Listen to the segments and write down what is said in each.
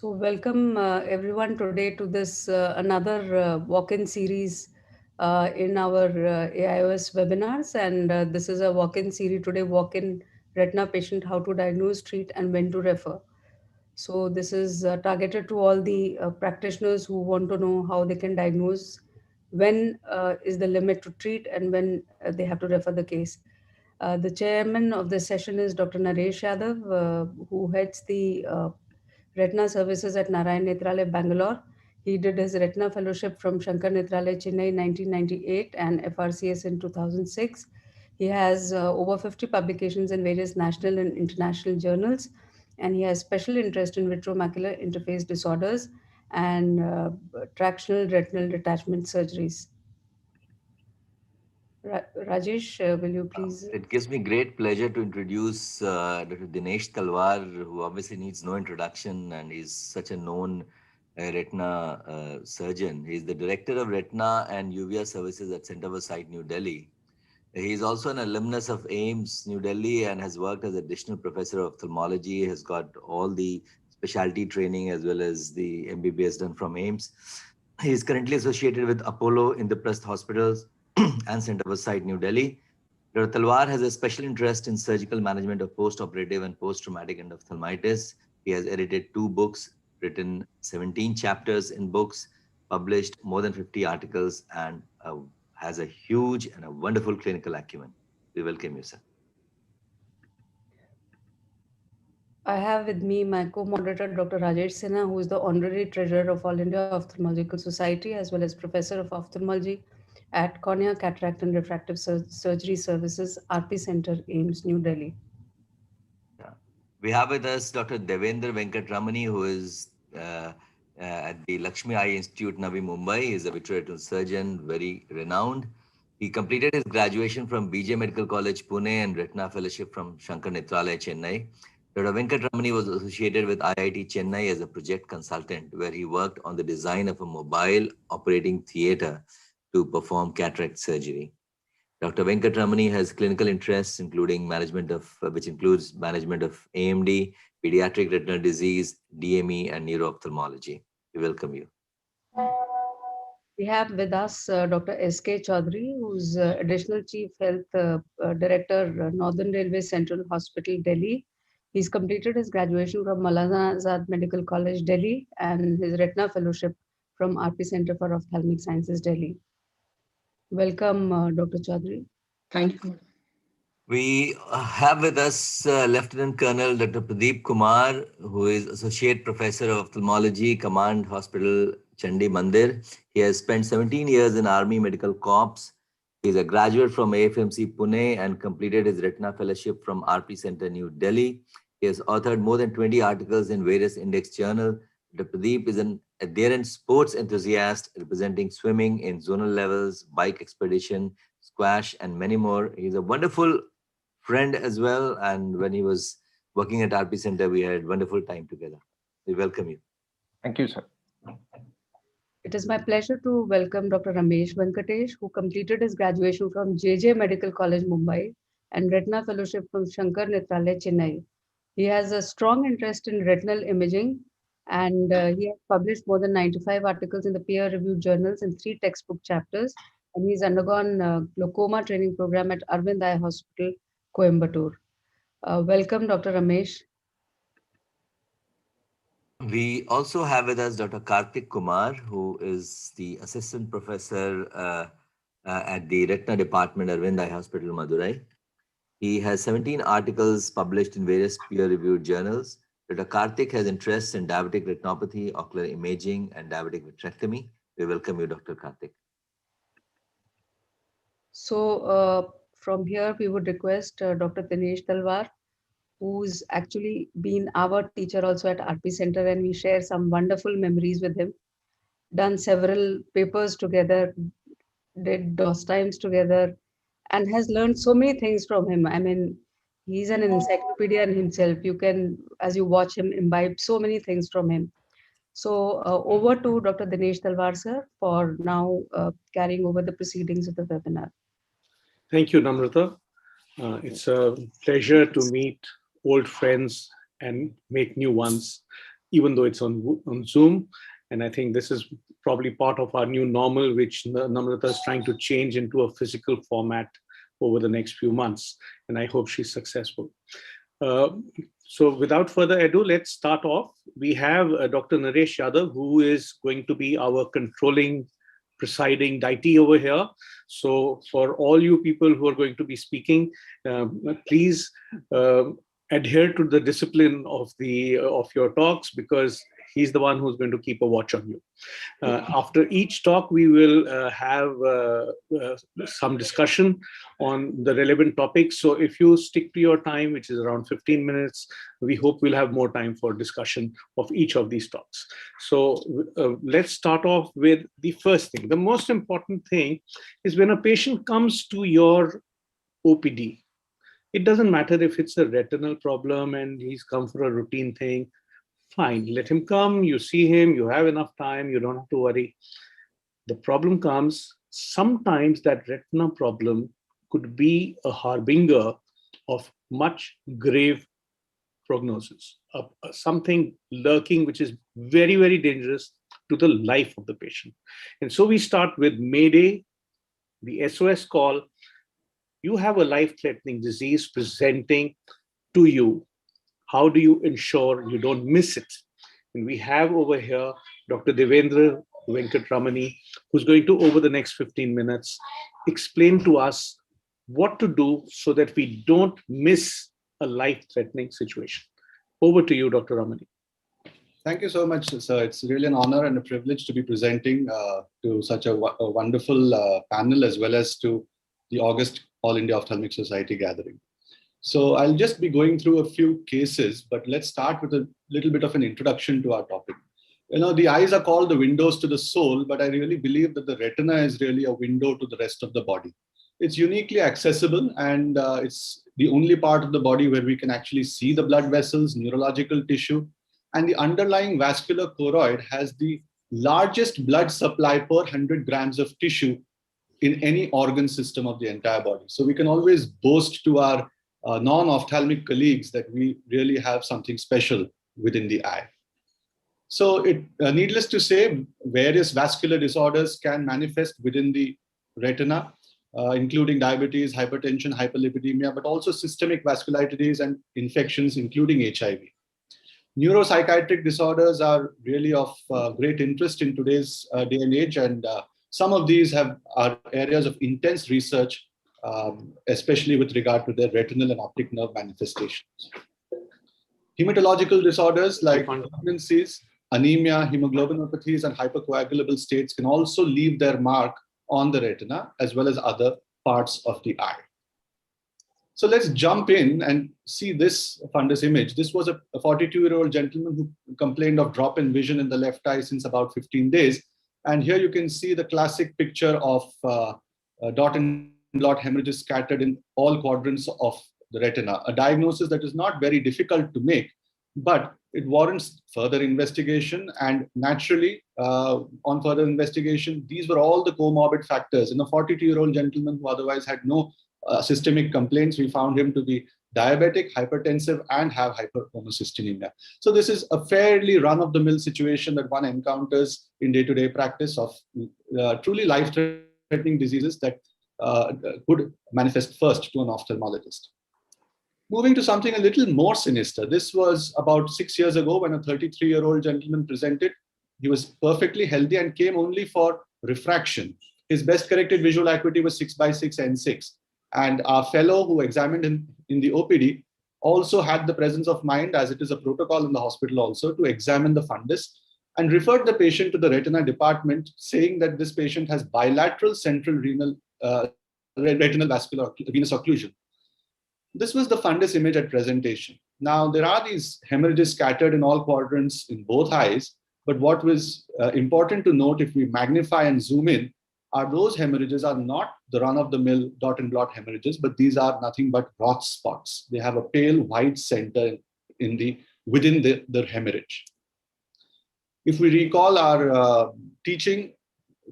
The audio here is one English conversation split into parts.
So welcome everyone today to this another walk-in series in our AIOS webinars, and this is a walk-in series today, walk-in retina patient, how to diagnose, treat and when to refer. So this is targeted to all the practitioners who want to know how they can diagnose, when is the limit to treat and when they have to refer the case. The chairman of this session is Dr. Naresh Yadav, who heads the Retina Services at Narayan Nethralaya, Bangalore. He did his Retina Fellowship from Shankar Nethralaya, Chennai in 1998 and FRCS in 2006. He has over 50 publications in various national and international journals, and he has special interest in vitreomacular interface disorders and tractional retinal detachment surgeries. Rajesh, will you please? It gives me great pleasure to introduce Dr. Dinesh Talwar, who obviously needs no introduction, and he's such a known retina surgeon. He's the director of retina and uvea services at Center for Sight, New Delhi. He's also an alumnus of AIMS, New Delhi, and has worked as additional professor of ophthalmology, has got all the specialty training as well as the MBBS done from AIMS. He is currently associated with Apollo Indraprasth Hospitals and Center for Sight, New Delhi. Dr. Talwar has a special interest in surgical management of post-operative and post-traumatic endophthalmitis. He has edited 2 books, written 17 chapters in books, published more than 50 articles, and has a huge and a wonderful clinical acumen. We welcome you, sir. I have with me my co-moderator, Dr. Rajesh Sinha, who is the Honorary Treasurer of All India Ophthalmological Society, as well as Professor of Ophthalmology at Cornea, Cataract and Refractive Surgery Services, RP Center, AIMS, New Delhi. Yeah. We have with us Dr. Devendra Venkatramani, who is at the Lakshmi Eye Institute, Navi Mumbai. He is a vitreoretinal surgeon, very renowned. He completed his graduation from BJ Medical College, Pune, and Retina Fellowship from Shankar Nethralaya, Chennai. Dr. Venkatramani was associated with IIT Chennai as a project consultant, where he worked on the design of a mobile operating theater to perform cataract surgery. Dr. Venkatramani has clinical interests, including which includes management of AMD, pediatric retinal disease, DME, and neuro-ophthalmology. We welcome you. We have with us Dr. S.K. Chaudhary, who's Additional Chief Health Director, Northern Railway Central Hospital, Delhi. He's completed his graduation from Maulana Azad Medical College, Delhi, and his Retina Fellowship from RP Center for Ophthalmic Sciences, Delhi. Welcome, Dr. Chaudhary. Thank you. We have with us Lieutenant Colonel Dr. Pradeep Kumar, who is Associate Professor of Ophthalmology, Command Hospital, Chandi Mandir. He has spent 17 years in Army Medical Corps. He is a graduate from AFMC Pune and completed his Retina Fellowship from RP Center, New Delhi. He has authored more than 20 articles in various index journals. Dr. Pradeep is an adherent sports enthusiast representing swimming in zonal levels, bike expedition, squash, and many more. He's a wonderful friend as well, and when he was working at RP Center, we had wonderful time together. We welcome you. Thank you, sir. It is my pleasure to welcome Dr. Ramesh Venkatesh, who completed his graduation from JJ Medical College, Mumbai, and Retina Fellowship from Shankar Nethralaya, Chennai. He has a strong interest in retinal imaging, and he has published more than 95 articles in the peer-reviewed journals and 3 textbook chapters, and he's undergone glaucoma training program at Arvind Eye Hospital, Coimbatore. Welcome, Dr. Ramesh. We also have with us Dr. Karthik Kumar, who is the Assistant Professor at the Retina Department, Arvind Eye Hospital, Madurai. He has 17 articles published in various peer-reviewed journals. Dr. Karthik has interests in diabetic retinopathy, ocular imaging, and diabetic vitrectomy. We welcome you, Dr. Karthik. So from here, we would request Dr. Dinesh Talwar, who's actually been our teacher also at RP Center, and we share some wonderful memories with him. Done several papers together, did DOS times together, and has learned so many things from him. I mean, he's an encyclopedia in himself. You can, as you watch him, imbibe so many things from him. So over to Dr. Dinesh Talwar, sir, for now carrying over the proceedings of the webinar. Thank you, Namrata. It's a pleasure to meet old friends and make new ones. even though it's on Zoom. And I think this is probably part of our new normal, which Namrata is trying to change into a physical format over the next few months. And I hope she's successful. So without further ado, let's start off. We have Dr. Naresh Yadav, who is going to be our controlling, presiding deity over here. So for all you people who are going to be speaking, please adhere to the discipline of your talks, because he's the one who's going to keep a watch on you. After each talk, we will have some discussion on the relevant topics. So if you stick to your time, which is around 15 minutes, we hope we'll have more time for discussion of each of these talks. So let's start off with the first thing. The most important thing is when a patient comes to your OPD, it doesn't matter if it's a retinal problem and he's come for a routine thing. Fine, let him come, you see him, you have enough time, you don't have to worry. The problem comes, sometimes that retina problem could be a harbinger of much grave prognosis, something lurking which is very, very dangerous to the life of the patient. And so we start with Mayday, the SOS call. You have a life-threatening disease presenting to you. How do you ensure you don't miss it? And we have over here Dr. Devendra Venkatramani, who's going to, over the next 15 minutes, explain to us what to do so that we don't miss a life-threatening situation. Over to you, Dr. Ramani. Thank you so much, sir. It's really an honor and a privilege to be presenting to such a wonderful panel, as well as to the August All India Ophthalmic Society gathering. So I'll just be going through a few cases, but let's start with a little bit of an introduction to our topic. You know, the eyes are called the windows to the soul, but I really believe that the retina is really a window to the rest of the body. It's uniquely accessible, and it's the only part of the body where we can actually see the blood vessels, neurological tissue, and the underlying vascular choroid has the largest blood supply per 100 grams of tissue in any organ system of the entire body. So we can always boast to our non-ophthalmic colleagues that we really have something special within the eye. So needless to say, various vascular disorders can manifest within the retina, including diabetes, hypertension, hyperlipidemia, but also systemic vasculitides and infections, including HIV. Neuropsychiatric disorders are really of great interest in today's day and age, and some of these are areas of intense research, especially with regard to their retinal and optic nerve manifestations. Hematological disorders like malignancies, anemia, hemoglobinopathies, and hypercoagulable states can also leave their mark on the retina, as well as other parts of the eye. So let's jump in and see this fundus image. This was a 42-year-old gentleman who complained of drop in vision in the left eye since about 15 days. And here you can see the classic picture of dot and blot hemorrhages scattered in all quadrants of the retina, a diagnosis that is not very difficult to make, but it warrants further investigation. And naturally, on further investigation, these were all the comorbid factors. In a 42-year-old gentleman who otherwise had no systemic complaints, we found him to be diabetic, hypertensive, and have hyperhomocystinemia. So this is a fairly run-of-the-mill situation that one encounters in day-to-day practice of truly life-threatening diseases that could manifest first to an ophthalmologist. Moving to something a little more sinister. This was about 6 years ago when a 33-year-old gentleman presented. He was perfectly healthy and came only for refraction. His best corrected visual acuity was 6/6 N6. And our fellow who examined him in the OPD also had the presence of mind, as it is a protocol in the hospital also, to examine the fundus and referred the patient to the retina department, saying that this patient has bilateral central retinal vascular venous occlusion. This was the fundus image at presentation. Now, there are these hemorrhages scattered in all quadrants in both eyes, but what was important to note, if we magnify and zoom in, are those hemorrhages are not the run-of-the-mill dot and blot hemorrhages, but these are nothing but Roth spots. They have a pale white center within the hemorrhage. If we recall our teaching,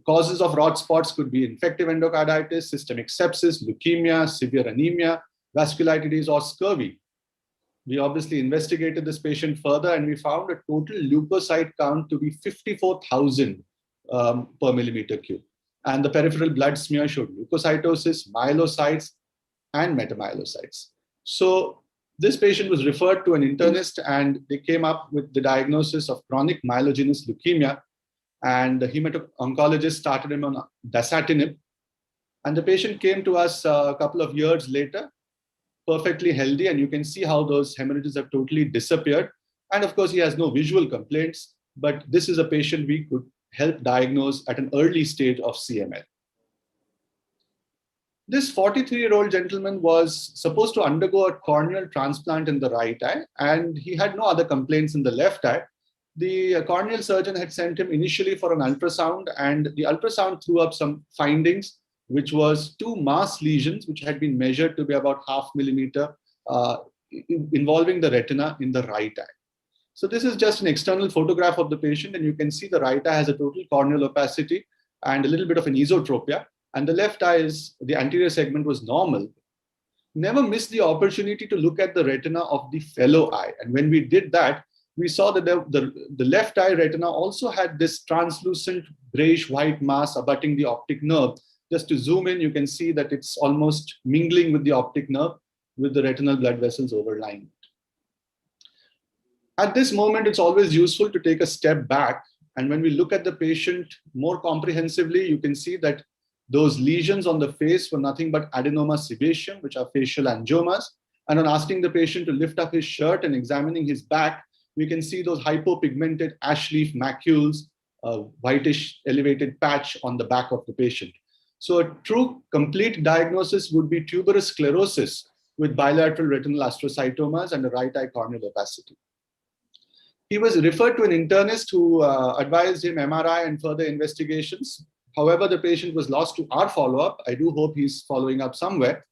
causes of Roth spots could be infective endocarditis, systemic sepsis, leukemia, severe anemia, vasculitides, or scurvy. We obviously investigated this patient further, and we found a total leukocyte count to be 54,000 per millimeter cube. And the peripheral blood smear showed leukocytosis, myelocytes, and metamyelocytes. So this patient was referred to an internist, and they came up with the diagnosis of chronic myelogenous leukemia. And the hemato-oncologist started him on dasatinib. And the patient came to us a couple of years later, perfectly healthy, and you can see how those hemorrhages have totally disappeared. And of course, he has no visual complaints, but this is a patient we could help diagnose at an early stage of CML. This 43-year-old gentleman was supposed to undergo a corneal transplant in the right eye, and he had no other complaints in the left eye. The corneal surgeon had sent him initially for an ultrasound, and the ultrasound threw up some findings, which was 2 mass lesions, which had been measured to be about 0.5 millimeter, involving the retina in the right eye. So this is just an external photograph of the patient, and you can see the right eye has a total corneal opacity and a little bit of an esotropia, and the left eye is, the anterior segment was normal. Never miss the opportunity to look at the retina of the fellow eye. And when we did that, we saw that the left eye retina also had this translucent grayish white mass abutting the optic nerve. Just to zoom in, you can see that it's almost mingling with the optic nerve with the retinal blood vessels overlying it. At this moment, it's always useful to take a step back. And when we look at the patient more comprehensively, you can see that those lesions on the face were nothing but adenoma sebaceum, which are facial angiomas. And on asking the patient to lift up his shirt and examining his back, we can see those hypopigmented ash leaf macules, a whitish elevated patch on the back of the patient. So a true complete diagnosis would be tuberous sclerosis with bilateral retinal astrocytomas and a right eye corneal opacity. He was referred to an internist who advised him MRI and further investigations. However, the patient was lost to our follow-up. I do hope he's following up somewhere.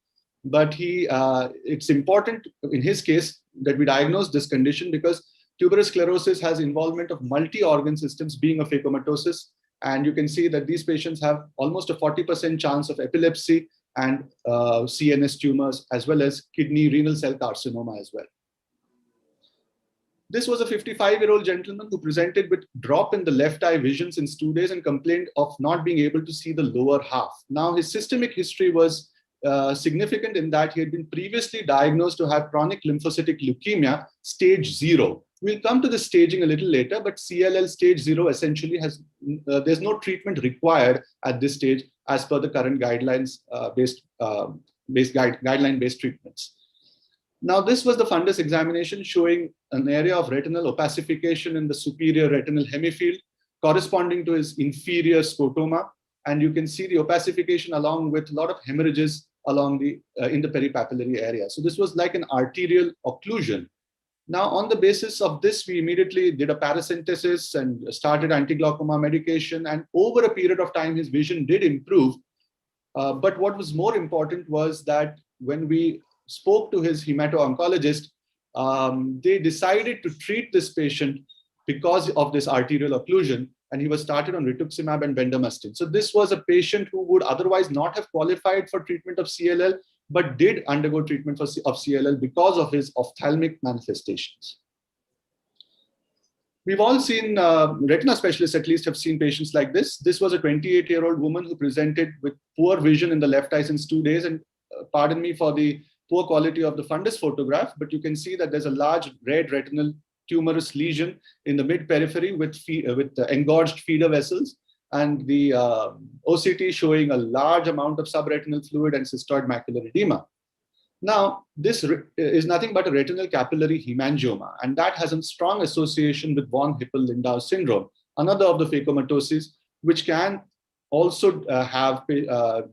But it's important in his case that we diagnose this condition because tuberous sclerosis has involvement of multi-organ systems being a phakomatosis. And you can see that these patients have almost a 40% chance of epilepsy and CNS tumors, as well as kidney renal cell carcinoma as well. This was a 55-year-old gentleman who presented with drop in the left eye vision since 2 days and complained of not being able to see the lower half. Now, his systemic history was significant in that he had been previously diagnosed to have chronic lymphocytic leukemia, stage 0. We'll come to the staging a little later, but CLL stage 0 essentially has, there's no treatment required at this stage as per the current guidelines-based guideline-based treatments. Now, this was the fundus examination showing an area of retinal opacification in the superior retinal hemifield corresponding to his inferior scotoma. And you can see the opacification along with a lot of hemorrhages along the in the peripapillary area. So this was like an arterial occlusion. Now, on the basis of this, we immediately did a paracentesis and started anti-glaucoma medication. And over a period of time, his vision did improve. But what was more important was that when we spoke to his hemato-oncologist, they decided to treat this patient because of this arterial occlusion, and he was started on rituximab and bendamustine. So this was a patient who would otherwise not have qualified for treatment of CLL, but did undergo treatment of CLL because of his ophthalmic manifestations. We've all seen, retina specialists at least have seen patients like this. This was a 28-year-old woman who presented with poor vision in the left eye since 2 days, and pardon me for the poor quality of the fundus photograph, but you can see that there's a large red retinal tumorous lesion in the mid-periphery with engorged feeder vessels, and the OCT showing a large amount of subretinal fluid and cystoid macular edema. Now, this is nothing but a retinal capillary hemangioma, and that has a strong association with von Hippel-Lindau syndrome, another of the phacomatoses, which can also have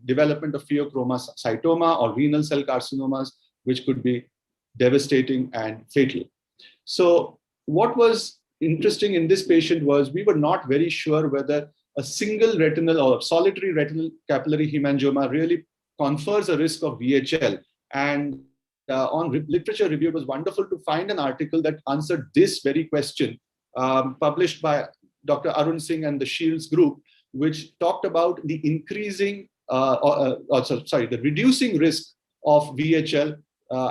development of pheochromocytoma or renal cell carcinomas, which could be devastating and fatal. So what was interesting in this patient was we were not very sure whether a single retinal or solitary retinal capillary hemangioma really confers a risk of VHL. And on literature review, it was wonderful to find an article that answered this very question, published by Dr. Arun Singh and the Shields group, which talked about the increasing, the reducing risk of VHL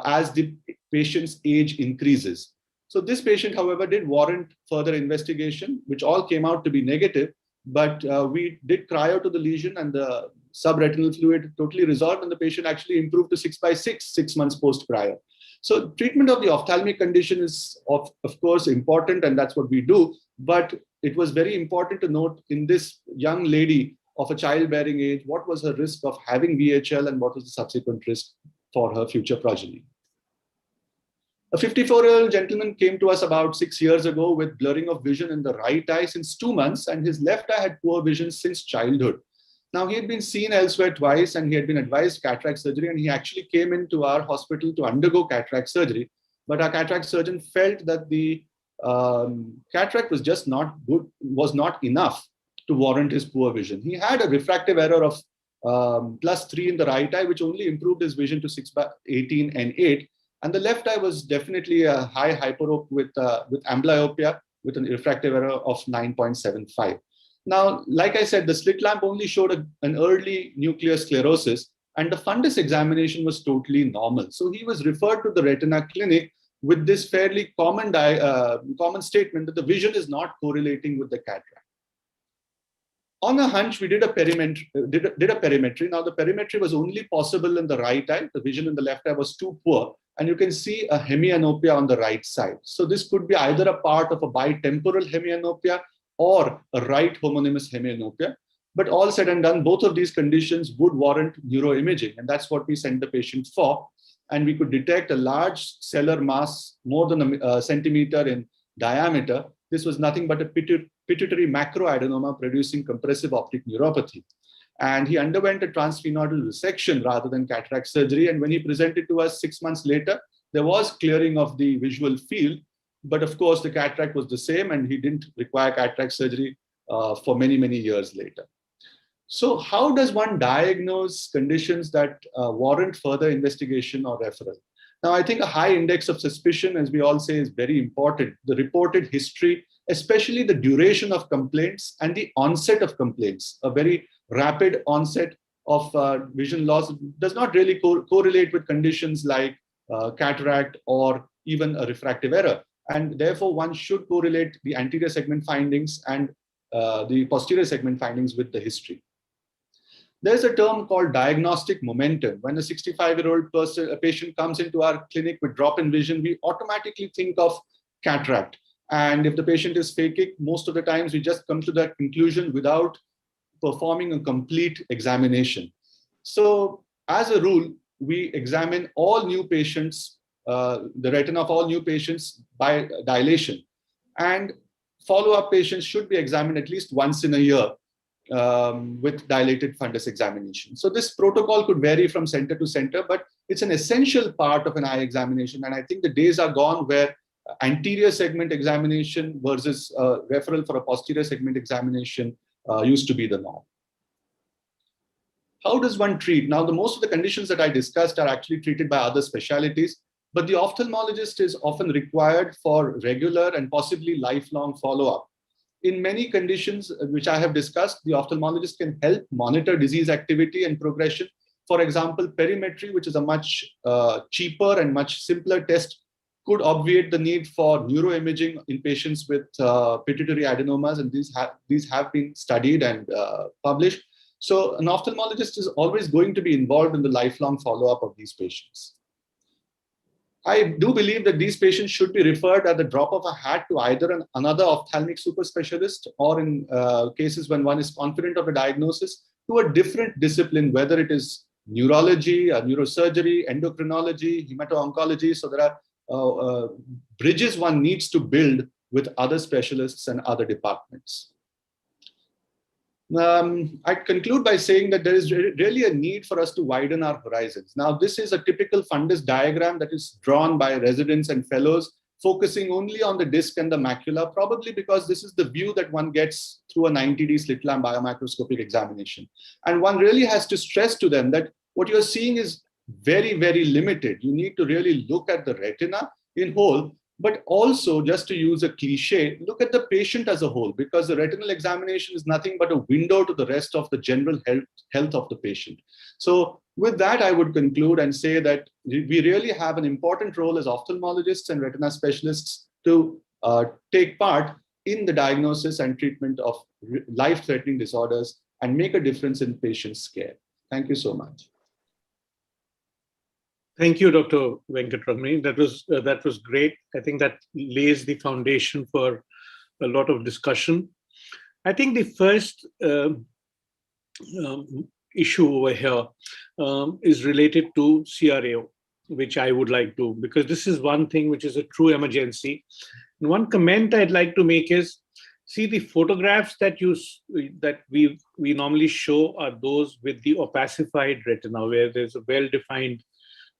as the patient's age increases. So this patient, however, did warrant further investigation, which all came out to be negative, but we did CRAO to the lesion and the subretinal fluid totally resolved, and the patient actually improved to 6/6, 6 months post-CRAO. So treatment of the ophthalmic condition is of course important, and that's what we do, but it was very important to note in this young lady of a childbearing age, what was her risk of having VHL and what was the subsequent risk for her future progeny. A 54-year-old gentleman came to us about 6 years ago with blurring of vision in the right eye since 2 months, and his left eye had poor vision since childhood. Now, he had been seen elsewhere twice, and he had been advised cataract surgery, and he actually came into our hospital to undergo cataract surgery. But our cataract surgeon felt that the cataract was just not good, was not enough to warrant his poor vision. He had a refractive error of +3 in the right eye, which only improved his vision to 6/18 and 8. And the left eye was definitely a high hyperope with amblyopia with a refractive error of 9.75. Now, like I said, the slit lamp only showed an early nuclear sclerosis, and the fundus examination was totally normal. So he was referred to the retina clinic with this fairly common statement that the vision is not correlating with the cataract. On a hunch, we did a perimetry. Now, the perimetry was only possible in the right eye. The vision in the left eye was too poor. And you can see a hemianopia on the right side. So this could be either a part of a bitemporal hemianopia or a right homonymous hemianopia. But all said and done, both of these conditions would warrant neuroimaging. And that's what we sent the patient for. And we could detect a large cellular mass, more than a centimeter in diameter. This was nothing but a pituitary macroadenoma producing compressive optic neuropathy. And he underwent a transsphenoidal resection rather than cataract surgery. And when he presented to us 6 months later, there was clearing of the visual field. But of course, the cataract was the same, and he didn't require cataract surgery for many, many years later. So how does one diagnose conditions that warrant further investigation or referral? Now, I think a high index of suspicion, as we all say, is very important. The reported history, especially the duration of complaints and the onset of complaints, a very rapid onset of vision loss does not really correlate with conditions like cataract or even a refractive error. And therefore, one should correlate the anterior segment findings and the posterior segment findings with the history. There's a term called diagnostic momentum. When a 65-year-old patient comes into our clinic with drop in vision, we automatically think of cataract. And if the patient is phakic, most of the times we just come to that conclusion without performing a complete examination. So as a rule, we examine all new patients, the retina of all new patients by dilation. And follow-up patients should be examined at least once in a year with dilated fundus examination. So this protocol could vary from center to center, but it's an essential part of an eye examination. And I think the days are gone where anterior segment examination versus referral for a posterior segment examination used to be the norm. How does one treat? Now, most of the conditions that I discussed are actually treated by other specialties, but the ophthalmologist is often required for regular and possibly lifelong follow-up. In many conditions which I have discussed, the ophthalmologist can help monitor disease activity and progression. For example, perimetry, which is a much cheaper and much simpler test, could obviate the need for neuroimaging in patients with pituitary adenomas, and these have been studied and published. So an ophthalmologist is always going to be involved in the lifelong follow-up of these patients. I do believe that these patients should be referred at the drop of a hat to either another ophthalmic super specialist, or in cases when one is confident of a diagnosis, to a different discipline, whether it is neurology, neurosurgery, endocrinology, hemato-oncology. So there are bridges one needs to build with other specialists and other departments. I conclude by saying that there is really a need for us to widen our horizons. Now, this is a typical fundus diagram that is drawn by residents and fellows, focusing only on the disc and the macula, probably because this is the view that one gets through a 90D slit lamp biomicroscopic examination. And one really has to stress to them that what you're seeing is very, very limited. You need to really look at the retina in whole, But also, just to use a cliche, look at the patient as a whole, because the retinal examination is nothing but a window to the rest of the general health of the patient. So with that, I would conclude and say that we really have an important role as ophthalmologists and retina specialists to take part in the diagnosis and treatment of life-threatening disorders and make a difference in patients' care. Thank you so much. Thank you, Dr. Venkatramani. That was great. I think that lays the foundation for a lot of discussion. I think the first issue over here is related to CRAO, which I would like to, because this is one thing which is a true emergency. And one comment I'd like to make is, see, the photographs that we normally show are those with the opacified retina, where there's a well-defined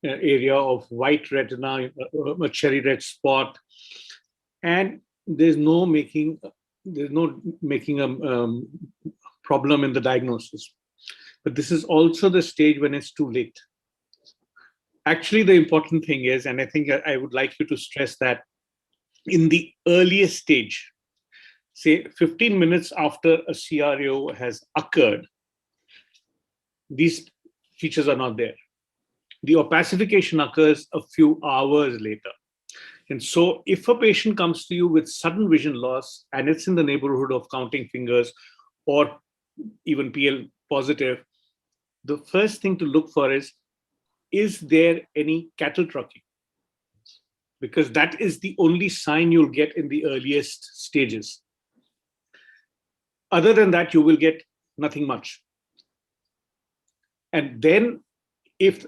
area of white retina, a cherry red spot, and there's no making a problem in the diagnosis. But this is also the stage when it's too late. Actually, the important thing is, and I think I would like you to stress that in the earliest stage, say 15 minutes after a CRAO has occurred, these features are not there. The opacification occurs a few hours later. And so if a patient comes to you with sudden vision loss, and it's in the neighborhood of counting fingers or even PL positive, the first thing to look for is there any cattle trucking? Because that is the only sign you'll get in the earliest stages. Other than that, you will get nothing much. And then if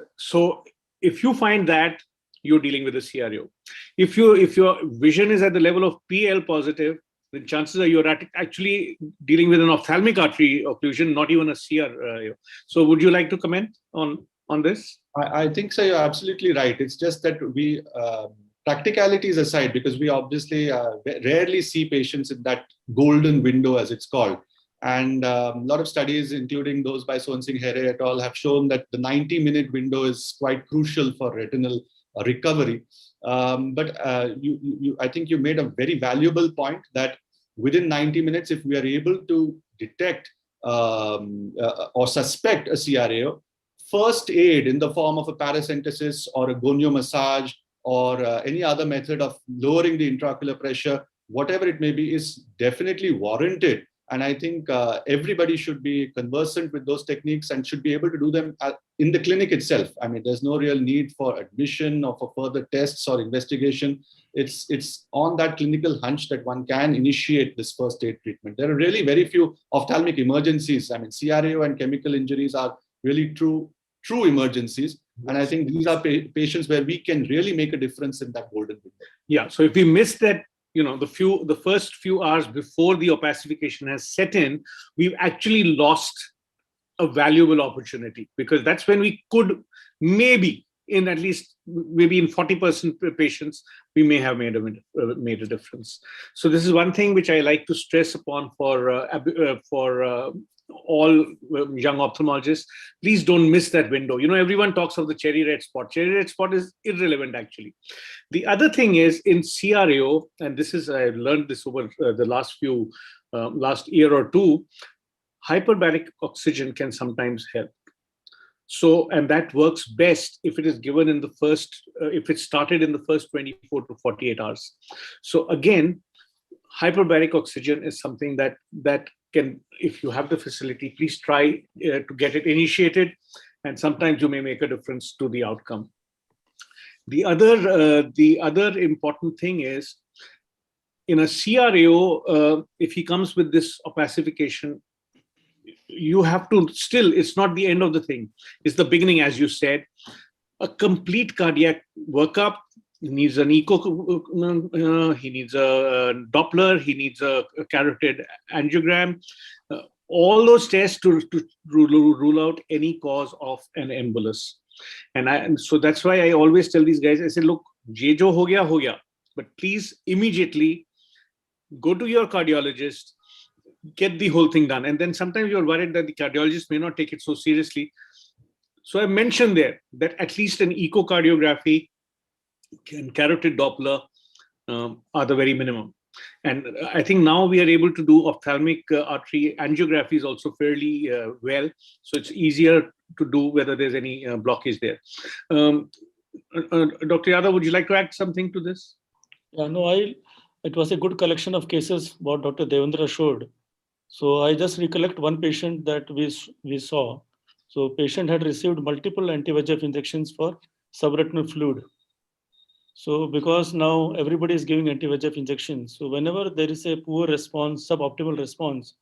you find that, you're dealing with a CRAO. If your vision is at the level of PL positive, then chances are you're actually dealing with an ophthalmic artery occlusion, not even a CRAO. So would you like to comment on this? I think so. You're absolutely right. It's just that we, practicalities aside, because we obviously rarely see patients in that golden window, as it's called. And a lot of studies, including those by Sonsing Here et al., have shown that the 90-minute window is quite crucial for retinal recovery. But I think you made a very valuable point that within 90 minutes, if we are able to detect or suspect a CRAO, first aid in the form of a paracentesis or a gonio massage or any other method of lowering the intraocular pressure, whatever it may be, is definitely warranted. And I think everybody should be conversant with those techniques and should be able to do them in the clinic itself. I mean, there's no real need for admission or for further tests or investigation. It's on that clinical hunch that one can initiate this first aid treatment. There are really very few ophthalmic emergencies. I mean, CRAO and chemical injuries are really true emergencies. And I think these are patients where we can really make a difference in that golden window. Yeah, so if we miss that, the first few hours before the opacification has set in, we've actually lost a valuable opportunity, because that's when we could maybe in 40% of patients, we may have made a difference. So this is one thing which I like to stress upon for all young ophthalmologists. Please don't miss that window. Everyone talks of the cherry red spot. Cherry red spot is irrelevant, actually. The other thing is in CRAO, and this is, I've learned this over the last year or two, hyperbaric oxygen can sometimes help. So, and that works best if it is given in the first, if it started in the first 24 to 48 hours. So again, hyperbaric oxygen is something that can, if you have the facility, please try to get it initiated, and sometimes you may make a difference to the outcome. The other important thing is, in a CRAO, if he comes with this opacification, you have to still, it's not the end of the thing. It's the beginning, as you said. A complete cardiac workup. He needs an echo, he needs a Doppler, he needs a carotid angiogram. All those tests to rule out any cause of an embolus. And so that's why I always tell these guys, I say, look, ye jo ho gaya, but please immediately go to your cardiologist, get the whole thing done. And then sometimes you're worried that the cardiologist may not take it so seriously. So I mentioned there that at least an echocardiography and carotid Doppler are the very minimum. And I think now we are able to do ophthalmic artery angiographies also fairly well. So it's easier to do whether there's any blockage there. Dr. Yadav, would you like to add something to this? Yeah, no, it was a good collection of cases what Dr. Devendra showed. So I just recollect one patient that we saw. So patient had received multiple anti-VEGF injections for subretinal fluid. So because now everybody is giving anti-VEGF injections, so whenever there is a poor response, suboptimal response,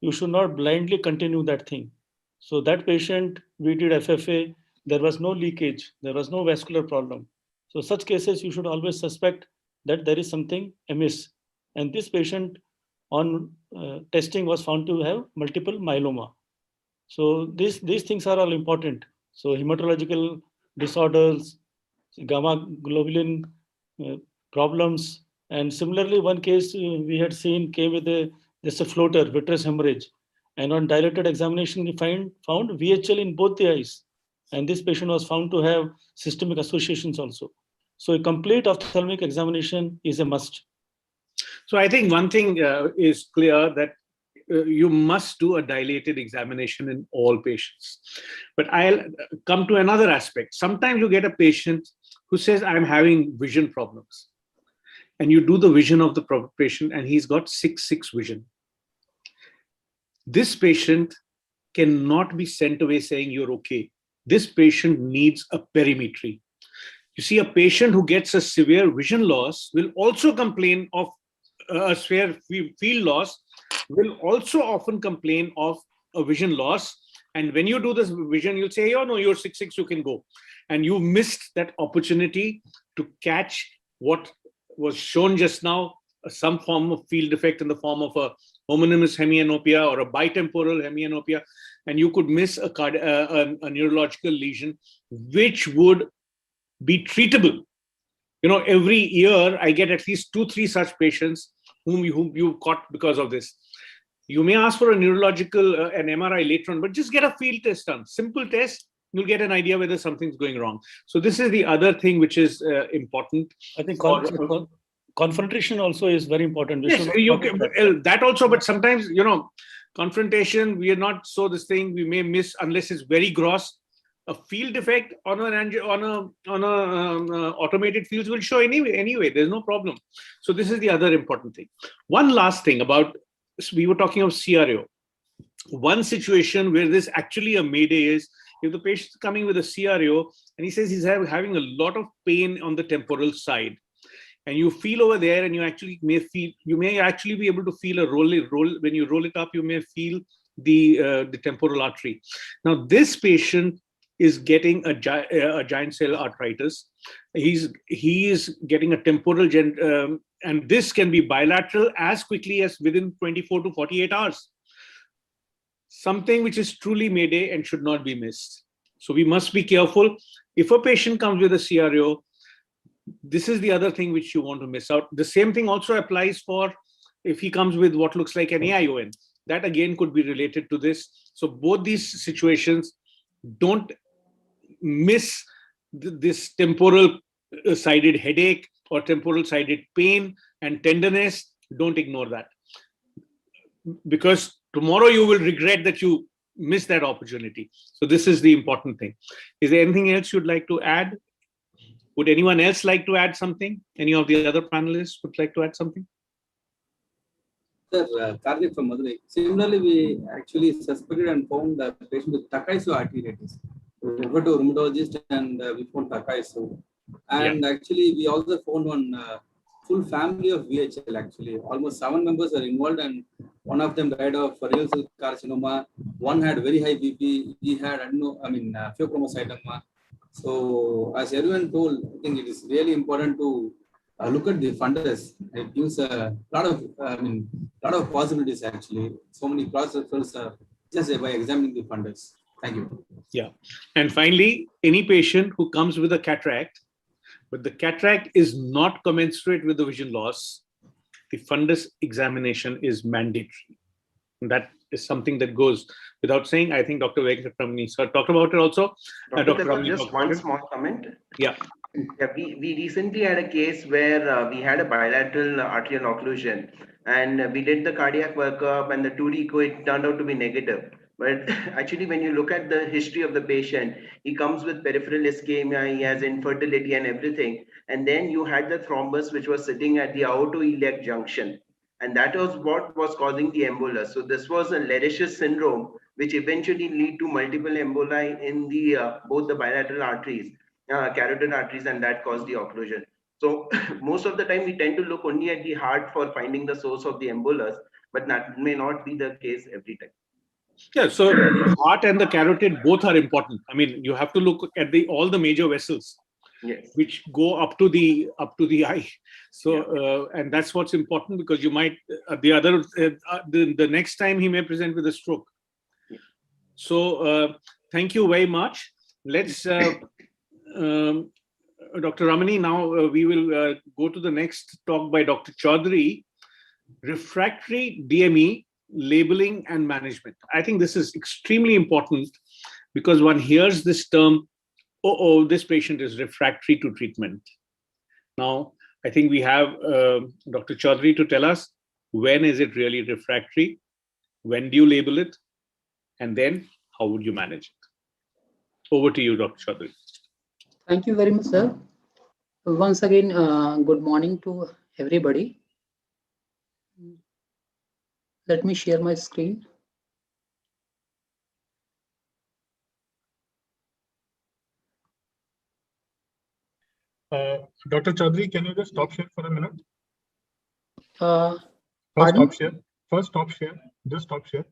you should not blindly continue that thing. So that patient, we did FFA, there was no leakage, there was no vascular problem. So such cases, you should always suspect that there is something amiss. And this patient on testing was found to have multiple myeloma. So these things are all important. So hematological disorders, gamma globulin problems, and similarly one case we had seen came with just a floater, vitreous hemorrhage, and on dilated examination we found VHL in both the eyes, and this patient was found to have systemic associations also. So a complete ophthalmic examination is a must. So I think one thing is clear, that you must do a dilated examination in all patients. But I'll come to another aspect. Sometimes you get a patient who says, I'm having vision problems. And you do the vision of the patient and he's got 6/6 vision. This patient cannot be sent away saying you're okay. This patient needs a perimetry. You see, a patient who gets a severe vision loss will also complain of a severe field loss, will also often complain of a vision loss. And when you do this vision, you'll say, oh no, you're 6/6, you can go. And you missed that opportunity to catch what was shown just now, some form of field defect in the form of a homonymous hemianopia or a bitemporal hemianopia, and you could miss a neurological lesion, which would be treatable. You know, every year I get at least 2-3 such patients whom you caught because of this. You may ask for a neurological, an MRI later on, but just get a field test done. Simple test, you'll get an idea whether something's going wrong. So this is the other thing which is important. I think confrontation also is very important. Yes, you can, that also, but sometimes, you know, confrontation, we are not so this thing, we may miss unless it's very gross. A field defect on automated fields will show anyway, there's no problem. So this is the other important thing. One last thing about, we were talking of CRAO. One situation where there's actually a mayday is if the patient's coming with a CRAO and he says he's having a lot of pain on the temporal side, and you feel over there and you actually may actually be able to feel a roll, when you roll it up, you may feel the temporal artery. Now this patient is getting a giant cell arteritis. He is getting a temporal, and this can be bilateral as quickly as within 24 to 48 hours. Something which is truly mayday and should not be missed. So we must be careful. If a patient comes with a CRAO, this is the other thing which you want to miss out. The same thing also applies for if he comes with what looks like an AION. That again could be related to this. So both these situations, don't miss this temporal sided headache or temporal sided pain and tenderness. Don't ignore that, because tomorrow you will regret that you missed that opportunity. So this is the important thing. Is there anything else you'd like to add? Would anyone else like to add something? Any of the other panelists would like to add something? Sir, Karthik from Madurai. Similarly, we actually suspected and found the patient with Takaiso arteritis. We went to a rheumatologist and we found Takaiso. And actually, we also found one full family of VHL actually. Almost 7 members are involved, and one of them died of renal cell carcinoma. One had very high BP. He had pheochromocytoma. So, as everyone told, I think it is really important to look at the fundus. It gives a lot of possibilities actually. So many cross-referrals just by examining the fundus. Thank you. Yeah. And finally, any patient who comes with a cataract, but the cataract is not commensurate with the vision loss, the fundus examination is mandatory. And that is something that goes without saying. I think Dr. Venkatramani sir talked about it also. Dr. Just one small comment. Yeah. Yeah, we recently had a case where we had a bilateral arterial occlusion, and we did the cardiac workup and the 2D echo, it turned out to be negative. But actually, when you look at the history of the patient, he comes with peripheral ischemia, he has infertility and everything. And then you had the thrombus, which was sitting at the aortoiliac junction. And that was what was causing the embolus. So this was a Lerish's syndrome, which eventually lead to multiple emboli in the both the bilateral arteries, carotid arteries, and that caused the occlusion. So most of the time we tend to look only at the heart for finding the source of the embolus, but that may not be the case every time. Yeah, so heart and the carotid both are important. I mean, you have to look at all the major vessels, Yes. which go up to the eye. So and that's what's important, because you might the next time he may present with a stroke. Yeah. So thank you very much. Let's Dr. Ramani, now we will go to the next talk by Dr. Chaudhary, Refractory DME, Labeling and Management. I think this is extremely important, because one hears this term, oh, this patient is refractory to treatment. Now, I think we have Dr. Chaudhary to tell us, when is it really refractory? When do you label it? And then how would you manage it? Over to you, Dr. Chaudhary. Thank you very much, sir. Once again, good morning to everybody. Let me share my screen. Dr. Chaudhary, can you just stop share for a minute? First stop share. First stop share. Just stop share.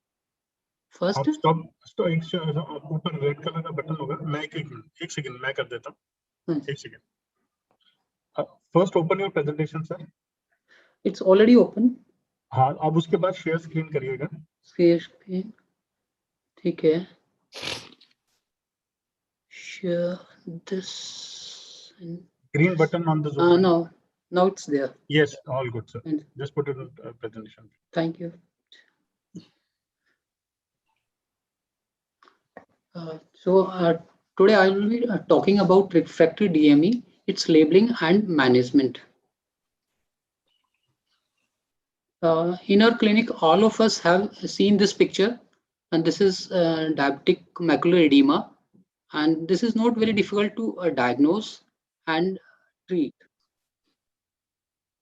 First stop ऊपर red colour का button होगा. मैं एक second मैं कर देता हूँ. एक second. First open your presentation, sir. It's already open. हाँ, अब उसके बाद share screen करिएगा. Share screen. ठीक है. Share this. Green button on the Zoom. No, now it's there. Yes, all good, sir. Just put it in presentation. Thank you. Today I will be talking about refractory DME, its labeling and management. In our clinic, all of us have seen this picture, and this is diabetic macular edema, and this is not very difficult to diagnose and treat.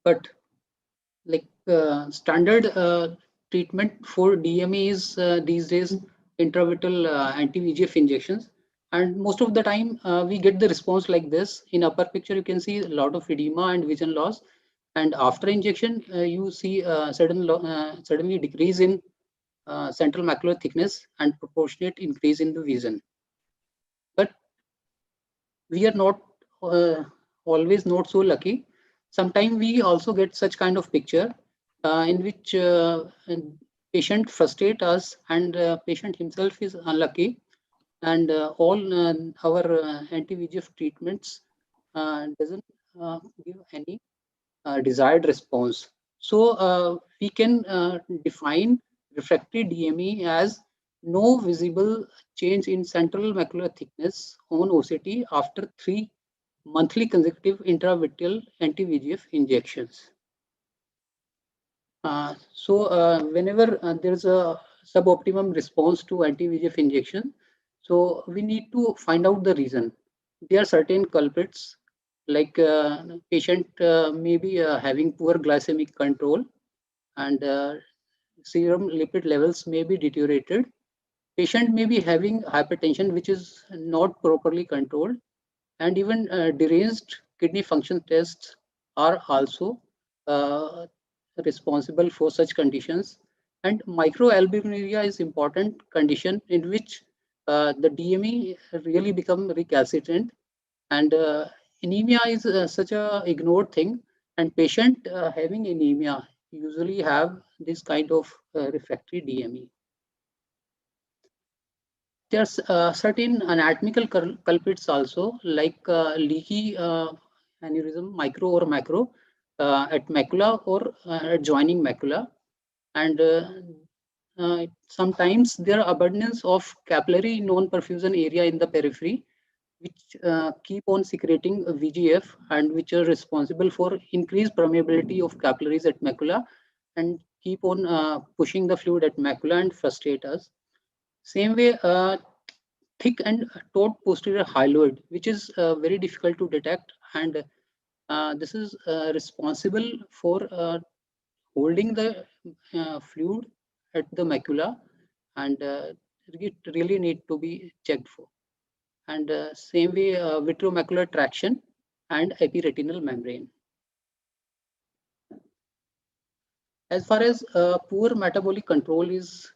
But like standard treatment for DME is these days intravitreal anti-VEGF injections, and most of the time we get the response like this. In upper picture you can see a lot of edema and vision loss, and after injection you see suddenly decrease in central macular thickness and proportionate increase in the vision. But we are not always not so lucky. Sometimes we also get such kind of picture in which patient frustrate us, and patient himself is unlucky, and all our anti-VEGF treatments doesn't give any desired response. So we can define refractory DME as no visible change in central macular thickness on OCT after 3 monthly consecutive intravitreal anti-VEGF injections. Whenever there is a suboptimum response to anti-VEGF injection, so we need to find out the reason. There are certain culprits, like patient may be having poor glycemic control, and serum lipid levels may be deteriorated. Patient may be having hypertension which is not properly controlled, and even deranged kidney function tests are also responsible for such conditions. And microalbuminuria is important condition in which the DME really become recalcitrant, and anemia is such a ignored thing, and patient having anemia usually have this kind of refractory DME. There's certain anatomical culprits also, like leaky aneurysm, micro or macro, at macula or adjoining macula, and sometimes there are abundance of capillary non-perfusion area in the periphery, which keep on secreting VGF and which are responsible for increased permeability of capillaries at macula and keep on pushing the fluid at macula and frustrate us. Same way, thick and taut posterior hyaloid, which is very difficult to detect, and this is responsible for holding the fluid at the macula, and it really need to be checked for. And same way, vitreomacular traction and epiretinal membrane. As far as poor metabolic control is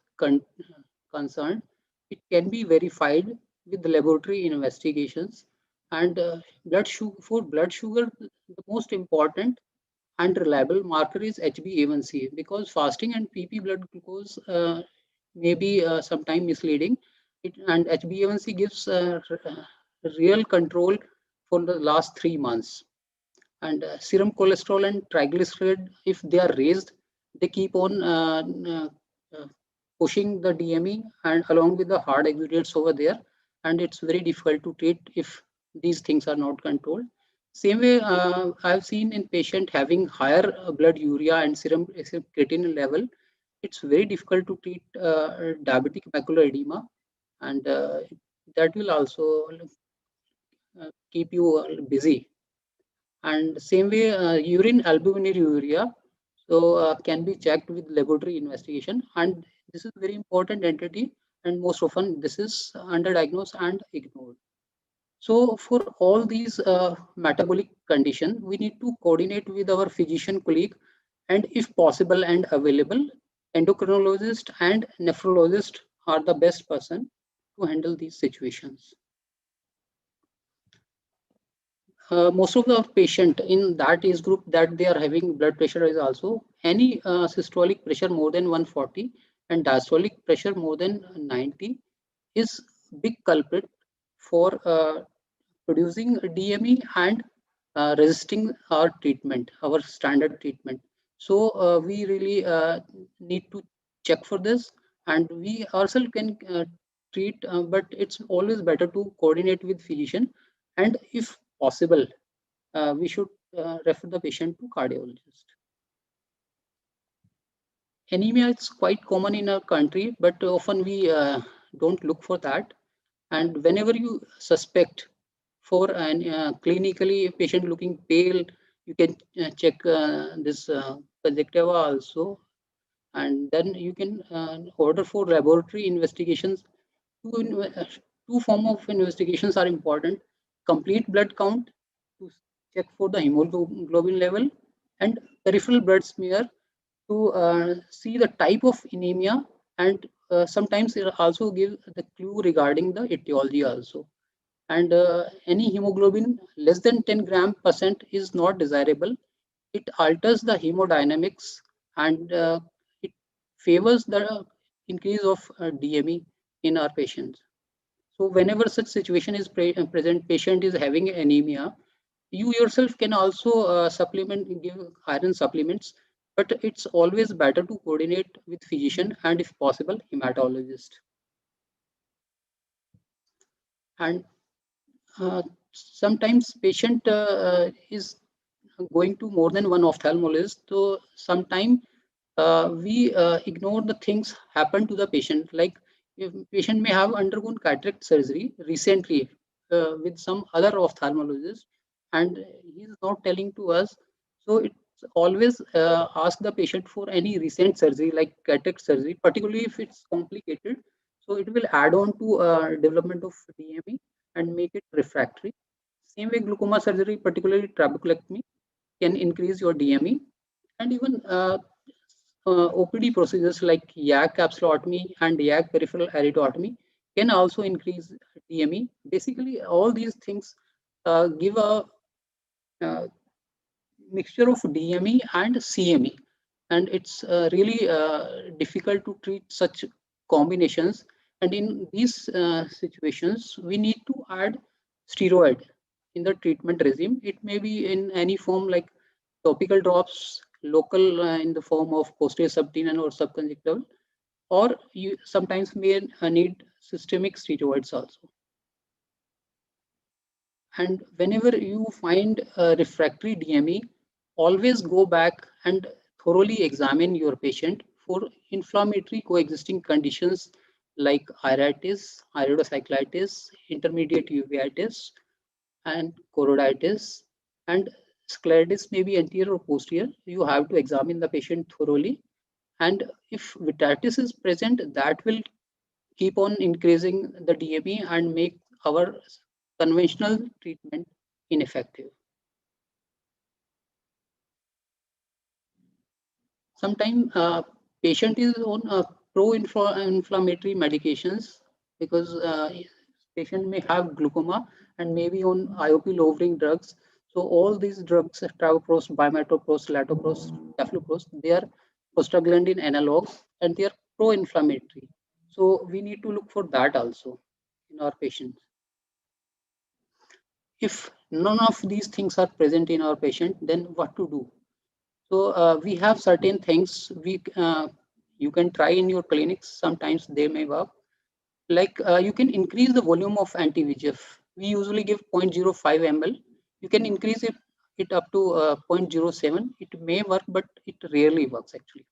concerned, it can be verified with laboratory investigations. And for blood sugar, the most important and reliable marker is HbA1c, because fasting and PP blood glucose may be sometimes misleading. And HbA1c gives real control for the last 3 months. And serum cholesterol and triglyceride, if they are raised, they keep on pushing the DME and along with the hard exudates over there, and it's very difficult to treat if these things are not controlled. Same way, I've seen in patient having higher blood urea and serum creatinine level, it's very difficult to treat diabetic macular edema, and that will also keep you busy. And same way, urine albuminuria can be checked with laboratory investigation, and this is very important entity, and most often this is underdiagnosed and ignored. So for all these metabolic conditions, we need to coordinate with our physician colleague, and if possible and available, endocrinologist and nephrologist are the best person to handle these situations. Most of the patient in that age group that they are having blood pressure is also any systolic pressure more than 140 and diastolic pressure more than 90 is big culprit for producing DME and resisting our treatment, our standard treatment. So we really need to check for this, and we ourselves can treat, but it's always better to coordinate with physician, and if possible, we should refer the patient to cardiologist. Anemia is quite common in our country, but often we don't look for that. And whenever you suspect for an clinically patient looking pale, you can check this conjunctiva also, and then you can order for laboratory investigations. Two forms of investigations are important: complete blood count to check for the hemoglobin level, and peripheral blood smear to see the type of anemia, and sometimes it also gives the clue regarding the etiology also. And any hemoglobin less than 10 gram percent is not desirable. It alters the hemodynamics, and it favors the increase of DME in our patients. So whenever such situation is present, patient is having anemia, you yourself can also give iron supplements, but it's always better to coordinate with physician and if possible hematologist. And sometimes patient is going to more than one ophthalmologist, so sometimes we ignore the things happen to the patient. Like if patient may have undergone cataract surgery recently with some other ophthalmologist, and he is not telling to us, so it's always ask the patient for any recent surgery like cataract surgery, particularly if it's complicated, so it will add on to development of DME and make it refractory. Same way, glaucoma surgery, particularly trabeculectomy, can increase your DME, and even OPD procedures like YAG capsulotomy and YAG peripheral iridotomy can also increase DME. Basically, all these things give a mixture of DME and CME, and it's really difficult to treat such combinations. And in these situations, we need to add steroid in the treatment regime. It may be in any form like topical drops, local in the form of posterior subtenon or subconjunctival, or you sometimes may need systemic steroids also. And whenever you find a refractory DME, always go back and thoroughly examine your patient for inflammatory coexisting conditions like iritis, iridocyclitis, intermediate uveitis, and choroiditis, and scleritis may be anterior or posterior. You have to examine the patient thoroughly. And if vitritis is present, that will keep on increasing the DME and make our conventional treatment ineffective. Sometimes patient is on pro-inflammatory medications because patient may have glaucoma and maybe on IOP lowering drugs. So all these drugs, travoprost, bimetopros, latopros, tafloprost, they are prostaglandin analogs and they are pro-inflammatory. So we need to look for that also in our patients. If none of these things are present in our patient, then what to do? So we have certain things you can try in your clinics. Sometimes they may work. Like you can increase the volume of anti-VEGF. We usually give 0.05 ml. You can increase it up to 0.07. It may work, but it rarely works actually.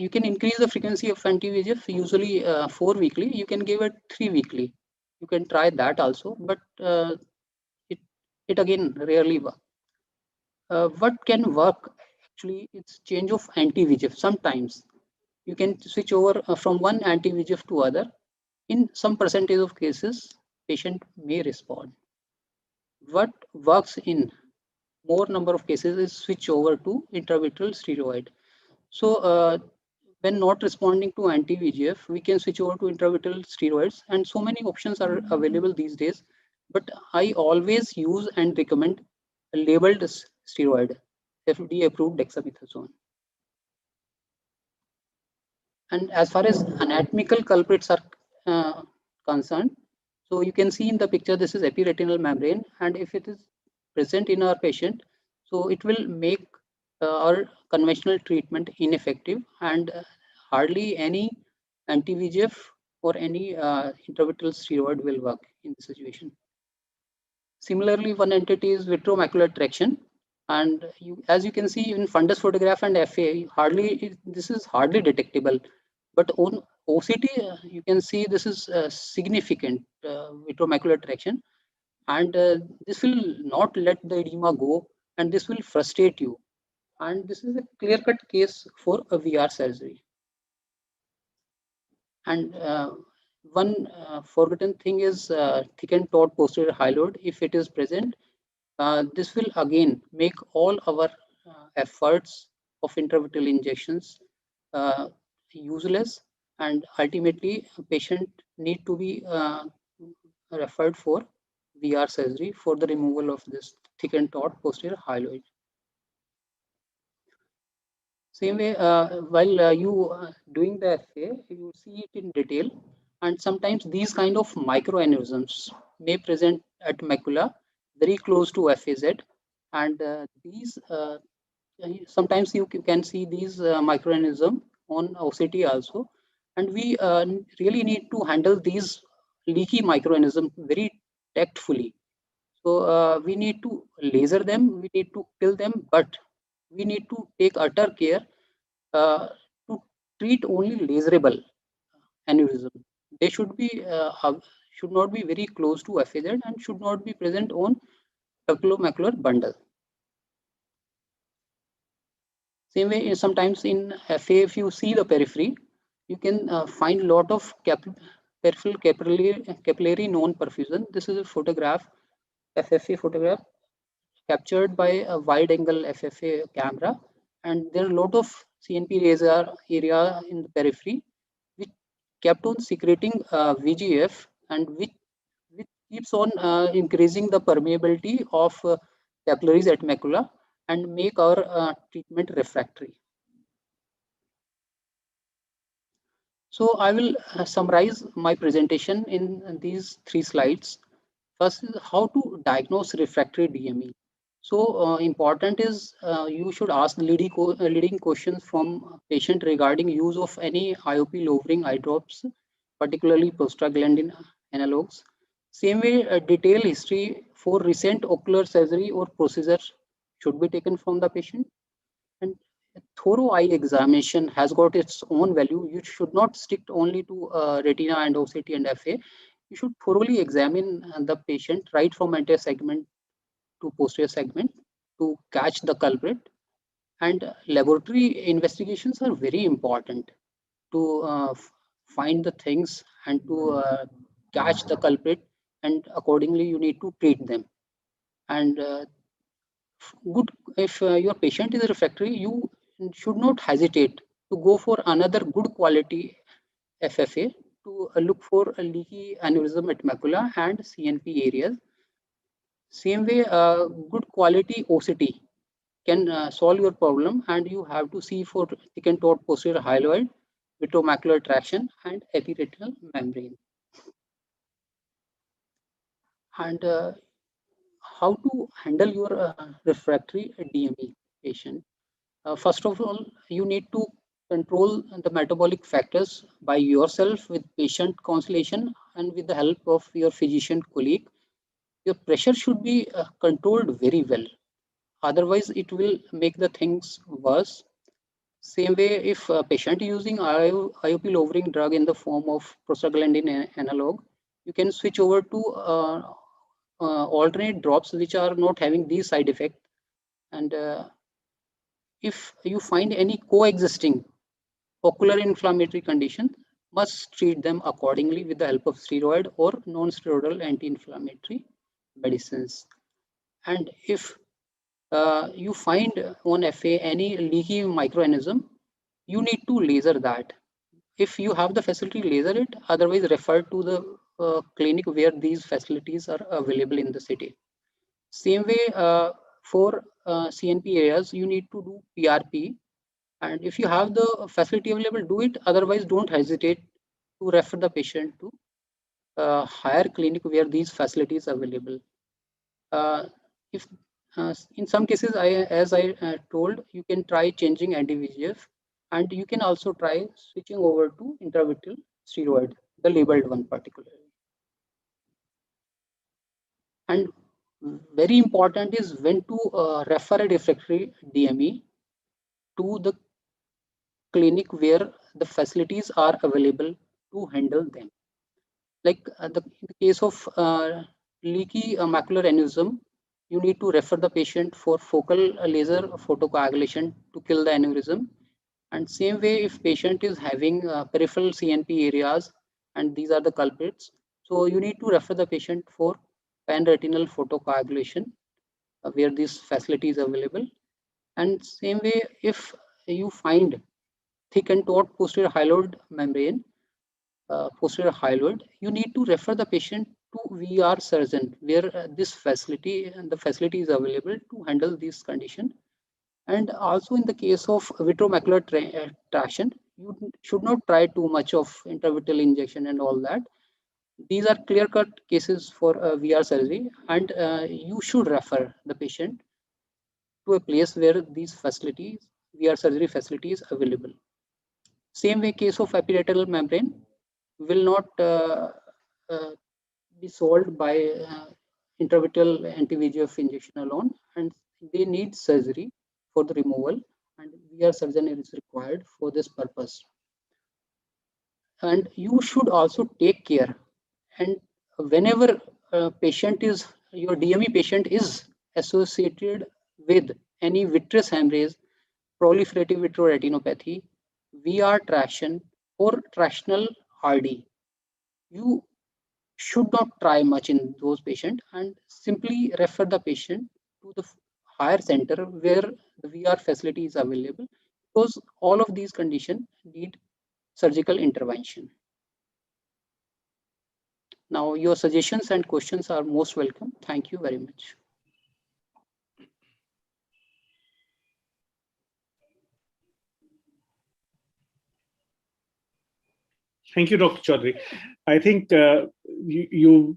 You can increase the frequency of anti-VEGF, usually 4 weekly. You can give it 3 weekly. You can try that also, but it again rarely works. What can work actually, it's change of anti-VEGF. Sometimes you can switch over from one anti-VEGF to other. In some percentage of cases, patient may respond. What works in more number of cases is switch over to intravitreal steroid. So when not responding to anti-VEGF, we can switch over to intravitreal steroids, and so many options are available these days. But I always use and recommend a labeled steroid, FDA approved dexamethasone. And as far as anatomical culprits are concerned, so you can see in the picture, this is epiretinal membrane, and if it is present in our patient, so it will make our conventional treatment ineffective, and hardly any anti-VEGF or any intravitreal steroid will work in this situation. Similarly, one entity is vitreomacular traction, and as you can see in fundus photograph and FA, this is hardly detectable. But on OCT, you can see this is significant vitreomacular traction, and this will not let the edema go, and this will frustrate you. And this is a clear-cut case for a VR surgery. And one forgotten thing is thickened taut posterior hyaloid. If it is present, this will again make all our efforts of intravitreal injections useless, and ultimately a patient need to be referred for VR surgery for the removal of this thickened taut posterior hyaloid. Same way, while you doing the FA, you see it in detail, and sometimes these kind of microaneurysms may present at macula very close to FAZ, and these sometimes you can see these microaneurysm on OCT also, and we really need to handle these leaky microaneurysm very tactfully. So we need to laser them, we need to kill them, but we need to take utter care to treat only laserable aneurysm. They should not be very close to FAZ and should not be present on oculomacular bundle. Same way, sometimes in FA, if you see the periphery, you can find a lot of peripheral capillary non-perfusion. This is a photograph, FFA photograph, captured by a wide angle FFA camera, and there are a lot of CNP area in the periphery which kept on secreting VGF, and which keeps on increasing the permeability of capillaries at macula and make our treatment refractory. So I will summarize my presentation in these 3 slides. First is how to diagnose refractory DME. So important is you should ask leading questions from patient regarding use of any IOP lowering eye drops, particularly prostaglandin analogs. Same way, a detailed history for recent ocular surgery or procedure should be taken from the patient. And a thorough eye examination has got its own value. You should not stick only to retina and OCT and FA. You should thoroughly examine the patient right from anterior segment to posterior segment to catch the culprit. And laboratory investigations are very important to find the things and to catch the culprit, and accordingly you need to treat them. And good, if your patient is refractory, you should not hesitate to go for another good quality FFA to look for a leaky aneurysm at macula and CNP areas. Same way, good quality OCT can solve your problem, and you have to see for thickened taut posterior hyaloid, vitreomacular traction, and epiretinal membrane. And how to handle your refractory DME patient? First of all, you need to control the metabolic factors by yourself with patient consultation and with the help of your physician colleague. Your pressure should be controlled very well. Otherwise, it will make the things worse. Same way, if a patient using IOP lowering drug in the form of prostaglandin analog, you can switch over to alternate drops which are not having these side effects. And if you find any coexisting ocular inflammatory condition, must treat them accordingly with the help of steroid or non-steroidal anti-inflammatory medicines. And if you find on FA any leaky microaneurysm, you need to laser that. If you have the facility, laser it. Otherwise, refer to the clinic where these facilities are available in the city. Same way, for CNP areas, you need to do PRP. And if you have the facility available, do it. Otherwise, don't hesitate to refer the patient to higher clinic where these facilities are available. If in some cases, as I told, you can try changing anti-VEGF, and you can also try switching over to intravitreal steroid, the labeled one particularly. And very important is when to refer a refractory DME to the clinic where the facilities are available to handle them. Like in the case of leaky macular aneurysm, you need to refer the patient for focal laser photocoagulation to kill the aneurysm. And same way, if patient is having peripheral CNP areas and these are the culprits, so you need to refer the patient for pan-retinal photocoagulation where this facility is available. And same way, if you find thick and taut posterior hyaloid membrane, posterior hyaloid, you need to refer the patient to VR surgeon where this facility and the facility is available to handle this condition. And also in the case of vitreomacular traction, you should not try too much of intravitreal injection and all that. These are clear-cut cases for VR surgery, and you should refer the patient to a place where these facilities, VR surgery facilities, available. Same way, case of epiretinal membrane will not be solved by intravitreal anti-VEGF injection alone, and they need surgery for the removal, and VR surgeon is required for this purpose. And you should also take care, and whenever your DME patient is associated with any vitreous hemorrhage, proliferative vitreoretinopathy, VR traction, or tractional RD, you should not try much in those patients and simply refer the patient to the higher center where the VR facility is available, because all of these conditions need surgical intervention. Now, your suggestions and questions are most welcome. Thank you very much. Thank you, Dr. Chaudhary. I think you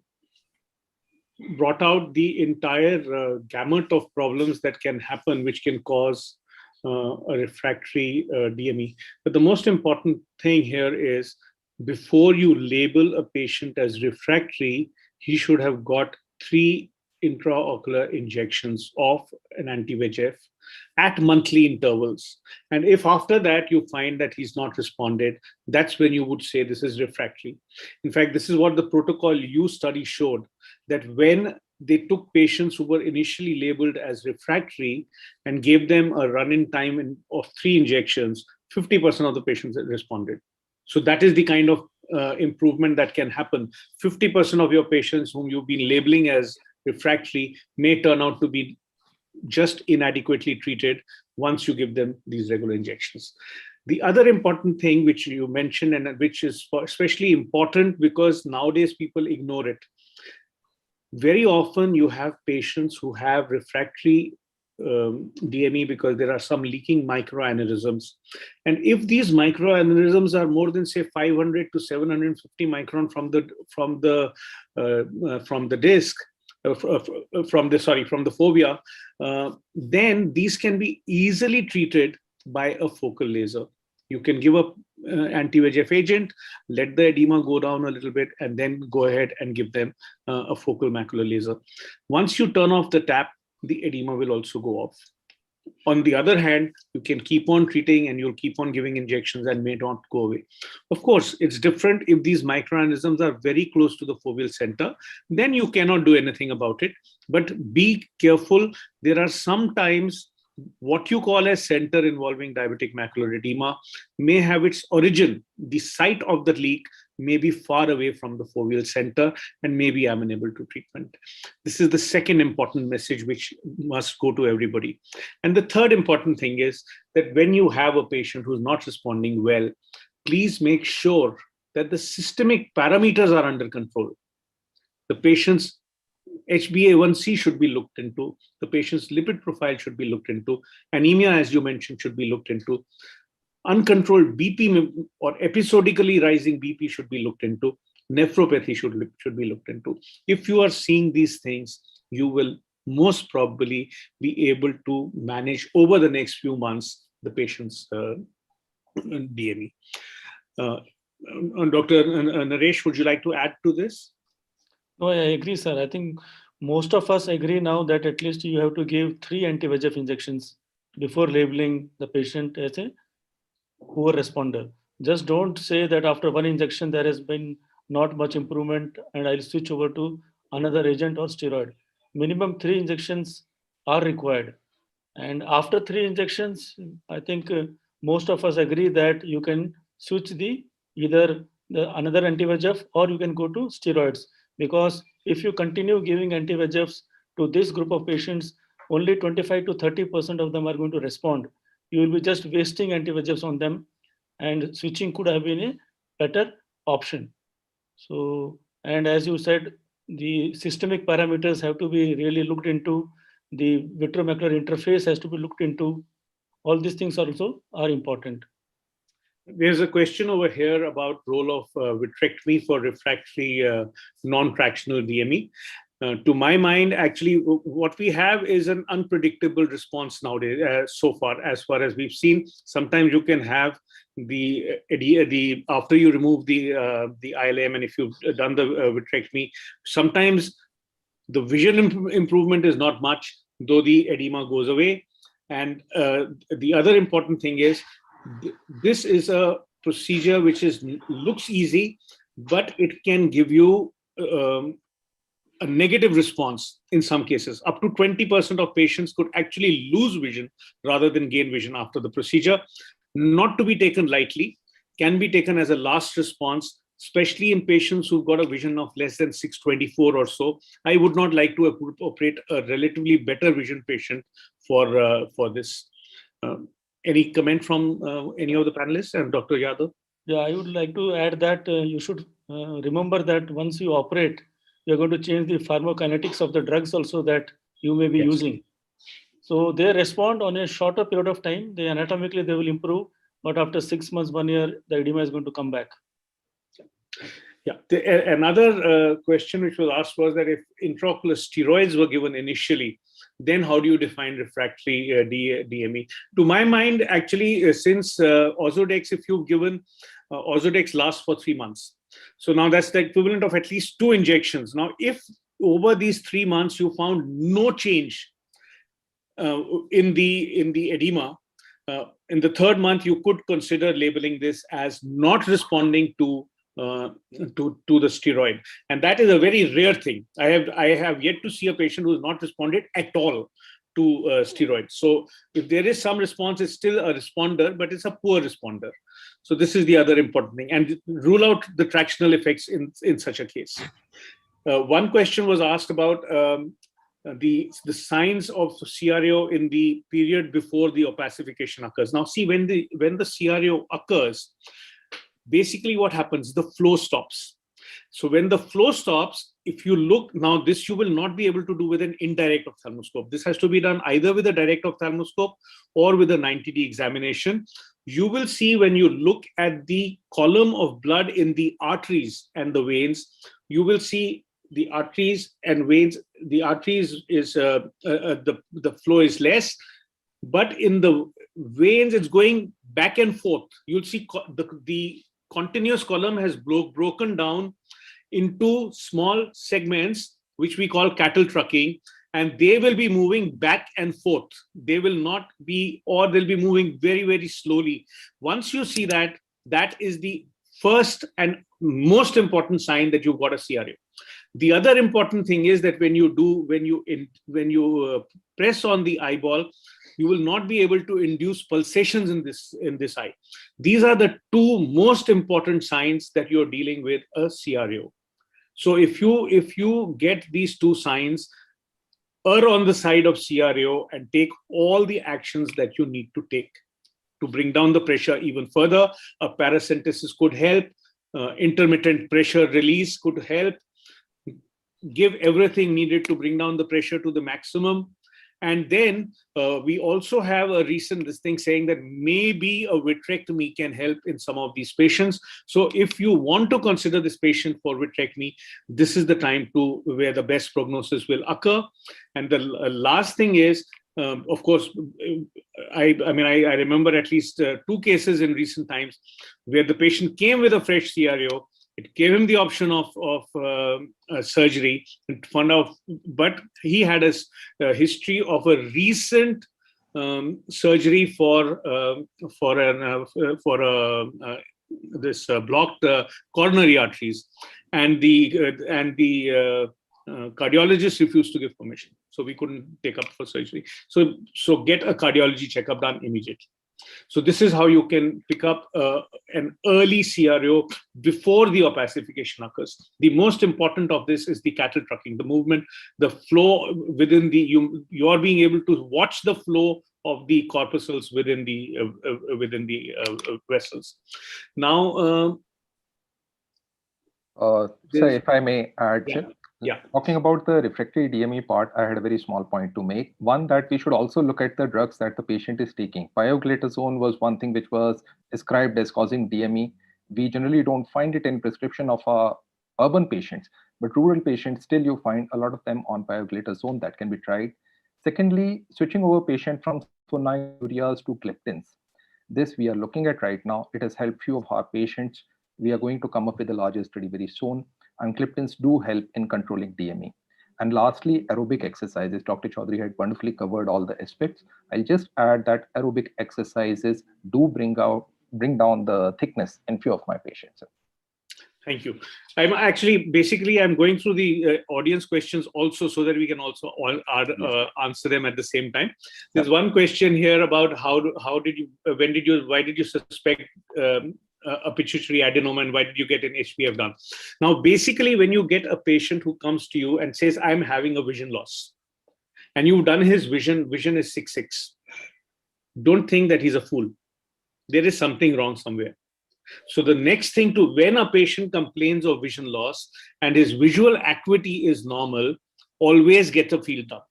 brought out the entire gamut of problems that can happen, which can cause a refractory DME. But the most important thing here is, before you label a patient as refractory, he should have got 3 intraocular injections of an anti-VEGF at monthly intervals. And if after that you find that he's not responded, that's when you would say this is refractory. In fact, this is what the protocol U study showed, that when they took patients who were initially labeled as refractory and gave them a run-in time of 3 injections, 50% of the patients responded. So that is the kind of improvement that can happen. 50% of your patients whom you've been labeling as refractory may turn out to be just inadequately treated once you give them these regular injections. The other important thing which you mentioned, and which is especially important because nowadays people ignore it. Very often you have patients who have refractory DME because there are some leaking microaneurysms. And if these microaneurysms are more than say 500 to 750 micron from the disc, from the fovea, then these can be easily treated by a focal laser. You can give up anti-VEGF agent, let the edema go down a little bit, and then go ahead and give them a focal macular laser. Once you turn off the tap, the edema will also go off. On the other hand, you can keep on treating and you'll keep on giving injections and may not go away. Of course, it's different if these microaneurysms are very close to the foveal center, then you cannot do anything about it. But be careful. There are sometimes what you call as center involving diabetic macular edema may have its origin. The site of the leak may be far away from the foveal center and may be amenable to treatment. This is the second important message which must go to everybody. And the third important thing is that when you have a patient who's not responding well, please make sure that the systemic parameters are under control. The patient's HbA1c should be looked into. The patient's lipid profile should be looked into. Anemia, as you mentioned, should be looked into. Uncontrolled BP or episodically rising BP should be looked into. Nephropathy should be looked into. If you are seeing these things, you will most probably be able to manage over the next few months the patient's DME. Dr. Naresh, would you like to add to this? No, I agree, sir. I think most of us agree now that at least you have to give 3 anti-VEGF injections before labeling the patient as a poor responder. Just don't say that after 1 injection there has been not much improvement and I'll switch over to another agent or steroid. Minimum 3 injections are required. And after 3 injections, I think most of us agree that you can switch either another anti-VEGF or you can go to steroids. Because if you continue giving anti-VEGFs to this group of patients, only 25 to 30% of them are going to respond. You will be just wasting anti-VEGFs on them, and switching could have been a better option. So, and as you said, the systemic parameters have to be really looked into. The vitreomacular interface has to be looked into. All these things also are important. There's a question over here about role of vitrectomy for refractory non-fractional DME. To my mind, actually, what we have is an unpredictable response nowadays. So far as we've seen, sometimes you can have the after you remove the ILM, and if you've done the vitrectomy, sometimes the vision improvement is not much, though the edema goes away. And the other important thing is, this is a procedure which looks easy, but it can give you a negative response in some cases. Up to 20% of patients could actually lose vision rather than gain vision after the procedure. Not to be taken lightly, can be taken as a last response, especially in patients who've got a vision of less than 624 or so. I would not like to operate a relatively better vision patient for this. Any comment from any of the panelists and Dr. Yadav? Yeah, I would like to add that you should remember that once you operate, you're going to change the pharmacokinetics of the drugs also that you may be using. So they respond on a shorter period of time. Anatomically, they will improve, but after 6 months, 1 year, the edema is going to come back. Yeah. Another question which was asked was that if intraocular steroids were given initially, then how do you define refractory DME? To my mind, actually, since Ozurdex, if you've given Ozurdex lasts for 3 months. So now that's the equivalent of at least 2 injections. Now, if over these 3 months you found no change in the edema, in the 3rd month you could consider labeling this as not responding to the steroid, and that is a very rare thing. I have yet to see a patient who has not responded at all to steroids. So if there is some response, it's still a responder, but it's a poor responder. So this is the other important thing, and rule out the tractional effects in such a case. One question was asked about the signs of CRAO in the period before the opacification occurs. Now, see, when the CRAO occurs, basically what happens, the flow stops. So when the flow stops, if you look now, this you will not be able to do with an indirect ophthalmoscope. This has to be done either with a direct ophthalmoscope or with a 90D examination. You will see when you look at the column of blood in the arteries and the veins, you will see the arteries and veins. The arteries is the flow is less, but in the veins it's going back and forth. You'll see the continuous column has broken down into small segments, which we call cattle trucking, and they will be moving back and forth. They will not be, or they'll be moving very, very slowly. Once you see that, that is the first and most important sign that you've got a CRAO. The other important thing is that when you press on the eyeball, you will not be able to induce pulsations in this eye. These are the 2 most important signs that you're dealing with a CRAO. So if you get these 2 signs, err on the side of CRAO and take all the actions that you need to take to bring down the pressure even further. A paracentesis could help, intermittent pressure release could help, give everything needed to bring down the pressure to the maximum. And then we also have a recent thing saying that maybe a vitrectomy can help in some of these patients. So if you want to consider this patient for vitrectomy, this is the time to where the best prognosis will occur. And the last thing is, of course, I remember at least 2 cases in recent times where the patient came with a fresh CRAO. It gave him the option of surgery and found out, but he had a history of a recent surgery for this blocked coronary arteries, and the cardiologist refused to give permission, so we couldn't take up for surgery. So get a cardiology checkup done immediately. So this is how you can pick up an early CRAO before the opacification occurs. The most important of this is the cattle trucking, the movement, the flow within the, you are being able to watch the flow of the corpuscles within the vessels. Now, sir, if I may add, yeah. Yeah. Talking about the refractory DME part, I had a very small point to make. One, that we should also look at the drugs that the patient is taking. Pioglitazone was one thing which was described as causing DME. We generally don't find it in prescription of our urban patients, but rural patients, still you find a lot of them on pioglitazone. That can be tried. Secondly, switching over patient from sulfonylureas to gliptins. This we are looking at right now. It has helped few of our patients. We are going to come up with a larger study very soon. And gliptins do help in controlling DME. And lastly, aerobic exercises. Dr. Chaudhary had wonderfully covered all the aspects. I'll just add that aerobic exercises do bring down the thickness in few of my patients. Thank you. I'm actually, basically, I'm going through the audience questions also so that we can also all answer them at the same time. There's one question here about why did you suspect a pituitary adenoma, and why did you get an HPF done? Now, basically, when you get a patient who comes to you and says, I'm having a vision loss, and you've done his vision is 6/6, don't think that he's a fool. There is something wrong somewhere. So the next thing when a patient complains of vision loss and his visual acuity is normal, always get a field done.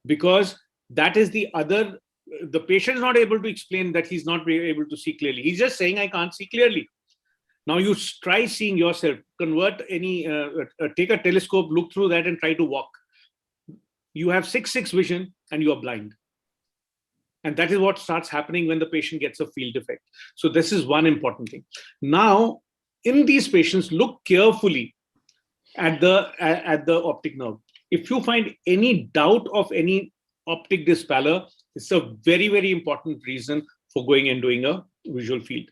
Because that is the patient is not able to explain that he's not able to see clearly. He's just saying, I can't see clearly. Now you try seeing yourself, take a telescope, look through that and try to walk. You have 6/6 vision and you are blind. And that is what starts happening when the patient gets a field defect. So this is one important thing. Now, in these patients, look carefully at the optic nerve. If you find any doubt of any optic dyspallor, it's a very, very important reason for going and doing a visual field.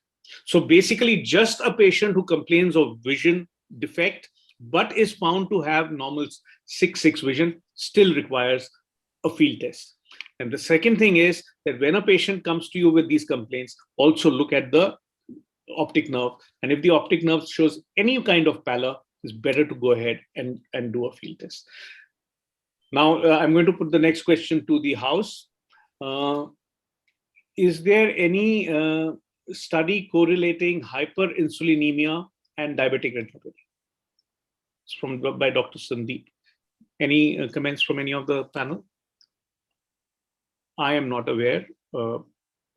So basically, just a patient who complains of vision defect but is found to have normal 6/6 vision still requires a field test. And the second thing is that when a patient comes to you with these complaints, also look at the optic nerve. And if the optic nerve shows any kind of pallor, it's better to go ahead and do a field test. Now, I'm going to put the next question to the House. Is there any study correlating hyperinsulinemia and diabetic retinopathy? It's by Dr. Sandeep. Any comments from any of the panel? I am not aware of.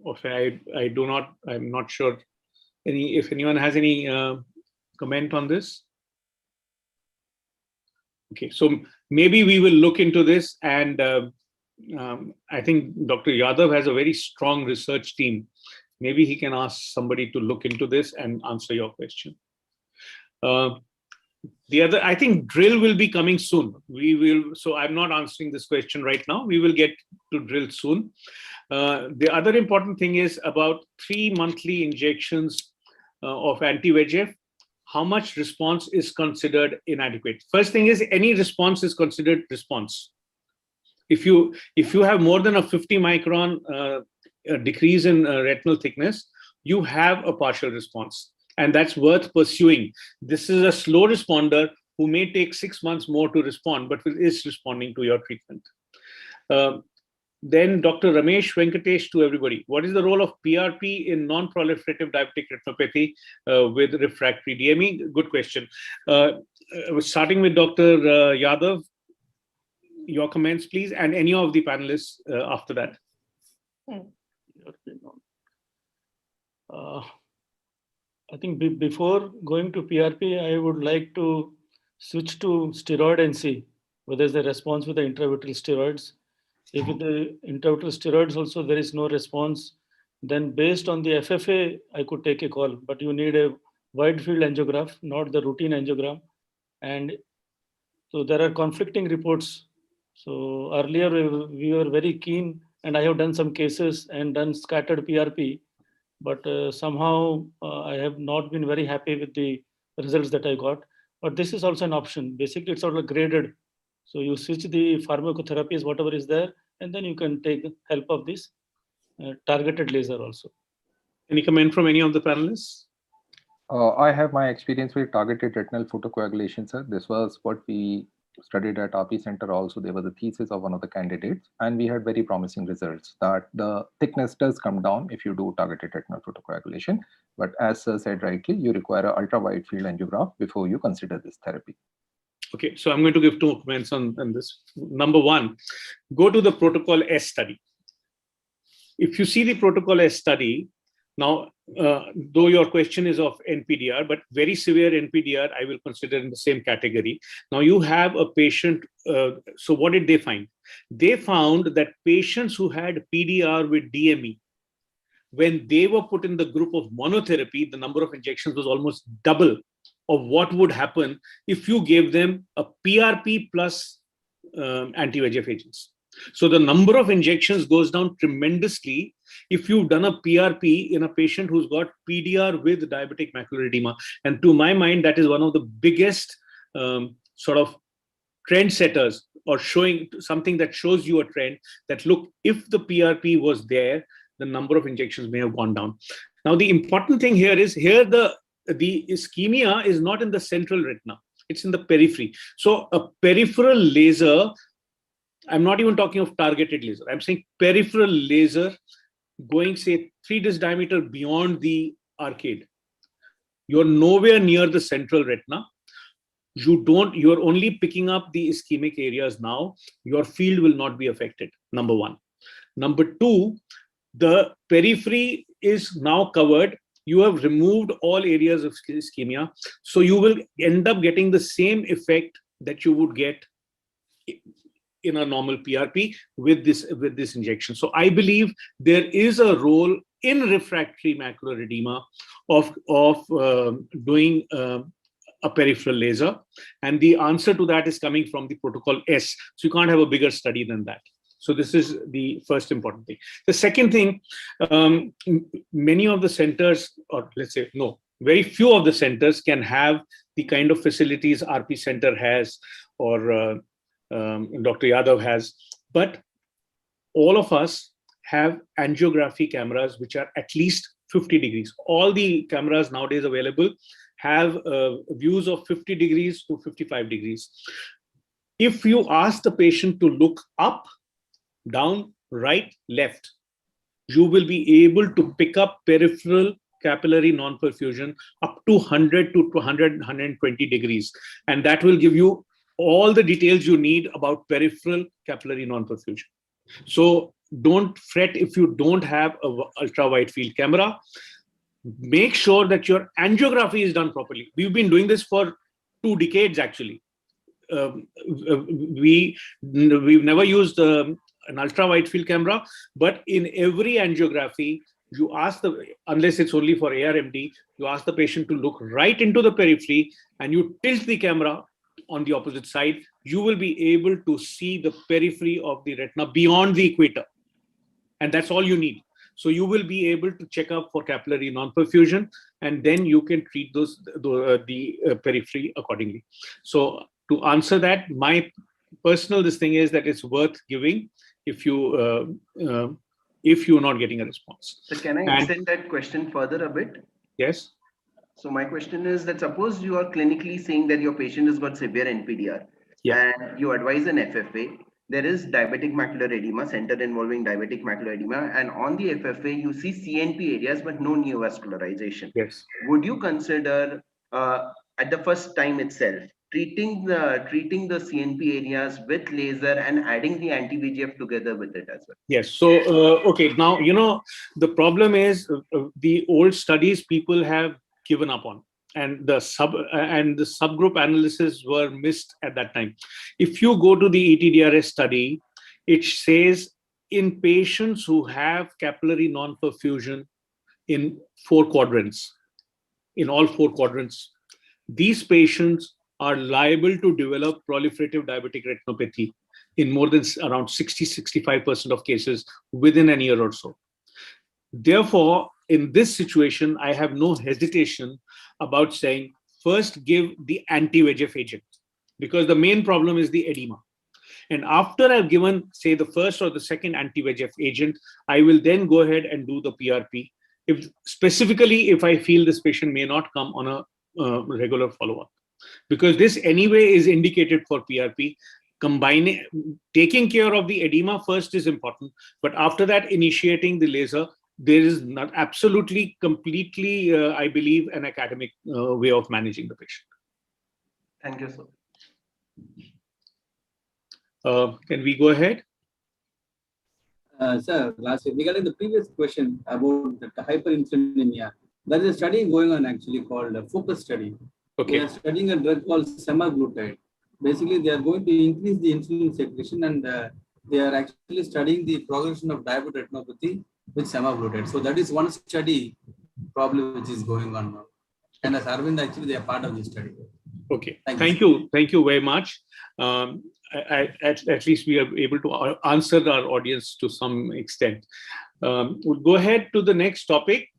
I'm not sure if anyone has any comment on this. Okay, so maybe we will look into this, and I think Dr. Yadav has a very strong research team. Maybe he can ask somebody to look into this and answer your question. The other, I think drill will be coming soon. So I'm not answering this question right now. We will get to drill soon. The other important thing is about 3 monthly injections of anti-VEGF. How much response is considered inadequate? First thing is, any response is considered response. If you have more than a 50 micron decrease in retinal thickness, you have a partial response, and that's worth pursuing. This is a slow responder who may take 6 months more to respond, but is responding to your treatment. Then Dr. Ramesh Venkatesh to everybody. What is the role of PRP in non-proliferative diabetic retinopathy with refractory DME? Good question. Starting with Dr. Yadav, your comments, please, and any of the panelists after that. I think before going to PRP, I would like to switch to steroid and see whether there's a response with the intravitreal steroids. If with the intravitreal steroids also there is no response, then based on the FFA, I could take a call, but you need a wide field angiograph, not the routine angiogram. And so there are conflicting reports. So earlier we were very keen, and I have done some cases and done scattered PRP, but somehow I have not been very happy with the results that I got. But this is also an option. Basically, it's sort of graded. So you switch the pharmacotherapies, whatever is there, and then you can take help of this targeted laser also. Any comment from any of the panelists? I have my experience with targeted retinal photocoagulation, sir. This was what we studied at RP Center also. There was a thesis of one of the candidates, and we had very promising results that the thickness does come down if you do targeted retinal photocoagulation. But as sir said rightly, you require an ultra-wide field angiograph before you consider this therapy. Okay, so I'm going to give 2 comments on this. Number one, go to the Protocol S study. If you see the Protocol S study, now, though your question is of NPDR, but very severe NPDR, I will consider in the same category. Now you have a patient, so what did they find? They found that patients who had PDR with DME, when they were put in the group of monotherapy, the number of injections was almost double of what would happen if you gave them a PRP plus anti-VEGF agents. So the number of injections goes down tremendously if you've done a PRP in a patient who's got PDR with diabetic macular edema. And to my mind, that is one of the biggest sort of trend setters, or showing something that shows you a trend that, look, if the PRP was there, the number of injections may have gone down. Now, the important thing here is, the ischemia is not in the central retina, it's in the periphery. So a peripheral laser, I'm not even talking of targeted laser, I'm saying peripheral laser going, say, 3 disc diameter beyond the arcade. You're nowhere near the central retina. You're only picking up the ischemic areas now. Your field will not be affected, number one. Number two, the periphery is now covered. You have removed all areas of ischemia. So you will end up getting the same effect that you would get in a normal PRP with this injection. So I believe there is a role in refractory macular edema of doing a peripheral laser? And the answer to that is coming from the protocol S. So you can't have a bigger study than that. So this is the first important thing. The second thing, many of the centers, or let's say, no, very few of the centers can have the kind of facilities RP Center has or Dr. Yadav has, but all of us have angiography cameras which are at least 50 degrees. All the cameras nowadays available have views of 50 degrees to 55 degrees. If you ask the patient to look up, down, right, left, you will be able to pick up peripheral capillary non-perfusion up to 100 to 120 degrees. And that will give you all the details you need about peripheral capillary non-perfusion. So don't fret if you don't have an ultra wide field camera. Make sure that your angiography is done properly. We've been doing this for 2 decades actually. We've never used an ultra wide field camera, but in every angiography, you ask unless it's only for ARMD, you ask the patient to look right into the periphery and you tilt the camera on the opposite side. You will be able to see the periphery of the retina beyond the equator. And that's all you need. So you will be able to check up for capillary non-perfusion, and then you can treat the periphery accordingly. So to answer that, my personal thing is that it's worth giving if you're not getting a response. So can I extend that question further a bit? Yes. So my question is that suppose you are clinically saying that your patient has got severe NPDR, and you advise an FFA. There is diabetic macular edema, center involving diabetic macular edema, and on the FFA you see CNP areas but no neovascularization. Yes. Would you consider at the first time itself treating the CNP areas with laser and adding the anti-VEGF together with it as well? Yes. So okay, now the problem is the old studies people have given up on, and the subgroup analysis were missed at that time. If you go to the ETDRS study, it says in patients who have capillary non-perfusion in 4 quadrants, in all 4 quadrants, these patients are liable to develop proliferative diabetic retinopathy in more than around 60-65% of cases within a year or so. Therefore, in this situation, I have no hesitation about saying, first give the anti-VEGF agent, because the main problem is the edema. And after I've given, say, the first or the second anti-VEGF agent, I will then go ahead and do the PRP. Specifically, if I feel this patient may not come on a regular follow-up, because this anyway is indicated for PRP. Taking care of the edema first is important, but after that, initiating the laser, there is not absolutely, completely, I believe, an academic way of managing the patient. Thank you, sir. Can we go ahead? Sir, lastly, regarding the previous question about the hyperinsulinemia, there is a study going on actually called a focus study. Okay. They are studying a drug called semaglutide. Basically, they are going to increase the insulin secretion, and they are actually studying the progression of diabetic retinopathy with semaglutide. So that is one study probably which is going on now. And as Arvind, actually, they are part of this study. Okay. Thank you very much. At least we are able to answer our audience to some extent. We'll go ahead to the next topic.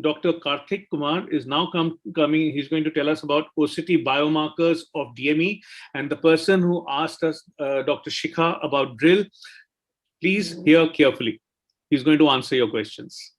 Dr. Karthik Kumar is now coming. He's going to tell us about OCT biomarkers of DME. And the person who asked us, Dr. Shikha, about drill, please hear carefully. He's going to answer your questions.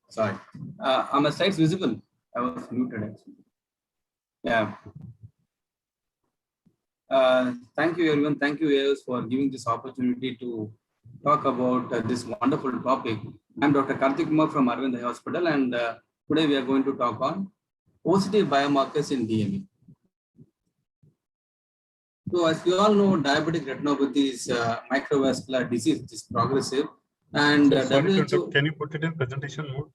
Sorry. Are my slides visible? I was muted actually. Yeah. Thank you, everyone. Thank you, AOS, for giving this opportunity to talk about this wonderful topic. I'm Dr. Karthik Kumar from Arvind Hospital, and today we are going to talk on OCT biomarkers in DME. So as we all know, diabetic retinopathy is microvascular disease, which is progressive. And Sir, sorry to WHO... interrupt. Can you put it in presentation mode?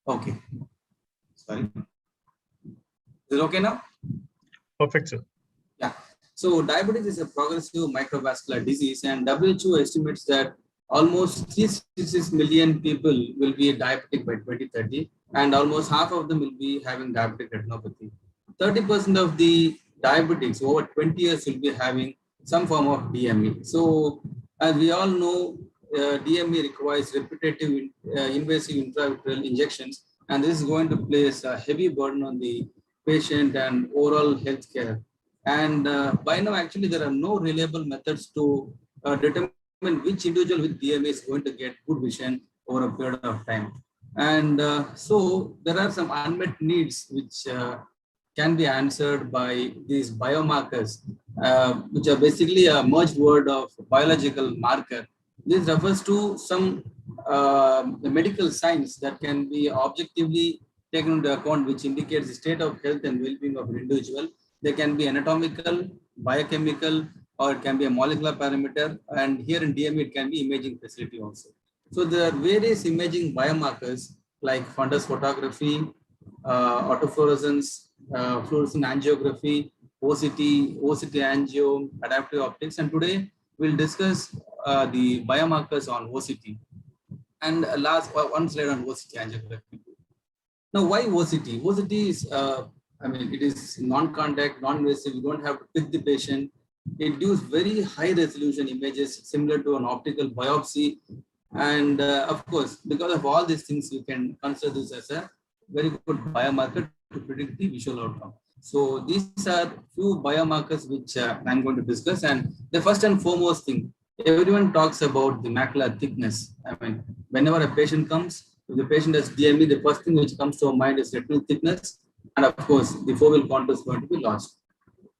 Okay. Sorry. Is it okay now? Perfect, sir. Yeah. So diabetes is a progressive microvascular disease, and WHO estimates that almost 366 million people will be diabetic by 2030, and almost half of them will be having diabetic retinopathy. 30% of the diabetics over 20 years will be having some form of DME. So as we all know, DME requires repetitive invasive intravitreal injections, and this is going to place a heavy burden on the patient and overall health care. And by now, actually, there are no reliable methods to determine which individual with DME is going to get good vision over a period of time. And so there are some unmet needs which can be answered by these biomarkers, which are basically a merged word of biological marker. This refers to some medical science that can be objectively taken into account, which indicates the state of health and well-being of an individual. They can be anatomical, biochemical, or it can be a molecular parameter. And here in DME, it can be imaging facility also. So there are various imaging biomarkers like fundus photography, autofluorescence, fluorescent angiography, OCT angio, adaptive optics. And today we'll discuss the biomarkers on OCT. And last one slide on OCT angiography. Now, why OCT? OCT is, it is non-contact, non-invasive. You don't have to pick the patient. It gives very high resolution images similar to an optical biopsy. And of course, because of all these things, you can consider this as a very good biomarker to predict the visual outcome. So these are few biomarkers which I'm going to discuss. And the first and foremost thing, everyone talks about the macular thickness. Whenever a patient comes, if the patient has DME, the first thing which comes to our mind is retinal thickness. And of course, the foveal contour is going to be lost.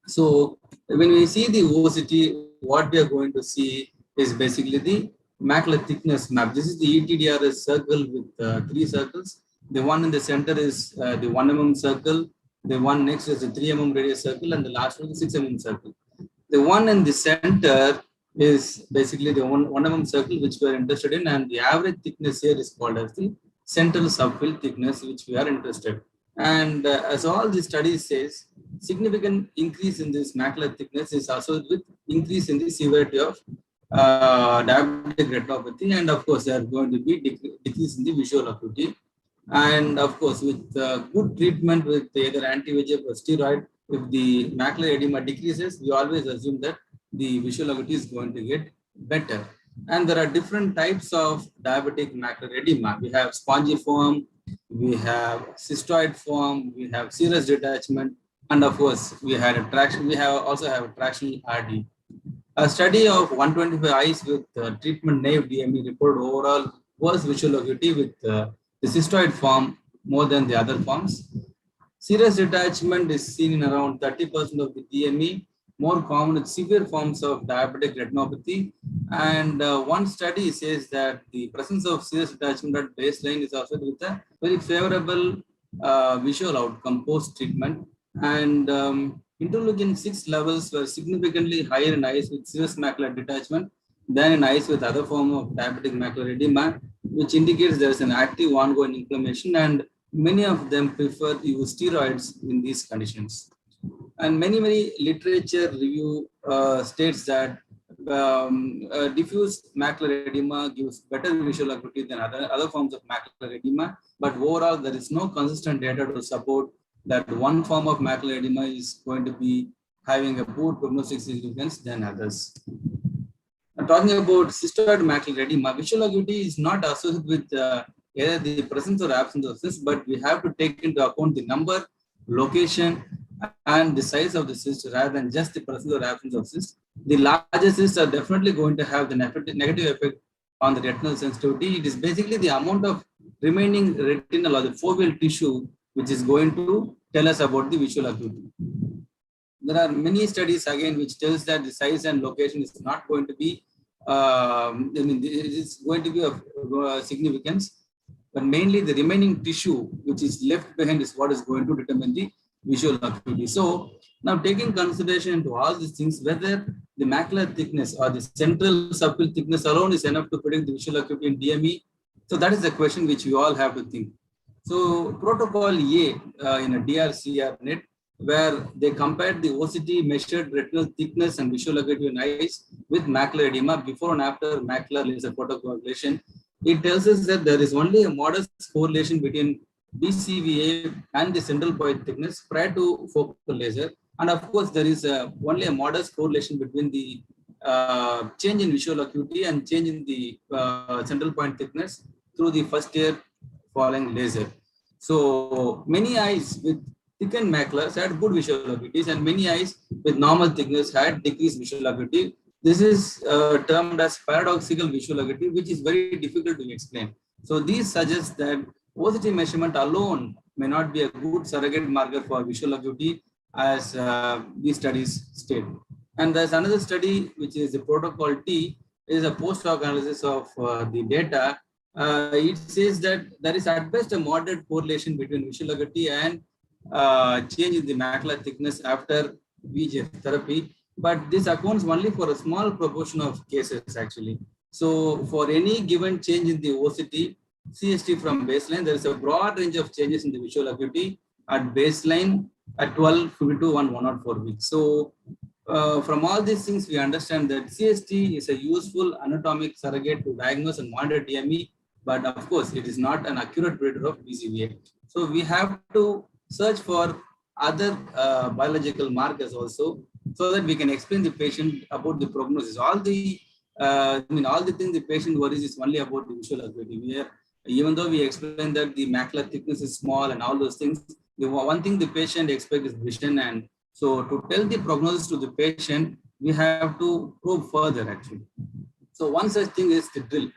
So when we see the OCT, what we are going to see is basically the macular thickness map. This is the ETDRS circle with 3 circles. The one in the center is the 1 mm circle. The one next is the 3 mm radius circle, and the last one is the 6 mm circle. The one in the center is basically the 1 mm circle which we are interested in, and the average thickness here is called as the central subfield thickness, which we are interested in. And as all the studies says, significant increase in this macular thickness is associated with increase in the severity of diabetic retinopathy, and of course there are going to be decrease in the visual acuity. And of course, with good treatment with either anti-VEGF or steroid, if the macular edema decreases, we always assume that the visual acuity is going to get better. And there are different types of diabetic macular edema. We have spongiform, we have cystoid form, we have serous detachment, and of course, we had a traction. We also have a tractional RD. A study of 125 eyes with treatment-naive DME reported overall worse visual acuity with the cystoid form more than the other forms. Serous detachment is seen in around 30% of the DME, more common with severe forms of diabetic retinopathy. And one study says that the presence of serous detachment at baseline is also with a very favorable visual outcome post-treatment. And interleukin 6 levels were significantly higher in eyes with serous macular detachment than in eyes with other form of diabetic macular edema, which indicates there is an active ongoing inflammation, and many of them prefer to use steroids in these conditions. And many literature review states that diffuse macular edema gives better visual acuity than other forms of macular edema, but overall there is no consistent data to support that one form of macular edema is going to be having a poor prognostic significance than others. Talking about cystoid macular edema, visual acuity is not associated with either the presence or absence of cyst, but we have to take into account the number, location, and the size of the cyst rather than just the presence or absence of cyst. The larger cysts are definitely going to have the negative effect on the retinal sensitivity. It is basically the amount of remaining retinal or the foveal tissue which is going to tell us about the visual acuity. There are many studies again which tells that the size and location is not going to be, it is going to be of significance, but mainly the remaining tissue which is left behind is what is going to determine the visual acuity. So Now, taking consideration into all these things, whether the macular thickness or the central subfield thickness alone is enough to predict the visual acuity in DME. So that is the question which we all have to think. So protocol A in a DRCR net, where they compared the OCT measured retinal thickness and visual acuity in eyes with macular edema before and after macular laser photocoagulation. It tells us that there is only a modest correlation between BCVA and the central point thickness prior to focal laser. And of course, there is only a modest correlation between the change in visual acuity and change in the central point thickness through the first year following laser. So many eyes with thickened maculas had good visual acuities, and many eyes with normal thickness had decreased visual acuity. This is termed as paradoxical visual acuity, which is very difficult to explain. So these suggest that OCT measurement alone may not be a good surrogate marker for visual acuity, as these studies state. And there's another study, which is the protocol T, is a post-hoc analysis of the data. It says that there is at best a moderate correlation between visual acuity and change in the macular thickness after VEGF therapy, but this accounts only for a small proportion of cases actually. So for any given change in the OCT, CST from baseline, there is a broad range of changes in the visual acuity at baseline, at 12, 52, and 104 weeks. So from all these things, we understand that CST is a useful anatomic surrogate to diagnose and monitor DME, but of course, it is not an accurate predictor of BCVA. So we have to search for other biological markers also, so that we can explain the patient about the prognosis. All the all the things the patient worries is only about the visual acuity. Even though we explain that the macular thickness is small and all those things, the one thing the patient expects is vision. And so to tell the prognosis to the patient, we have to probe further actually. So one such thing is the drill,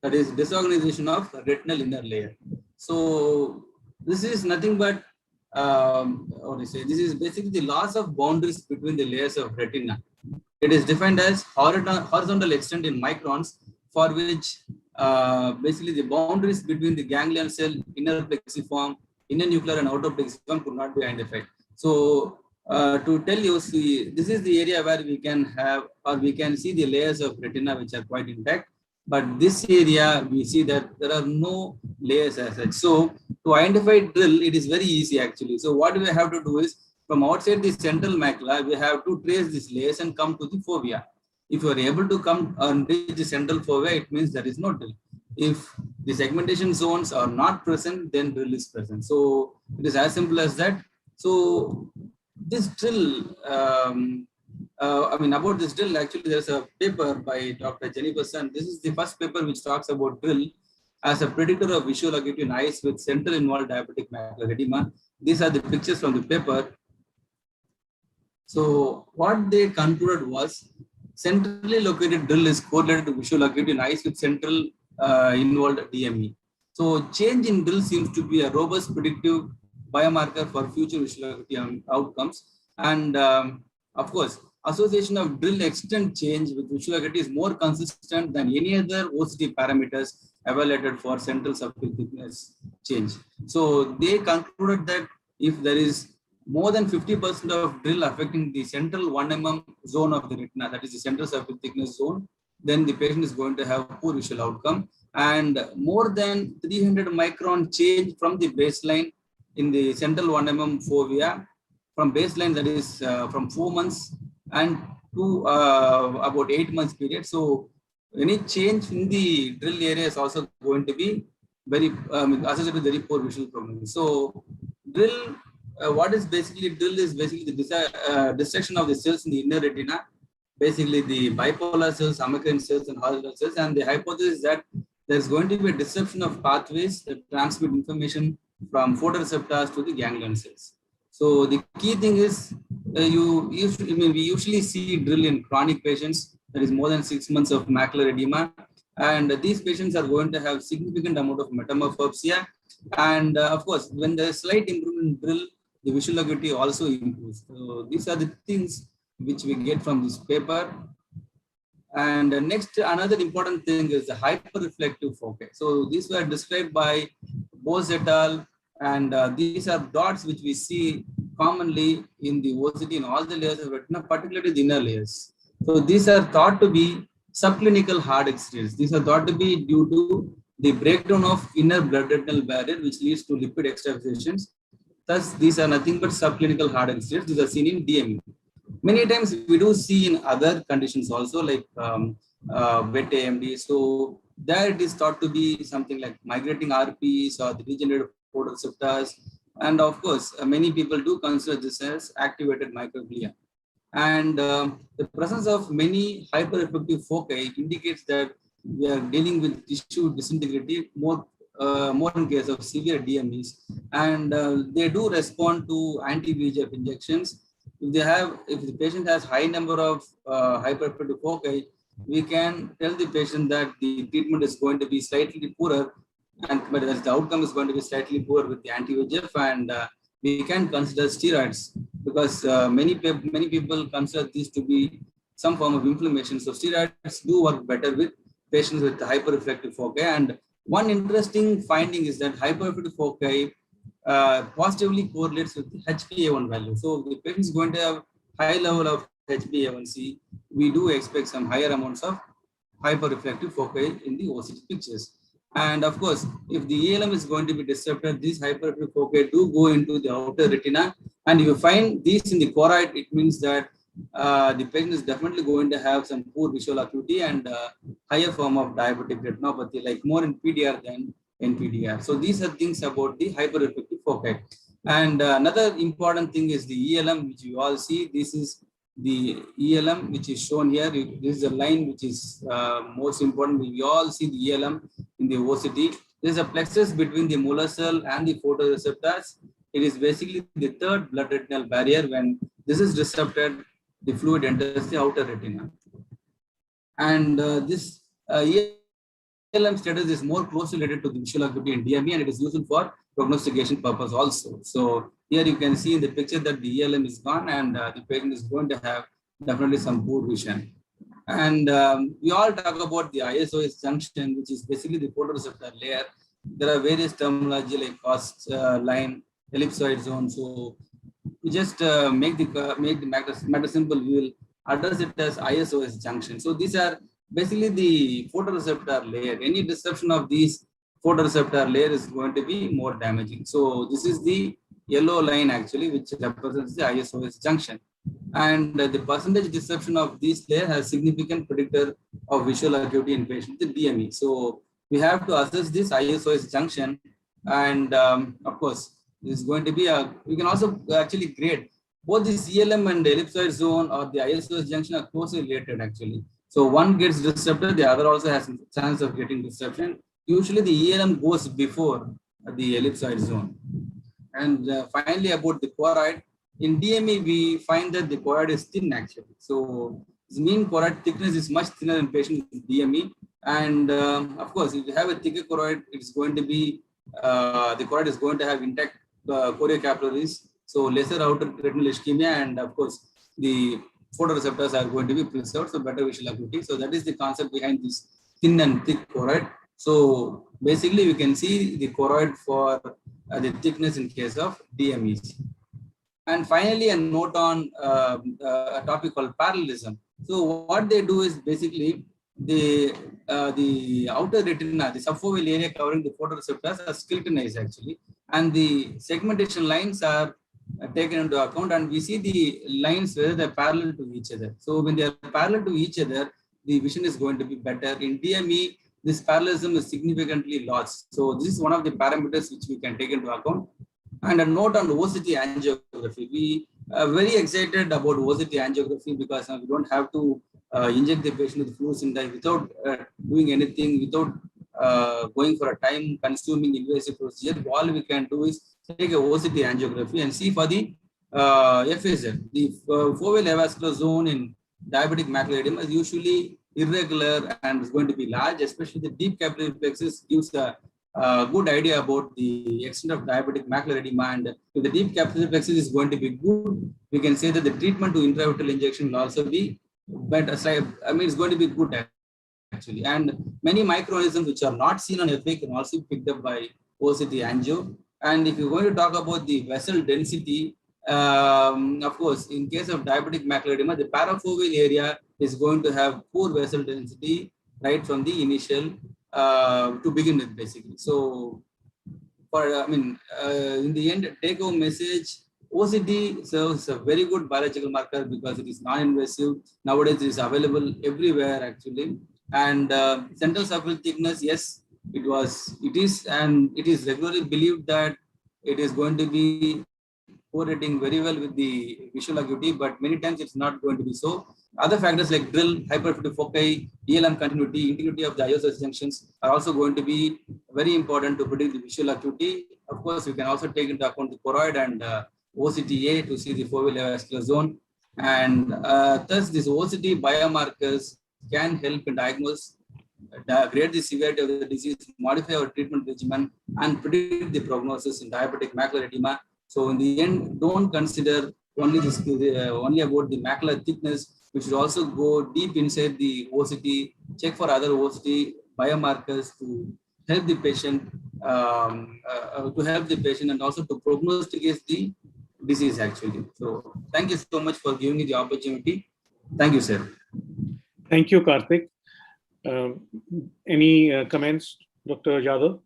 that is disorganization of the retinal inner layer. So this is nothing but this is basically the loss of boundaries between the layers of retina. It is defined as horizontal extent in microns, for which basically the boundaries between the ganglion cell, inner plexiform, inner nuclear and outer plexiform could not be identified. So to tell you, see, this is the area where we can have, or we can see the layers of retina which are quite intact. But this area, we see that there are no layers as such. So to identify drill, it is very easy actually. So what we have to do is, from outside the central macula, we have to trace these layers and come to the fovea. If you are able to come and reach the central fovea, it means there is no drill. If the segmentation zones are not present, then drill is present. So it is as simple as that. So this drill, about this drill, actually, there's a paper by Dr. Jennifer Sun. This is the first paper which talks about drill as a predictor of visual acuity in eyes with central involved diabetic macular edema. These are the pictures from the paper. So what they concluded was, centrally located drill is correlated to visual acuity in eyes with central involved DME. So change in drill seems to be a robust predictive biomarker for future visual acuity outcomes. And of course, association of drill extent change with visual acuity is more consistent than any other OCT parameters evaluated for central subfield thickness change. So they concluded that if there is more than 50% of drill affecting the central 1 mm zone of the retina, that is the central subfield thickness zone, then the patient is going to have poor visual outcome. And more than 300 micron change from the baseline in the central 1 mm fovea, from baseline, that is from 4 months and to about 8 months period. So any change in the drill area is also going to be very associated with very poor visual prognosis. So drill, what is basically drill is basically the dissection of the cells in the inner retina, basically the bipolar cells, amacrine cells, and horizontal cells. And the hypothesis is that there's going to be a disruption of pathways that transmit information from photoreceptors to the ganglion cells. So the key thing is, we usually see drill in chronic patients, that is more than 6 months of macular edema. And these patients are going to have significant amount of metamorphopsia. And of course, when there is slight improvement in drill, the visual acuity also improves. So these are the things which we get from this paper. And next, another important thing is the hyperreflective foci. So these were described by Bose et al. And these are dots which we see commonly in the OCT in all the layers of retina, particularly the inner layers. So these are thought to be subclinical heart exudates. These are thought to be due to the breakdown of inner blood retinal barrier, which leads to lipid extravasations. Thus, these are nothing but subclinical heart exudates. These are seen in DME. Many times we do see in other conditions also, like wet AMD. So there it is thought to be something like migrating RPs or the regenerative photoreceptors. And of course, many people do consider this as activated microglia. And the presence of many hyperreflective foci indicates that we are dealing with tissue disintegrity more in case of severe DMEs. And they do respond to anti-VEGF injections. If the patient has high number of hyperreflective foci, we can tell the patient that the treatment is going to be slightly poorer, but the outcome is going to be slightly poor with the anti-VEGF, and we can consider steroids, because many people consider these to be some form of inflammation. So steroids do work better with patients with hyperreflective foci. And one interesting finding is that hyperreflective foci positively correlates with the HbA1 value. So if the patient is going to have high level of HbA1c, we do expect some higher amounts of hyperreflective foci in the OCT pictures. And of course, if the ELM is going to be disrupted, these hyperreflective foci do go into the outer retina. And if you find these in the choroid, it means that the patient is definitely going to have some poor visual acuity and higher form of diabetic retinopathy, like more in PDR than NPDR. So these are things about the hyperreflective foci. And another important thing is the ELM, which you all see. This is the ELM, which is shown here. This is a line which is most important. We all see the ELM in the OCT. There is a plexus between the molar cell and the photoreceptors. It is basically the third blood retinal barrier. When this is disrupted, the fluid enters the outer retina. And this ELM status is more closely related to the visual acuity in DME, and it is useful for prognostication purpose also. So here you can see in the picture that the ELM is gone, and the patient is going to have definitely some poor vision. And we all talk about the ISOS junction, which is basically the photoreceptor layer. There are various terminology like cost line, ellipsoid zone. So we just make the matter simple. We will address it as ISOS junction. So these are basically the photoreceptor layer. Any disruption of these photoreceptor layer is going to be more damaging. So this is the yellow line actually, which represents the ISOS junction. And the percentage disruption of this layer has significant predictor of visual acuity in patients with DME. So we have to assess this ISOS junction. And of course, this is going to be we can also actually grade both the CLM and the ellipsoid zone or the ISOS junction are closely related actually. So one gets disrupted, the other also has a chance of getting disruption. Usually the ELM goes before the ellipsoid zone. And finally, about the choroid, in DME, we find that the choroid is thin actually. So the mean choroid thickness is much thinner in patients with DME. And of course, if you have a thicker choroid, it's going to be, the choroid is going to have intact choriocapillaries. So lesser outer retinal ischemia, and of course, the photoreceptors are going to be preserved, so better visual acuity. So that is the concept behind this thin and thick choroid. So basically, we can see the choroid for the thickness in case of DMEs. And finally, a note on a topic called parallelism. So what they do is basically the outer retina, the subfoveal area covering the photoreceptors are skeletonized actually, and the segmentation lines are taken into account, and we see the lines whether they're parallel to each other. So when they are parallel to each other, the vision is going to be better. In DME, this parallelism is significantly lost. So this is one of the parameters which we can take into account. And a note on OCT angiography. We are very excited about OCT angiography because we don't have to inject the patient with fluorescein dye without doing anything, without going for a time-consuming invasive procedure. All we can do is take a OCT angiography and see for the FAZ. The foveal avascular zone in diabetic macular edema is usually irregular and is going to be large, especially the deep capillary plexus gives a good idea about the extent of diabetic macular edema. And if the deep capillary plexus is going to be good, we can say that the treatment to intravitreal injection will also be better. I mean, it's going to be good actually. And many microorganisms which are not seen on FA can also be picked up by OCT angio. And if you're going to talk about the vessel density, Of course, in case of diabetic macular edema, the parafoveal area is going to have poor vessel density right from the initial to begin with, basically. So, in the end, take home message. OCT serves a very good biological marker because it is non-invasive. Nowadays, it is available everywhere actually. And central subfield thickness, yes, it is regularly believed that it is going to be correlating very well with the visual acuity, but many times it's not going to be so. Other factors like drill, hyperactive foci, ELM continuity, integrity of the iOS junctions are also going to be very important to predict the visual acuity. Of course, you can also take into account the choroid and OCTA to see the foveal avascular zone. And thus, these OCT biomarkers can help in diagnose, grade the severity of the disease, modify our treatment regimen, and predict the prognosis in diabetic macular edema. So in the end, don't consider only only about the macular thickness. We should also go deep inside the OCT, check for other OCT biomarkers to help the patient, and also to prognosticate the disease actually. So thank you so much for giving me the opportunity. Thank you, sir. Thank you, Karthik. Any comments, Dr. Yadav?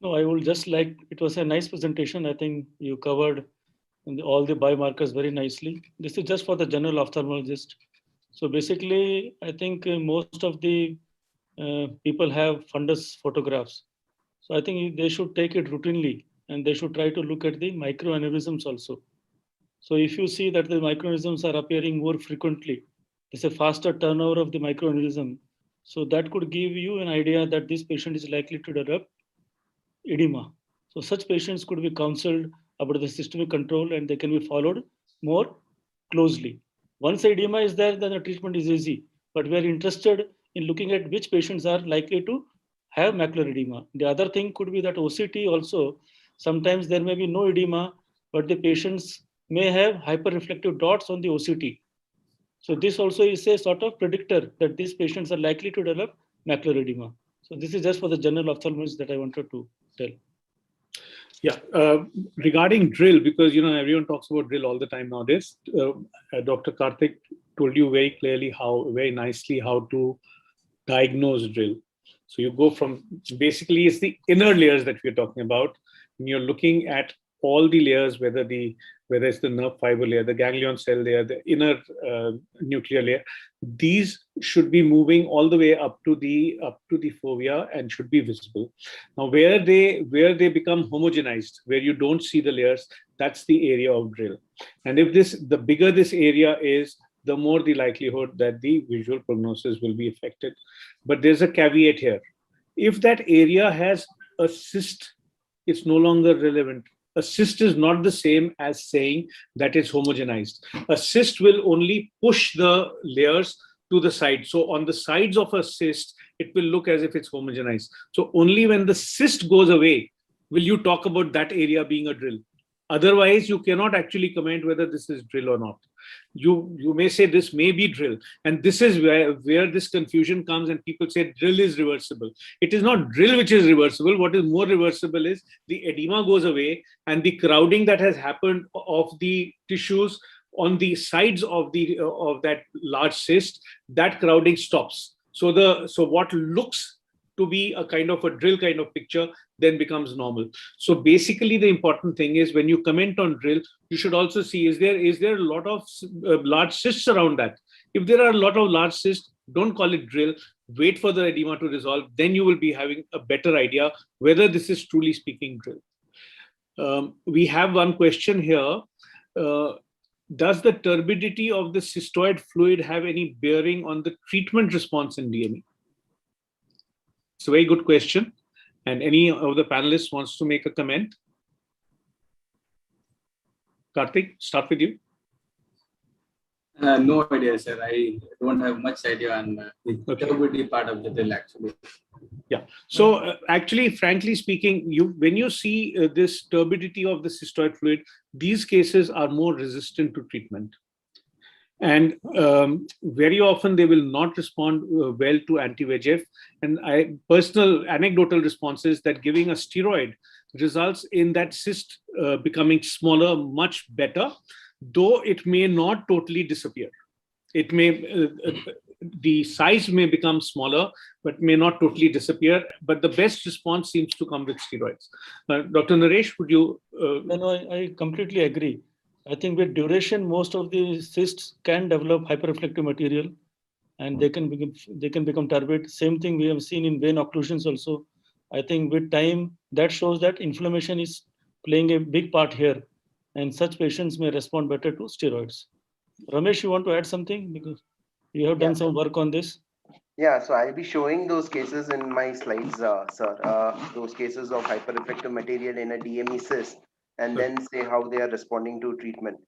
No, I would just like, it was a nice presentation. I think you covered all the biomarkers very nicely. This is just for the general ophthalmologist. So basically, I think most of the people have fundus photographs. So I think they should take it routinely and they should try to look at the microaneurysms also. So if you see that the microaneurysms are appearing more frequently, there's a faster turnover of the microaneurysm. So that could give you an idea that this patient is likely to develop edema. So such patients could be counseled about the systemic control and they can be followed more closely. Once edema is there, then the treatment is easy. But we are interested in looking at which patients are likely to have macular edema. The other thing could be that OCT also, sometimes there may be no edema, but the patients may have hyperreflective dots on the OCT. So this also is a sort of predictor that these patients are likely to develop macular edema. So this is just for the general ophthalmologist that I wanted to tell. Yeah, regarding drill, because everyone talks about drill all the time nowadays. Dr. Karthik told you very clearly very nicely how to diagnose drill. So you go from, basically it's the inner layers that we're talking about. When you're looking at all the layers, whether it's the nerve fiber layer, the ganglion cell layer, the inner nuclear layer, these should be moving all the way up to the fovea and should be visible. Now, where they become homogenized, where you don't see the layers, that's the area of drill. And the bigger this area is, the more the likelihood that the visual prognosis will be affected. But there's a caveat here. If that area has a cyst, it's no longer relevant. A cyst is not the same as saying that it's homogenized. A cyst will only push the layers to the side. So on the sides of a cyst, it will look as if it's homogenized. So only when the cyst goes away will you talk about that area being a drill. Otherwise, you cannot actually comment whether this is drill or not. You may say this may be drill, and this is where this confusion comes, and people say drill is reversible. It is not drill which is reversible. What is more reversible is the edema goes away, and the crowding that has happened of the tissues on the sides of that large cyst, that crowding stops. So what looks to be a kind of a drill kind of picture then becomes normal. So basically the important thing is when you comment on drill, you should also see, is there a lot of large cysts around that? If there are a lot of large cysts, don't call it drill, wait for the edema to resolve, then you will be having a better idea whether this is truly speaking drill. We have one question here. Does the turbidity of the cystoid fluid have any bearing on the treatment response in DME? It's a very good question. And any of the panelists wants to make a comment? Karthik, start with you. No idea, sir. I don't have much idea on the turbidity part of the drill, actually. Yeah. So actually, frankly speaking, when you see this turbidity of the cystoid fluid, these cases are more resistant to treatment. And very often they will not respond well to anti-VEGF. And personal anecdotal responses that giving a steroid results in that cyst becoming smaller much better, though it may not totally disappear. It may, the size may become smaller, but may not totally disappear. But the best response seems to come with steroids. Dr. Naresh, would you? No, I completely agree. I think with duration, most of the cysts can develop hyperreflective material, and they can become turbid. Same thing we have seen in vein occlusions also. I think with time, that shows that inflammation is playing a big part here, and such patients may respond better to steroids. Ramesh, you want to add something? Because you have done some work on this. Yeah, so I'll be showing those cases in my slides, sir. Those cases of hyperreflective material in a DME cyst, and then say how they are responding to treatment.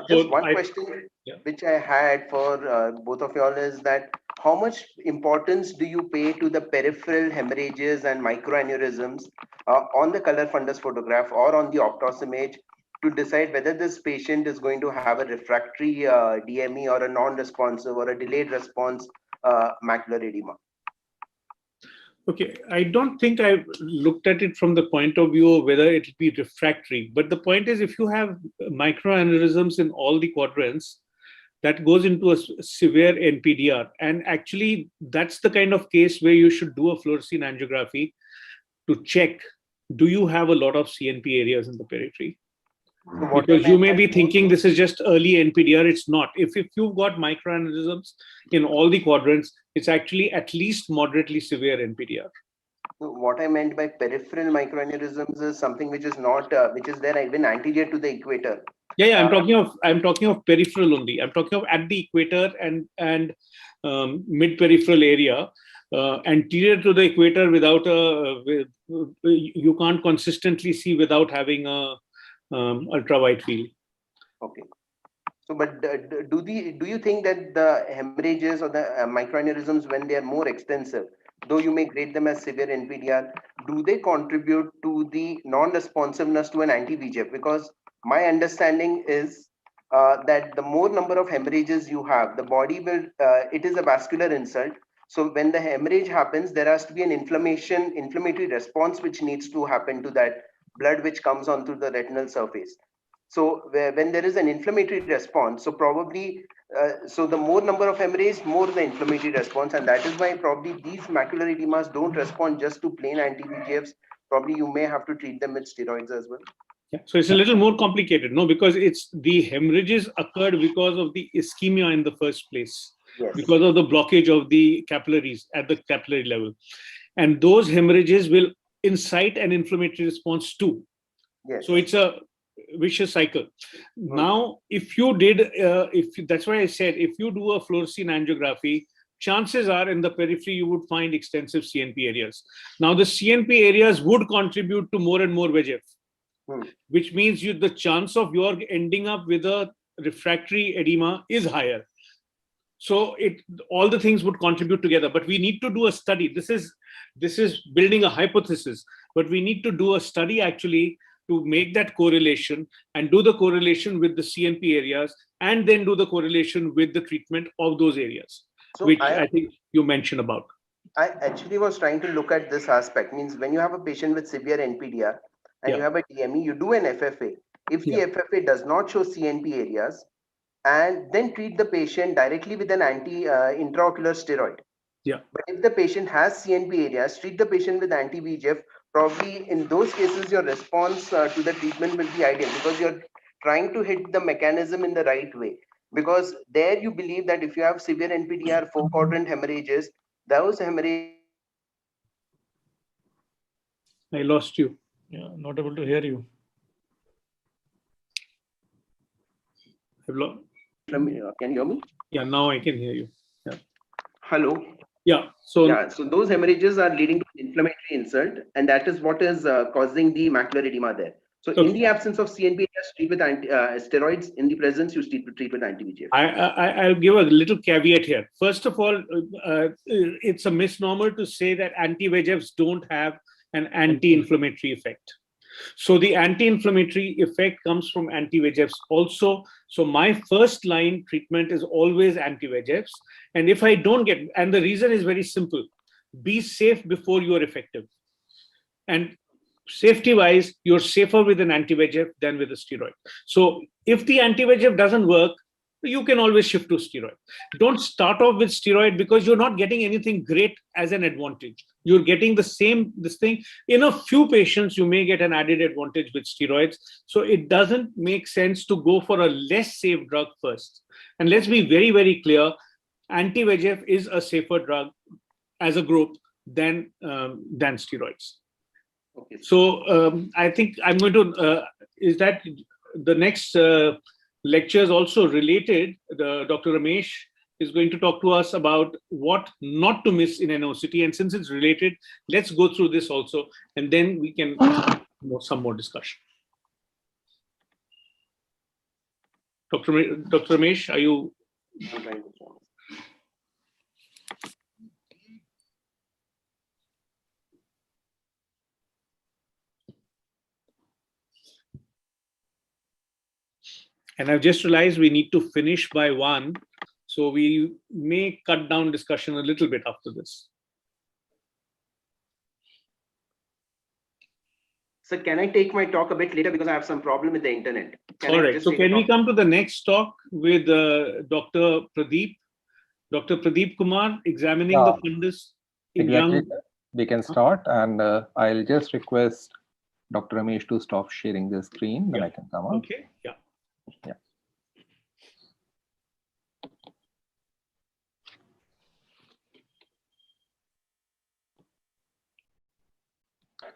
Just one question which I had for both of y'all is that how much importance do you pay to the peripheral hemorrhages and microaneurysms on the color fundus photograph or on the optos image to decide whether this patient is going to have a refractory DME or a non-responsive or a delayed response macular edema? Okay, I don't think I've looked at it from the point of view of whether it will be refractory. But the point is, if you have microaneurysms in all the quadrants, that goes into a severe NPDR. And actually, that's the kind of case where you should do a fluorescein angiography to check, do you have a lot of CNP areas in the periphery? Because you may be thinking this is just early NPDR. It's not. If you've got microaneurysms in all the quadrants, it's actually at least moderately severe NPDR. So what I meant by peripheral microaneurysms is something which is not, which is there even anterior to the equator. Yeah, I'm talking of peripheral only. I'm talking of at the equator and mid peripheral area. Anterior to the equator, without you can't consistently see without having a ultra wide field. Okay. So, but do you think that the hemorrhages or the microaneurysms, when they are more extensive, though you may grade them as severe NPDR, do they contribute to the non-responsiveness to an anti-VEGF? Because my understanding is that the more number of hemorrhages you have, the body will, it is a vascular insult. So when the hemorrhage happens, there has to be an inflammatory response which needs to happen to that blood which comes onto the retinal surface. So when there is an inflammatory response, so probably, so the more number of hemorrhage, more the inflammatory response. And that is why probably these macular edemas don't respond just to plain anti-VEGFs. Probably you may have to treat them with steroids as well. Yeah. So it's a little more complicated, no? Because it's the hemorrhages occurred because of the ischemia in the first place. Yes. Because of the blockage of the capillaries at the capillary level. And those hemorrhages will incite an inflammatory response too. Yes. So it's a vicious cycle. Now, if you did, that's why I said, if you do a fluorescein angiography, chances are in the periphery you would find extensive CNP areas. Now, the CNP areas would contribute to more and more VEGF, which means the chance of your ending up with a refractory edema is higher. So all the things would contribute together, but we need to do a study. This is building a hypothesis, but we need to do a study actually to make that correlation and do the correlation with the CNP areas, and then do the correlation with the treatment of those areas, so which I think you mentioned about. I actually was trying to look at this aspect. Means when you have a patient with severe NPDR and you have a DME, you do an FFA. If the FFA does not show CNP areas, and then treat the patient directly with an intraocular steroid. Yeah. But if the patient has CNP areas, treat the patient with anti-VEGF. Probably in those cases, your response to the treatment will be ideal because you're trying to hit the mechanism in the right way. Because there you believe that if you have severe NPDR 4-quadrant hemorrhages, those hemorrhages. I lost you. Yeah, not able to hear you. Can you hear me? Yeah, now I can hear you. Yeah. Hello. Yeah. So those hemorrhages are leading to an inflammatory insult, and that is what is causing the macular edema there. So in the absence of CNP, treat with steroids. In the presence, you treat with anti-VEGF. I'll give a little caveat here. First of all, it's a misnomer to say that anti-VEGFs don't have an anti-inflammatory effect. So the anti-inflammatory effect comes from anti-VEGFs also. So my first line treatment is always anti-VEGFs. And if I don't get, and the reason is very simple, be safe before you are effective. And safety-wise, you're safer with an anti-VEGF than with a steroid. So if the anti-VEGF doesn't work, you can always shift to steroid. Don't start off with steroid because you're not getting anything great as an advantage. You're getting this thing. In a few patients, you may get an added advantage with steroids. So it doesn't make sense to go for a less safe drug first. And let's be very, very clear, anti-VEGF is a safer drug as a group than steroids. Okay. So I think I'm going to, is that the next lecture is also related. Dr. Ramesh is going to talk to us about what not to miss in an OCT. And since it's related, let's go through this also, and then we can have some more discussion. Dr. Ramesh, are you? And I've just realized we need to finish by 1. So we may cut down discussion a little bit after this. So can I take my talk a bit later because I have some problem with the internet? All right. So can we come to the next talk with Dr. Pradeep? Dr. Pradeep Kumar, examining the fundus in young. We can start, and I'll just request Dr. Ramesh to stop sharing the screen, then I can come on. Okay. Yeah. Yeah.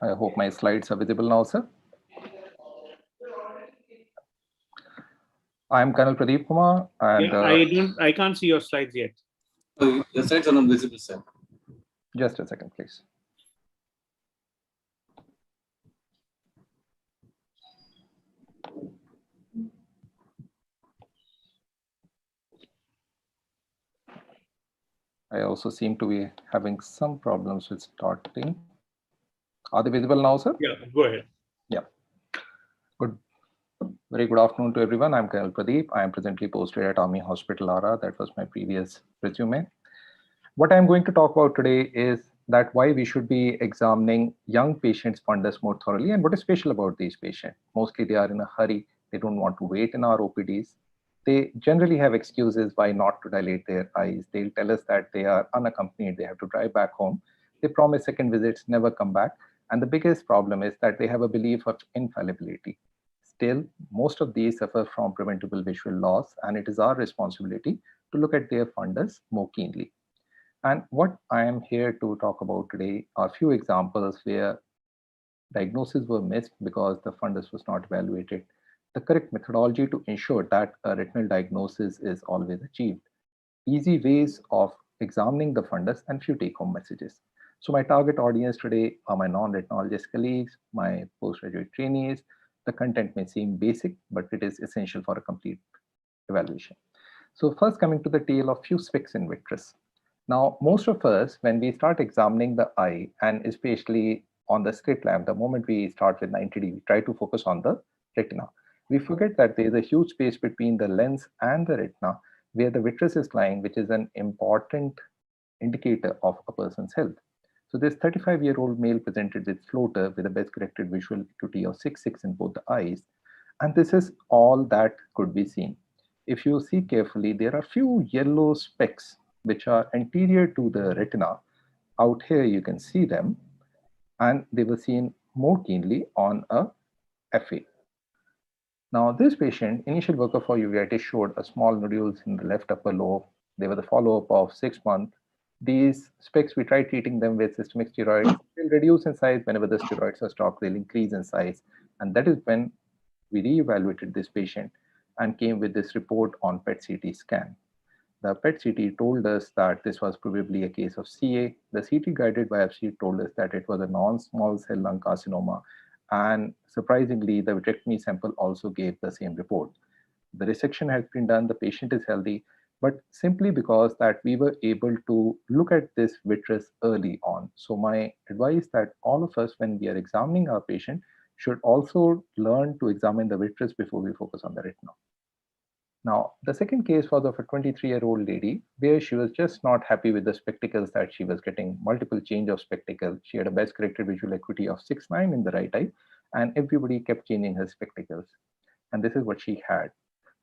I hope my slides are visible now, sir. I'm Colonel Pradeep Kumar, and I can't see your slides yet. The slides are not visible, sir. Just a second, please. I also seem to be having some problems with starting. Are they visible now, sir? Yeah, go ahead. Yeah. Good. Very good afternoon to everyone. I'm Colonel Pradeep. I am presently posted at Army Hospital, Ara. That was my previous resume. What I'm going to talk about today is that why we should be examining young patients' fundus more thoroughly and what is special about these patients. Mostly they are in a hurry. They don't want to wait in our OPDs. They generally have excuses why not to dilate their eyes. They'll tell us that they are unaccompanied. They have to drive back home. They promise second visits, never come back. And the biggest problem is that they have a belief of infallibility. Still, most of these suffer from preventable visual loss, and it is our responsibility to look at their fundus more keenly. And what I am here to talk about today are a few examples where diagnoses were missed because the fundus was not evaluated, the correct methodology to ensure that a retinal diagnosis is always achieved, easy ways of examining the fundus, and few take-home messages. So my target audience today are my non-retinologist colleagues, my postgraduate trainees. The content may seem basic, but it is essential for a complete evaluation. So first, coming to the tale of few specs in vitreous. Now, most of us, when we start examining the eye, and especially on the slit lamp, the moment we start with 90°, we try to focus on the retina. We forget that there is a huge space between the lens and the retina where the vitreous is lying, which is an important indicator of a person's health. So this 35-year-old male presented with floater with a best corrected visual acuity of 6.6 in both the eyes. And this is all that could be seen. If you see carefully, there are few yellow specks which are anterior to the retina. Out here, you can see them, and they were seen more keenly on a FA. Now, this patient, initial workup for uveitis showed a small nodules in the left upper lobe. They were the follow-up of 6 months. These specks, we tried treating them with systemic steroids. They'll reduce in size whenever the steroids are stopped. They'll increase in size. And that is when we re-evaluated this patient and came with this report on PET-CT scan. The PET-CT told us that this was probably a case of CA. The CT-guided biopsy told us that it was a non-small cell lung carcinoma. And surprisingly, the vitrectomy sample also gave the same report. The resection has been done, the patient is healthy, but simply because that we were able to look at this vitreous early on. So my advice that all of us, when we are examining our patient, should also learn to examine the vitreous before we focus on the retina. Now, the second case was of a 23-year-old lady where she was just not happy with the spectacles that she was getting, multiple change of spectacles. She had a best corrected visual acuity of 6.9 in the right eye, and everybody kept changing her spectacles. And this is what she had.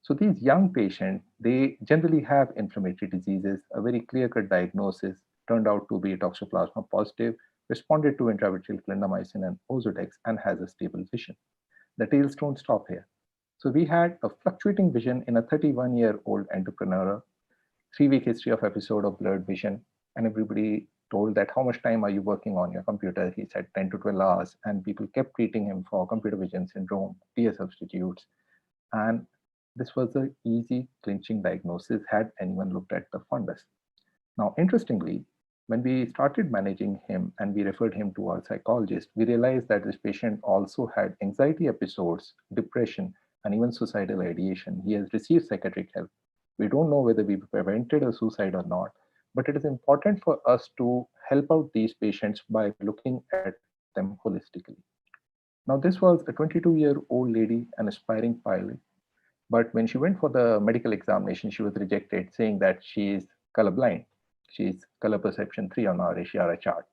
So these young patients, they generally have inflammatory diseases. A very clear-cut diagnosis turned out to be toxoplasma positive, responded to intravitreal clindamycin and Ozurdex, and has a stable vision. The tales don't stop here. So we had a fluctuating vision in a 31-year-old entrepreneur, 3-week history of episode of blurred vision, and everybody told that how much time are you working on your computer? He said 10 to 12 hours, and people kept treating him for computer vision syndrome, tear substitutes, and this was an easy clinching diagnosis had anyone looked at the fundus. Now, interestingly, when we started managing him and we referred him to our psychologist, we realized that this patient also had anxiety episodes, depression, and even suicidal ideation. He has received psychiatric help. We don't know whether we prevented a suicide or not, but it is important for us to help out these patients by looking at them holistically. Now, this was a 22-year-old lady, an aspiring pilot, but when she went for the medical examination, she was rejected, saying that she is colorblind. She is color perception 3 on our Ishihara chart.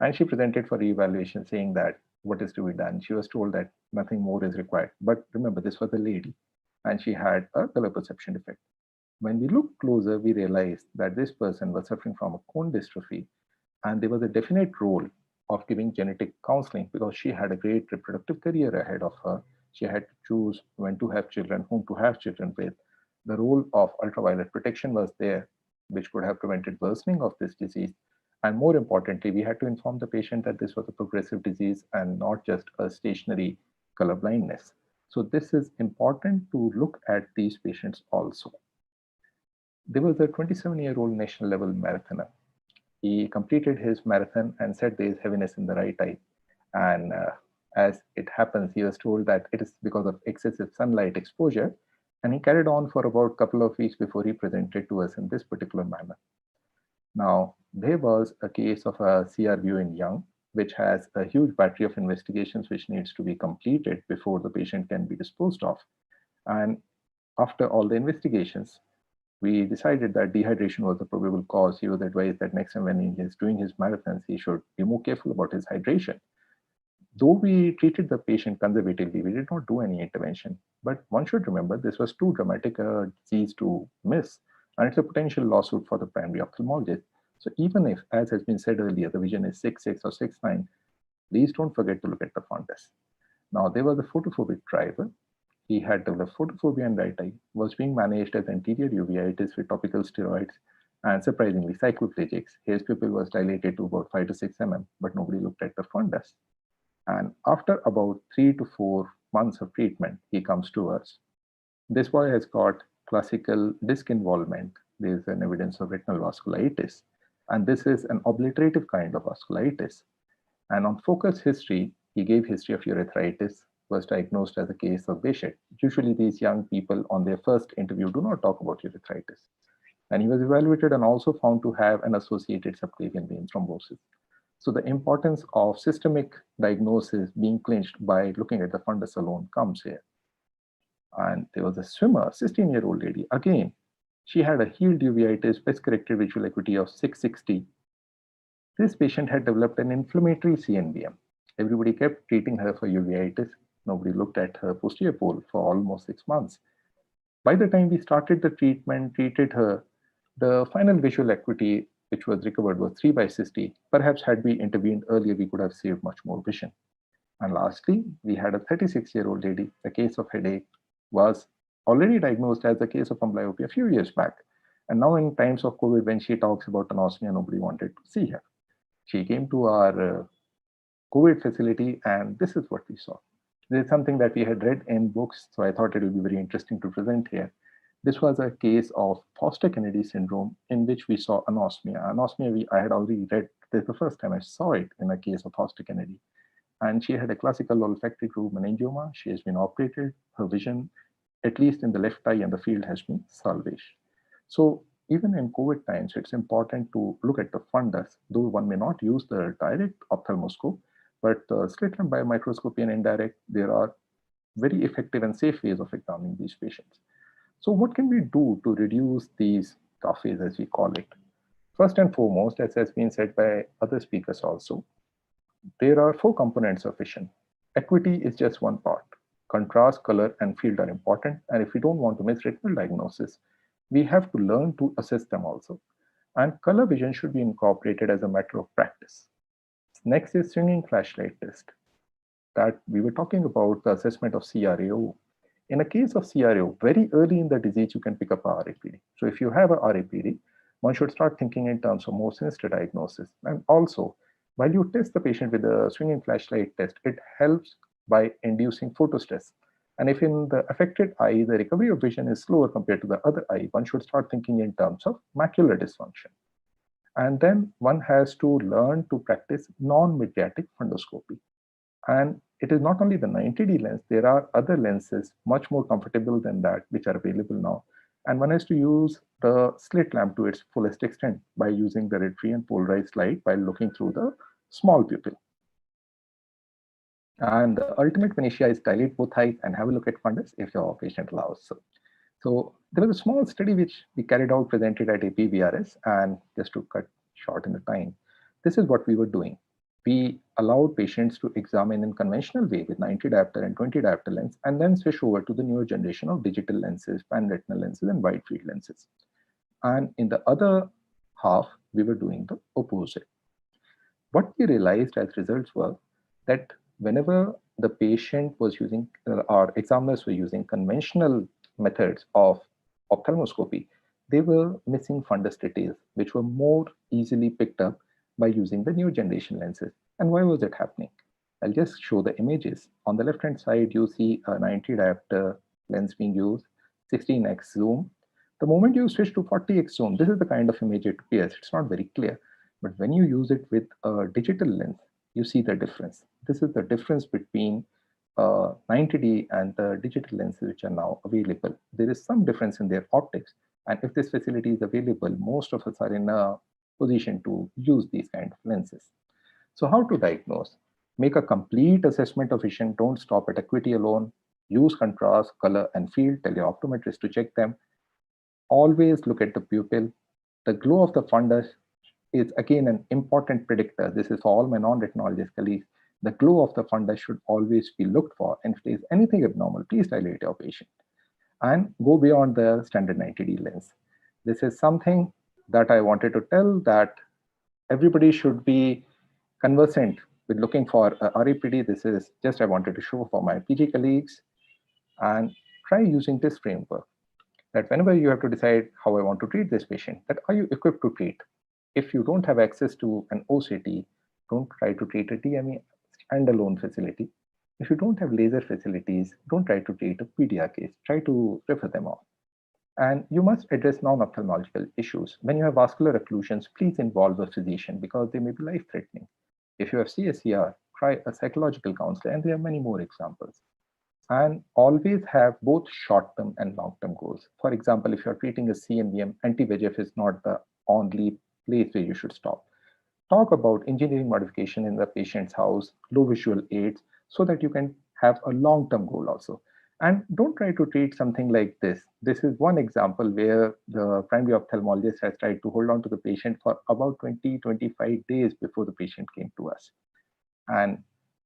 And she presented for reevaluation, saying that what is to be done. She was told that nothing more is required. But remember, this was a lady, and she had a color perception defect. When we looked closer, we realized that this person was suffering from a cone dystrophy, and there was a definite role of giving genetic counseling because she had a great reproductive career ahead of her. She had to choose when to have children, whom to have children with. The role of ultraviolet protection was there, which could have prevented worsening of this disease. And more importantly, we had to inform the patient that this was a progressive disease and not just a stationary color blindness. So this is important to look at these patients also. There was a 27-year-old national level marathoner. He completed his marathon and said there is heaviness in the right eye. And as it happens, he was told that it is because of excessive sunlight exposure. And he carried on for about a couple of weeks before he presented to us in this particular manner. Now, there was a case of a CRVO in young, which has a huge battery of investigations which needs to be completed before the patient can be disposed of. And after all the investigations, we decided that dehydration was the probable cause. He was advised that next time when he is doing his marathons, he should be more careful about his hydration. Though we treated the patient conservatively, we did not do any intervention. But one should remember this was too dramatic a disease to miss, and it's a potential lawsuit for the primary ophthalmologist. So even if, as has been said earlier, the vision is 6.6 or 6.9, please don't forget to look at the fundus. Now, there was a photophobic driver. He had developed photophobia in right eye, was being managed as anterior uveitis with topical steroids, and surprisingly, cycloplegics. His pupil was dilated to about 5 to 6 mm, but nobody looked at the fundus. And after about 3 to 4 months of treatment, he comes to us. This boy has got classical disc involvement. There is an evidence of retinal vasculitis. And this is an obliterative kind of vasculitis. And on focus history, he gave history of urethritis, was diagnosed as a case of Behçet. Usually these young people on their first interview do not talk about urethritis. And he was evaluated and also found to have an associated subclavian vein thrombosis. So the importance of systemic diagnosis being clinched by looking at the fundus alone comes here. And there was a swimmer, 16-year-old lady. Again, she had a healed uveitis, best corrected visual acuity of 660. This patient had developed an inflammatory CNVM. Everybody kept treating her for uveitis. Nobody looked at her posterior pole for almost 6 months. By the time we started the treatment, treated her, the final visual acuity which was recovered was 3/60. Perhaps had we intervened earlier, we could have saved much more vision. And lastly, we had a 36-year-old lady. The case of headache was already diagnosed as a case of amblyopia a few years back. And now in times of COVID, when she talks about anosmia, nobody wanted to see her. She came to our COVID facility, and this is what we saw. This is something that we had read in books, so I thought it would be very interesting to present here. This was a case of Foster-Kennedy syndrome in which we saw anosmia. Anosmia, I had already read. This is the first time I saw it in a case of Foster-Kennedy. And she had a classical olfactory groove meningioma. She has been operated. Her vision, at least in the left eye and the field, has been salvaged. So even in COVID times, it's important to look at the fundus, though one may not use the direct ophthalmoscope, But slit lamp biomicroscopy and indirect, there are very effective and safe ways of examining these patients. So what can we do to reduce these cafes, as we call it? First and foremost, as has been said by other speakers also, there are 4 components of vision. Acuity is just one part. Contrast, color, and field are important. And if we don't want to miss retinal diagnosis, we have to learn to assess them also. And color vision should be incorporated as a matter of practice. Next is swinging flashlight test. That we were talking about the assessment of CRAO. In a case of CRAO, very early in the disease, you can pick up a RAPD. So if you have a RAPD, one should start thinking in terms of more sinister diagnosis. And also, while you test the patient with a swinging flashlight test, it helps by inducing photostress. And if in the affected eye, the recovery of vision is slower compared to the other eye, one should start thinking in terms of macular dysfunction. And then one has to learn to practice non-mediatic fundoscopy. And it is not only the 90D lens, there are other lenses much more comfortable than that, which are available now. And one has to use the slit lamp to its fullest extent by using the red-free and polarized light while looking through the small pupil. And the ultimate panacea is dilate both eyes and have a look at fundus if your patient allows. So there was a small study which we carried out, presented at APVRS, and just to cut short in the time, this is what we were doing. We allowed patients to examine in conventional way with 90 diopter and 20 diopter lens, and then switch over to the newer generation of digital lenses, pan-retinal lenses, and wide field lenses. And in the other half, we were doing the opposite. What we realized as results were that whenever the patient was using, our examiners were using conventional methods of ophthalmoscopy, they were missing fundus details, which were more easily picked up by using the new generation lenses. And why was it happening? I'll just show the images. On the left-hand side, you see a 90 diopter lens being used, 16x zoom. The moment you switch to 40x zoom, this is the kind of image it appears. It's not very clear. But when you use it with a digital lens, you see the difference. This is the difference between 90D and the digital lenses which are now available. There is some difference in their optics. And if this facility is available, most of us are in a position to use these kind of lenses. So how to diagnose? Make a complete assessment of vision. Don't stop at acuity alone. Use contrast, color, and field. Tell your optometrist to check them. Always look at the pupil. The glow of the fundus is again an important predictor. This is for all my non-retinologist colleagues. The glow of the fundus should always be looked for. And if there is anything abnormal, please dilate your patient. And go beyond the standard 90D lens. This is something that I wanted to tell, that everybody should be conversant with looking for a REPD. This is just I wanted to show for my PG colleagues, and try using this framework, that whenever you have to decide how I want to treat this patient, that are you equipped to treat? If you don't have access to an OCT, don't try to treat a DME standalone facility. If you don't have laser facilities, don't try to treat a PDR case. Try to refer them off. And you must address non-ophthalmological issues. When you have vascular occlusions, please involve a physician because they may be life-threatening. If you have CSCR, try a psychological counselor, and there are many more examples. And always have both short-term and long-term goals. For example, if you're treating a CNVM, anti-VEGF is not the only place where you should stop. Talk about engineering modification in the patient's house, low visual aids, so that you can have a long-term goal also. And don't try to treat something like this. This is one example where the primary ophthalmologist has tried to hold on to the patient for about 20-25 days before the patient came to us. And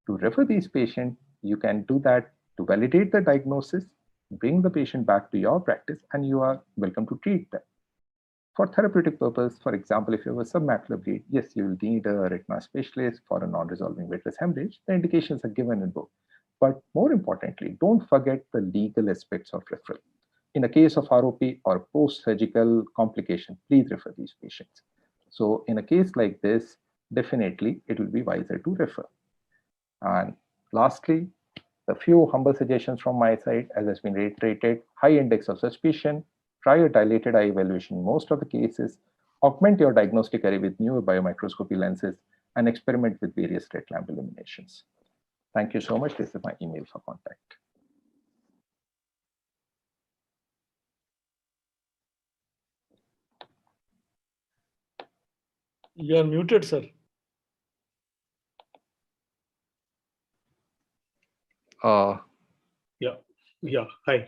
to refer these patients, you can do that to validate the diagnosis, bring the patient back to your practice, and you are welcome to treat them. For therapeutic purpose, for example, if you have a submacular bleed, yes, you will need a retina specialist for a non-resolving vitreous hemorrhage. The indications are given in book. But more importantly, don't forget the legal aspects of referral. In a case of ROP or post-surgical complication, please refer these patients. So in a case like this, definitely it will be wiser to refer. And lastly, a few humble suggestions from my side, as has been reiterated: high index of suspicion, try a dilated eye evaluation in most of the cases, augment your diagnostic array with newer biomicroscopy lenses, and experiment with various slit lamp illuminations. Thank you so much. This is my email for contact. You are muted, sir. Yeah. Hi.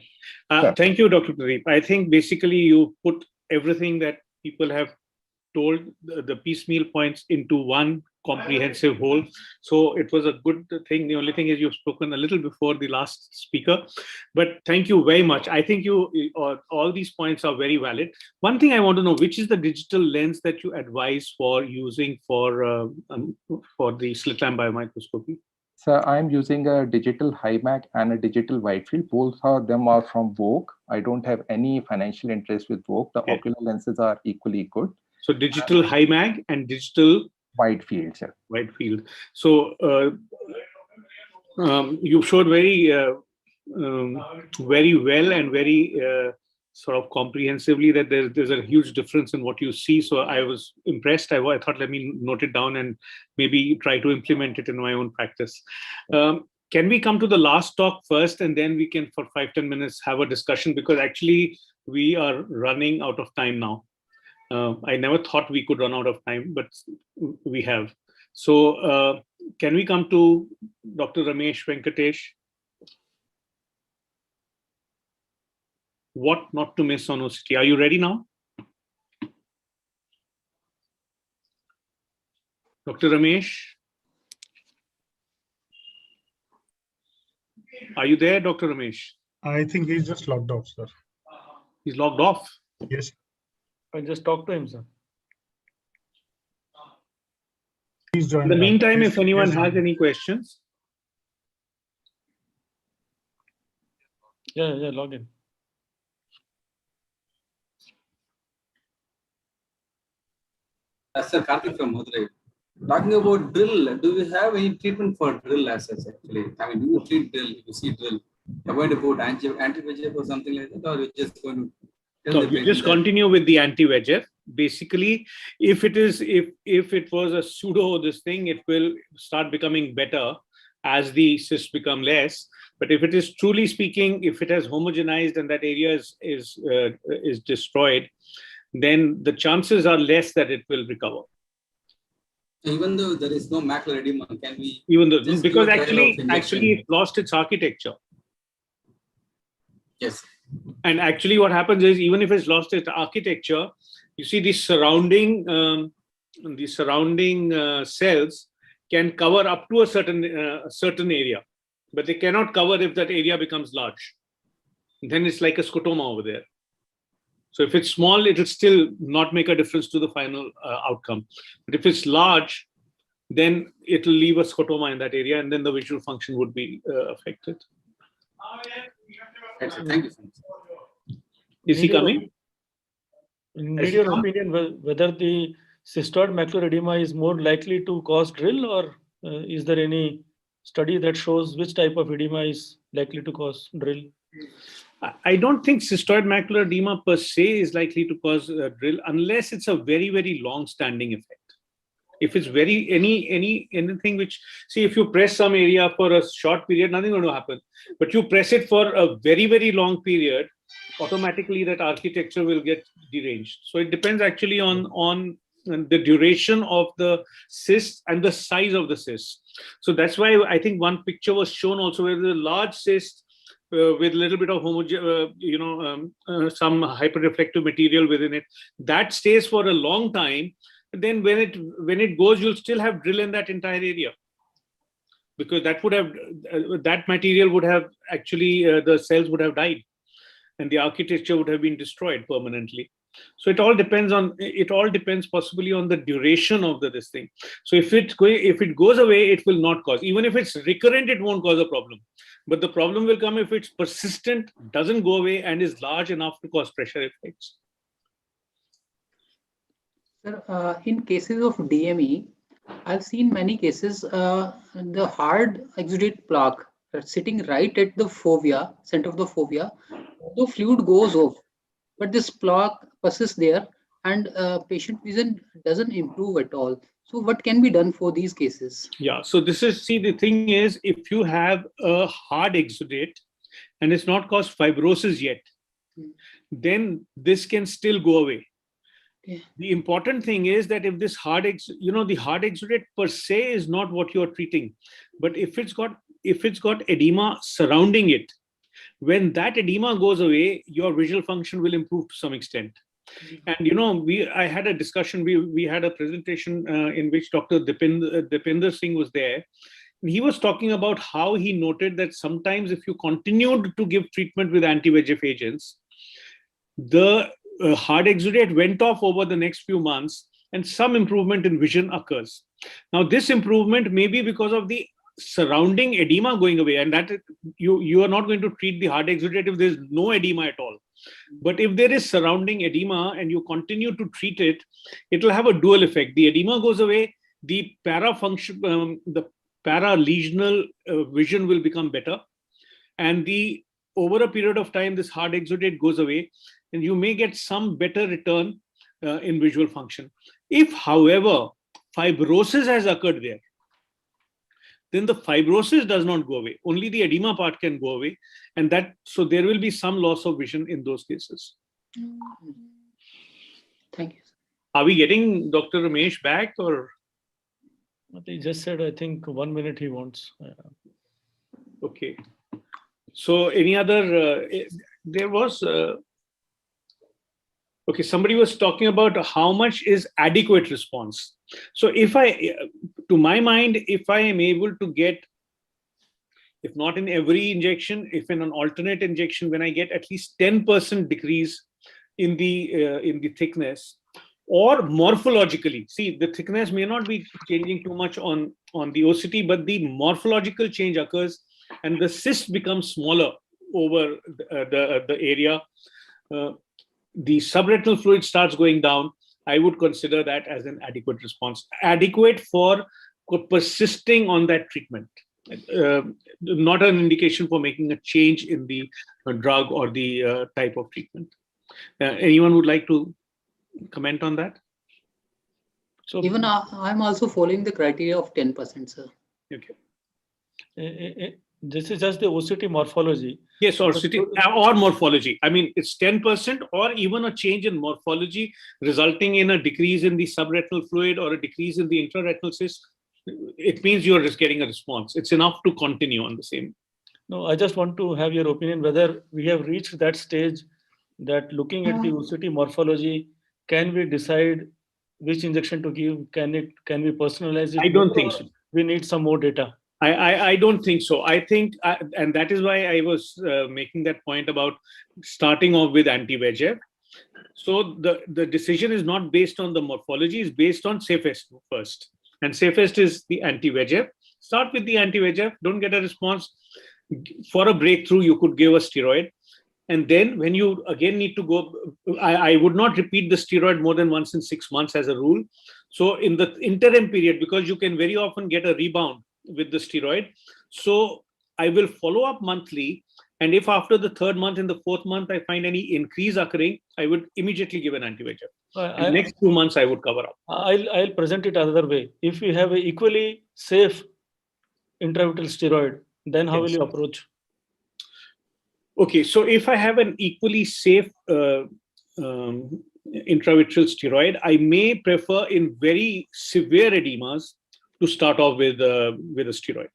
Sure. Thank you, Dr. Pradeep. I think basically you put everything that people have told, the piecemeal points, into one comprehensive whole. So it was a good thing. The only thing is you've spoken a little before the last speaker, but thank you very much. I think all these points are very valid. One thing I want to know, which is the digital lens that you advise for using for the slit lamp biomicroscopy? So I'm using a digital HiMac and a digital Whitefield. Both of them are from Vogue. I don't have any financial interest with Vogue. The ocular lenses are equally good. So digital HiMac and digital Whitefield, sir. Whitefield. So you showed very well and very sort of comprehensively that there's a huge difference in what you see. So I was impressed. I thought, let me note it down and maybe try to implement it in my own practice. Can we come to the last talk first, and then we can, for 5-10 minutes, have a discussion, because actually we are running out of time now. I never thought we could run out of time, but we have. So can we come to Dr. Ramesh Venkatesh? What not to miss on OCT? Are you ready now? Dr. Ramesh? Are you there, Dr. Ramesh? I think he's just logged off, sir. He's logged off? Yes. I just talked to him, sir. He's joined. In the meantime, if anyone has any questions. Yeah, log in. Sir, Karthik from Madurai. Talking about drill, do we have any treatment for drill as such actually? I mean, do you treat drill, if you see drill? You're going to put anti-VEGF or something like that, or you're just going to... No, you just continue with the anti-VEGF. Basically, if it was a pseudo this thing, it will start becoming better as the cysts become less. But if it is truly speaking, if it has homogenized and that area is destroyed, then the chances are less that it will recover. Even though there is no macular edema, can we? Even though, because actually it lost its architecture. Yes. And actually what happens is, even if it's lost its architecture, you see the surrounding cells can cover up to a certain area, but they cannot cover if that area becomes large. Then it's like a scotoma over there. So if it's small, it will still not make a difference to the final outcome. But if it's large, then it will leave a scotoma in that area, and then the visual function would be affected. Thank you so much. Is he coming? In your opinion, whether the cystoid macular edema is more likely to cause drill, or is there any study that shows which type of edema is likely to cause drill? I don't think cystoid macular edema per se is likely to cause drill, unless it's a very, very long-standing effect. If it's anything which, see, if you press some area for a short period, nothing going to happen. But you press it for a very, very long period, automatically that architecture will get deranged. So it depends actually on the duration of the cyst and the size of the cyst. So that's why I think one picture was shown also where the large cyst with a little bit of some hyperreflective material within it, that stays for a long time. Then when it goes, you'll still have drill in that entire area, because that would have that material would have actually the cells would have died, and the architecture would have been destroyed permanently. So it all depends possibly on the duration of this thing. So if it goes away, it will not cause. Even if it's recurrent, it won't cause a problem. But the problem will come if it's persistent, doesn't go away, and is large enough to cause pressure effects. Sir, in cases of DME, I've seen many cases, the hard exudate plaque sitting right at the fovea, center of the fovea, the fluid goes off, but this plaque persists there, and patient vision doesn't improve at all. So what can be done for these cases? Yeah, so the thing is, if you have a hard exudate and it's not caused fibrosis yet, then this can still go away. Okay. The important thing is that if this the hard exudate per se is not what you're treating, but if it's got if it's got edema surrounding it, when that edema goes away, your visual function will improve to some extent. And I had a discussion. We had a presentation in which Dr. Dipinder Singh was there. And he was talking about how he noted that sometimes if you continued to give treatment with anti-VEGF agents, the hard exudate went off over the next few months, and some improvement in vision occurs. Now, this improvement may be because of the surrounding edema going away, and that you are not going to treat the hard exudate if there's no edema at all. But if there is surrounding edema and you continue to treat it, it will have a dual effect. The edema goes away, the para-lesional vision will become better, and over a period of time, this hard exudate goes away, and you may get some better return in visual function. If, however, fibrosis has occurred there, then the fibrosis does not go away. Only the edema part can go away. So there will be some loss of vision in those cases. Thank you. Are we getting Dr. Ramesh back, or? He just said, I think 1 minute he wants. Okay. So any other, there was, okay, somebody was talking about how much is adequate response. So to my mind, if I am able to get, if not in every injection, if in an alternate injection, when I get at least 10% decrease in the thickness, or morphologically, see, the thickness may not be changing too much on the OCT, but the morphological change occurs and the cyst becomes smaller over the area. The subretinal fluid starts going down. I would consider that as an adequate response, adequate for persisting on that treatment, not an indication for making a change in the drug or the type of treatment. Anyone would like to comment on that? So even I'm also following the criteria of 10%, sir. Okay. This is just the OCT morphology. Yes, or morphology. I mean, it's 10% or even a change in morphology resulting in a decrease in the subretinal fluid or a decrease in the intraretinal cyst. It means you're just getting a response. It's enough to continue on the same. No, I just want to have your opinion whether we have reached that stage that looking at the OCT morphology, can we decide which injection to give? Can we personalize it? I don't think so. We need some more data. I don't think so. I think, and that is why I was making that point about starting off with anti-VEGF. So the decision is not based on the morphology, it's based on safest first. And safest is the anti-VEGF. Start with the anti-VEGF, don't get a response. For a breakthrough, you could give a steroid. And then when you again need to go, I would not repeat the steroid more than once in 6 months as a rule. So in the interim period, because you can very often get a rebound with the steroid. So I will follow up monthly. And if after the 3rd month and the 4th month, I find any increase occurring, I would immediately give an anti-VEGF. Next 2 months, I would cover up. I'll present it another way. If we have an equally safe intravitreal steroid, then how will you approach? Okay, so if I have an equally safe intravitreal steroid, I may prefer in very severe edemas to start off with a steroid,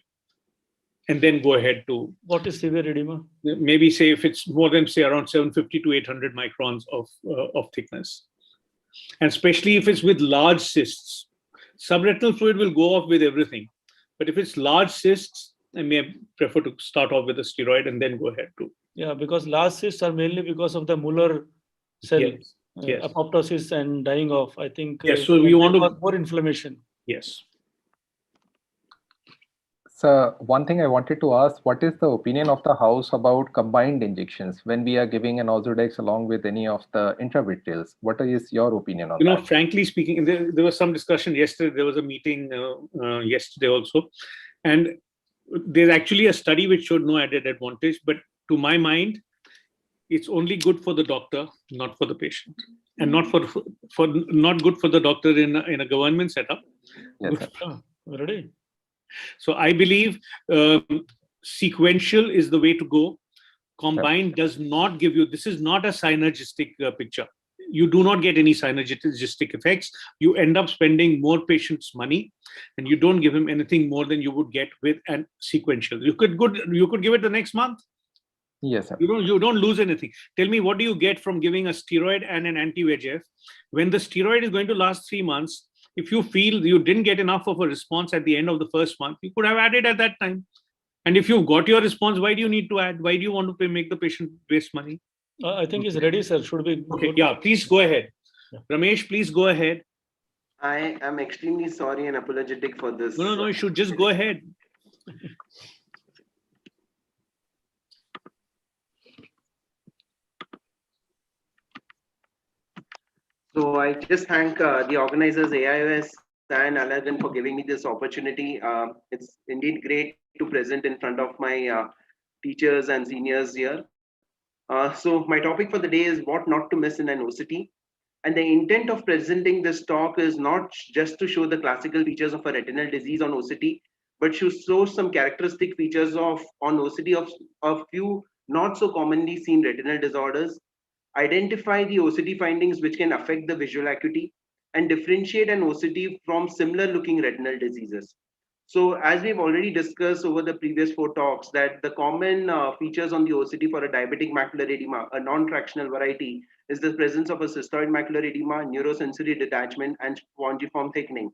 and then go ahead to. What is severe edema? Maybe say if it's more than say around 750 to 800 microns of thickness, and especially if it's with large cysts. Subretinal fluid will go off with everything, but if it's large cysts, I may prefer to start off with a steroid and then go ahead to. Yeah, because large cysts are mainly because of the Muller cell apoptosis and dying off. I think. Yes, so we want to more inflammation. Yes. So one thing I wanted to ask, what is the opinion of the house about combined injections when we are giving an Ozurdex along with any of the intravitreals? What is your opinion on that? Frankly speaking, there was some discussion yesterday. There was a meeting yesterday also. And there's actually a study which showed no added advantage. But to my mind, it's only good for the doctor, not for the patient. And not not good for the doctor in a government setup. Yes, Already. So I believe sequential is the way to go. Combined does not give you, this is not a synergistic picture. you do not get any synergistic effects. You end up spending more patients' money, and you don't give him anything more than you would get with an sequential. You could give it the next month. Yes, sir. You don't lose anything. Tell me, what do you get from giving a steroid and an anti-VEGF when the steroid is going to last 3 months? If you feel you didn't get enough of a response at the end of the first month, you could have added at that time. And if you've got your response, why do you need to add? Why do you want to make the patient waste money? I think he's ready, sir. Should we? Okay, yeah, please go ahead. Yeah. Ramesh, please go ahead. I am extremely sorry and apologetic for this. No, you should just go ahead. So I just thank the organizers, AIOS and Aladdin, for giving me this opportunity. It's indeed great to present in front of my teachers and seniors here. So my topic for the day is what not to miss in an OCT. And the intent of presenting this talk is not just to show the classical features of a retinal disease on OCT, but to show some characteristic features on OCT of few not so commonly seen retinal disorders, identify the OCT findings which can affect the visual acuity, and differentiate an OCT from similar looking retinal diseases. So as we've already discussed over the previous 4 talks, that the common features on the OCT for a diabetic macular edema, a non-tractional variety, is the presence of a cystoid macular edema, neurosensory detachment, and spongiform thickening.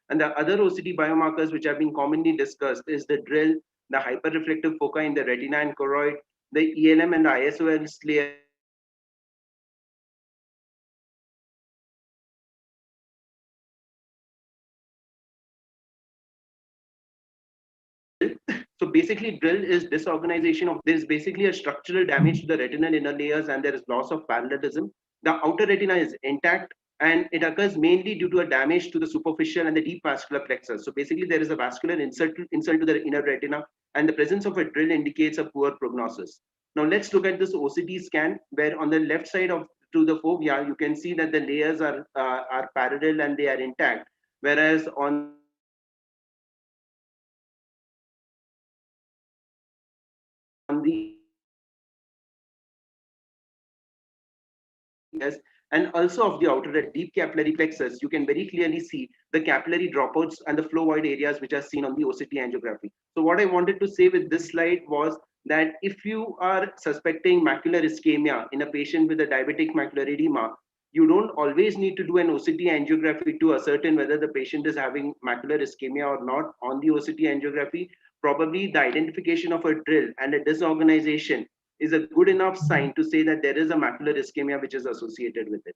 And the other OCT biomarkers which have been commonly discussed is the drill, the hyperreflective foci in the retina and choroid, the ELM and the ISOL layer, so basically drill is disorganization of, there's basically a structural damage to the retinal inner layers and there is loss of parallelism. The outer retina is intact and it occurs mainly due to a damage to the superficial and the deep vascular plexus. So basically there is a vascular insult to the inner retina and the presence of a drill indicates a poor prognosis. Now let's look at this OCT scan where on the left side of to the fovea, you can see that the layers are parallel and they are intact. Whereas on the and also of the outer deep capillary plexus, you can very clearly see the capillary dropouts and the flow void areas which are seen on the OCT angiography. So what I wanted to say with this slide was that if you are suspecting macular ischemia in a patient with a diabetic macular edema, you don't always need to do an OCT angiography to ascertain whether the patient is having macular ischemia or not on the OCT angiography. Probably the identification of a drill and a disorganization is a good enough sign to say that there is a macular ischemia which is associated with it.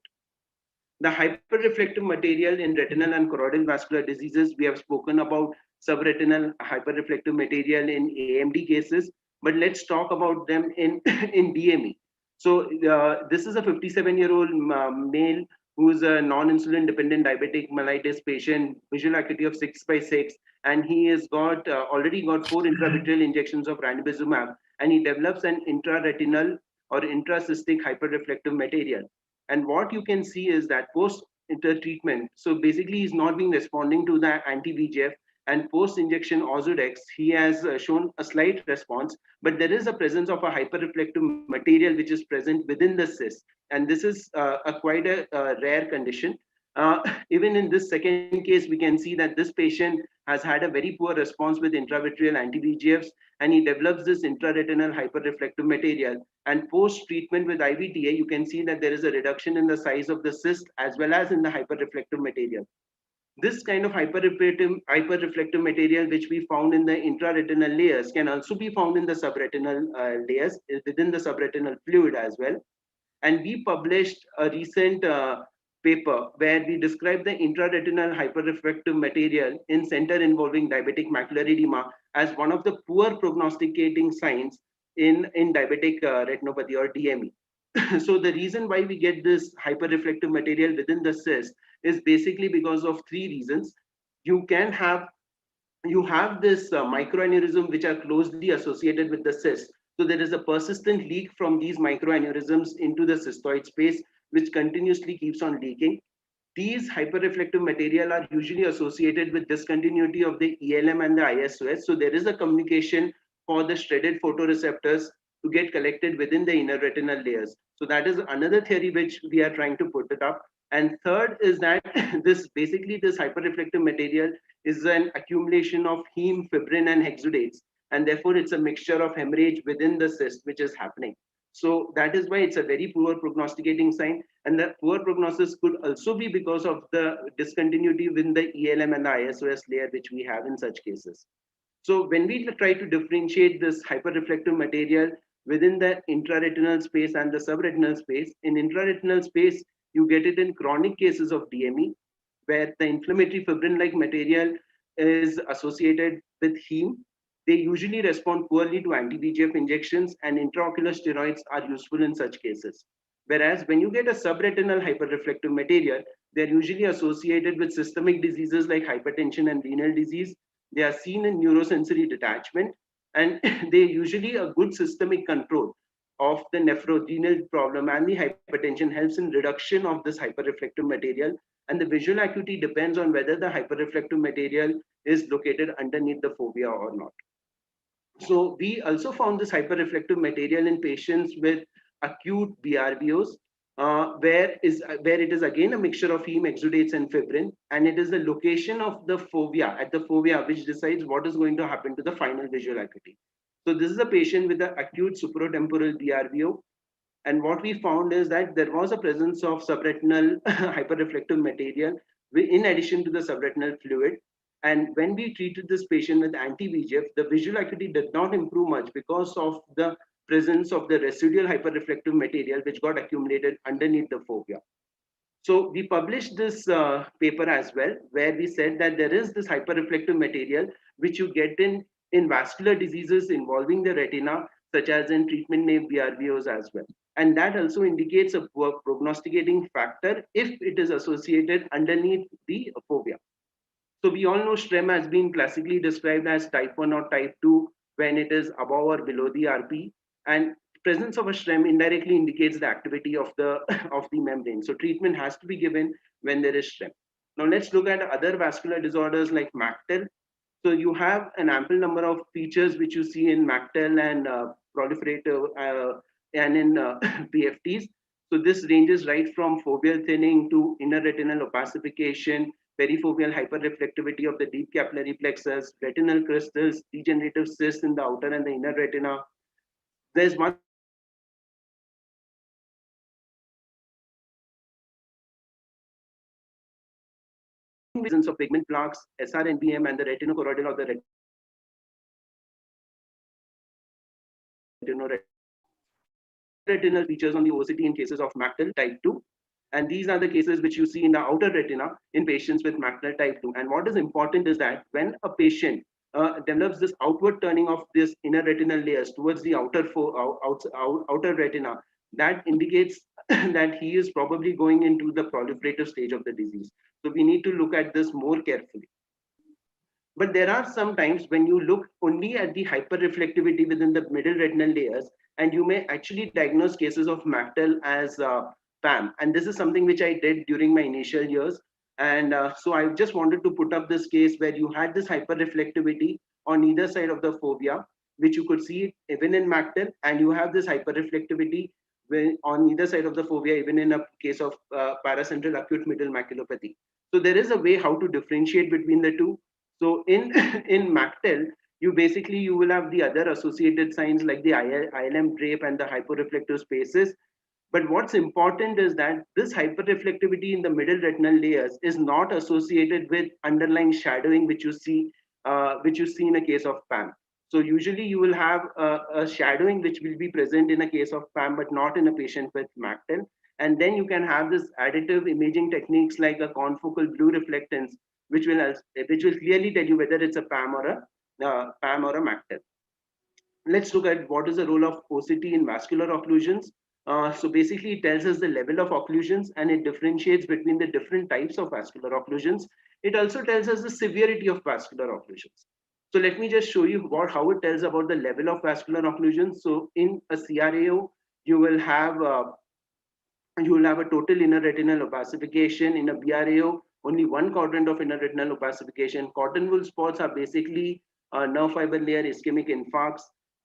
The hyperreflective material in retinal and choroidal vascular diseases, we have spoken about subretinal hyperreflective material in AMD cases, but let's talk about them in DME. So this is a 57-year-old male who's a non-insulin dependent diabetic mellitus patient, visual acuity of 6/6, and he has got already got 4 intravitreal injections of ranibizumab, and he develops an intraretinal or intracystic hyperreflective material. And what you can see is that post-treatment, so basically he's not been responding to the anti-VEGF, and post-injection Ozurdex, he has shown a slight response, but there is a presence of a hyperreflective material which is present within the cyst. And this is quite a rare condition. Even in this second case, we can see that this patient has had a very poor response with intravitreal anti-VEGFs, and he develops this intraretinal hyperreflective material. And post-treatment with IVTA, you can see that there is a reduction in the size of the cyst as well as in the hyperreflective material. This kind of hyperreflective material which we found in the intraretinal layers can also be found in the subretinal layers within the subretinal fluid as well. And we published a recent paper where we described the intraretinal hyperreflective material in center involving diabetic macular edema as one of the poor prognosticating signs in diabetic retinopathy or DME. So the reason why we get this hyperreflective material within the cyst is basically because of 3 reasons. You have this microaneurysm which are closely associated with the cyst. So there is a persistent leak from these microaneurysms into the cystoid space, which continuously keeps on leaking. These hyperreflective material are usually associated with discontinuity of the ELM and the ISOS. So there is a communication for the shredded photoreceptors to get collected within the inner retinal layers. So that is another theory which we are trying to put it up. And third is that this hyperreflective material is an accumulation of heme, fibrin, and exudates, and therefore it's a mixture of hemorrhage within the cyst which is happening. So that is why it's a very poor prognosticating sign, and that poor prognosis could also be because of the discontinuity within the ELM and the ISOS layer which we have in such cases. So when we try to differentiate this hyperreflective material within the intraretinal space and the subretinal space, in intraretinal space, you get it in chronic cases of DME, where the inflammatory fibrin-like material is associated with heme. They usually respond poorly to anti-VEGF injections, and intraocular steroids are useful in such cases. Whereas when you get a subretinal hyperreflective material, they're usually associated with systemic diseases like hypertension and renal disease. They are seen in neurosensory detachment, and they usually a good systemic control of the nephrorenal problem and the hypertension helps in reduction of this hyperreflective material. And the visual acuity depends on whether the hyperreflective material is located underneath the fovea or not. So we also found this hyperreflective material in patients with acute BRVOs, where it is again a mixture of heme, exudates, and fibrin, and it is the location of the fovea at the fovea which decides what is going to happen to the final visual acuity. So this is a patient with an acute supratemporal BRVO, and what we found is that there was a presence of subretinal hyperreflective material in addition to the subretinal fluid. And when we treated this patient with anti-VEGF, the visual acuity did not improve much because of the presence of the residual hyperreflective material which got accumulated underneath the fovea. So we published this paper as well, where we said that there is this hyperreflective material which you get in vascular diseases involving the retina, such as in treatment-naive BRVOs as well. And that also indicates a poor prognosticating factor if it is associated underneath the fovea. So we all know STREM has been classically described as type 1 or type 2 when it is above or below the RP. And presence of a STREM indirectly indicates the activity of the membrane. So treatment has to be given when there is STREM. Now let's look at other vascular disorders like MACTEL. So you have an ample number of features which you see in MACTEL and proliferative and in PFTs. So this ranges right from foveal thinning to inner retinal opacification, perifoveal hyperreflectivity of the deep capillary plexus, retinal crystals, degenerative cysts in the outer and the inner retina. There's one presence of pigment plaques, SRNBM, and the retinocoroidal or the retinal features on the OCT in cases of MACTEL type 2. And these are the cases which you see in the outer retina in patients with MACTEL type 2. And what is important is that when a patient develops this outward turning of this inner retinal layers towards the outer retina, that indicates that he is probably going into the proliferative stage of the disease. So we need to look at this more carefully. But there are some times when you look only at the hyperreflectivity within the middle retinal layers, and you may actually diagnose cases of MACTEL as PAM. And this is something which I did during my initial years. And so I just wanted to put up this case where you had this hyperreflectivity on either side of the fovea, which you could see even in MACTEL, and you have this hyperreflectivity on either side of the fovea, even in a case of paracentral acute middle maculopathy. So there is a way how to differentiate between the two. So in MACTEL, you will have the other associated signs like the ILM drape and the hyperreflective spaces. But what's important is that this hyperreflectivity in the middle retinal layers is not associated with underlying shadowing, which you see in a case of PAM. So usually you will have a shadowing which will be present in a case of PAM, but not in a patient with MACTEL. And then you can have this additive imaging techniques like a confocal blue reflectance, which will clearly tell you whether it's a PAM or a MACTEL. Let's look at what is the role of OCT in vascular occlusions. So basically it tells us the level of occlusions, and it differentiates between the different types of vascular occlusions. It also tells us the severity of vascular occlusions. So let me just show you how it tells about the level of vascular occlusions. So in a CRAO, you will have a total inner retinal opacification. In a BRAO, only one quadrant of inner retinal opacification. Cotton wool spots are basically nerve fiber layer ischemic infarcts.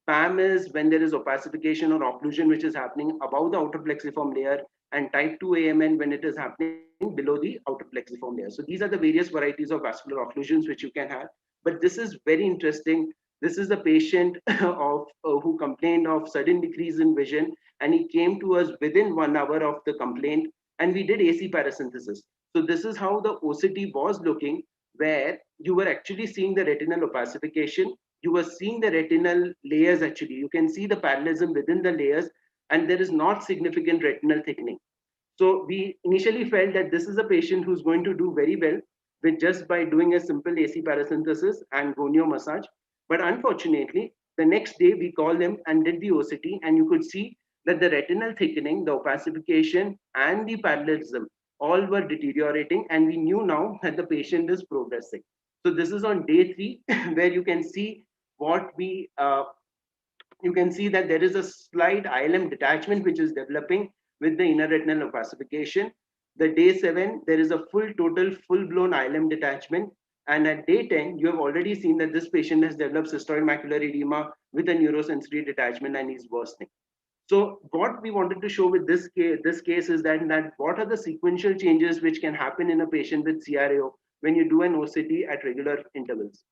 PAM is when there is opacification or occlusion which is happening above the outer plexiform layer, and type 2 AMN when it is happening below the outer plexiform layer. So these are the various varieties of vascular occlusions which you can have. But this is very interesting. This is the patient of who complained of sudden decrease in vision, and he came to us within 1 hour of the complaint, and we did AC parasynthesis. So this is how the OCT was looking, where you were actually seeing the retinal opacification. You were seeing the retinal layers actually. You can see the parallelism within the layers, and there is not significant retinal thickening. So we initially felt that this is a patient who's going to do very well with just by doing a simple AC parasynthesis and gonio massage. But unfortunately, the next day we called him and did the OCT, and you could see that the retinal thickening, the opacification, and the parallelism all were deteriorating, and we knew now that the patient is progressing. So this is on day 3, where you can see what we you can see that there is a slight ILM detachment which is developing with the inner retinal opacification. The day 7, there is a full-blown ILM detachment. And at day 10, you have already seen that this patient has developed cystoid macular edema with a neurosensory detachment, and is worsening. So what we wanted to show with this case is that what are the sequential changes which can happen in a patient with CRAO when you do an OCT at regular intervals.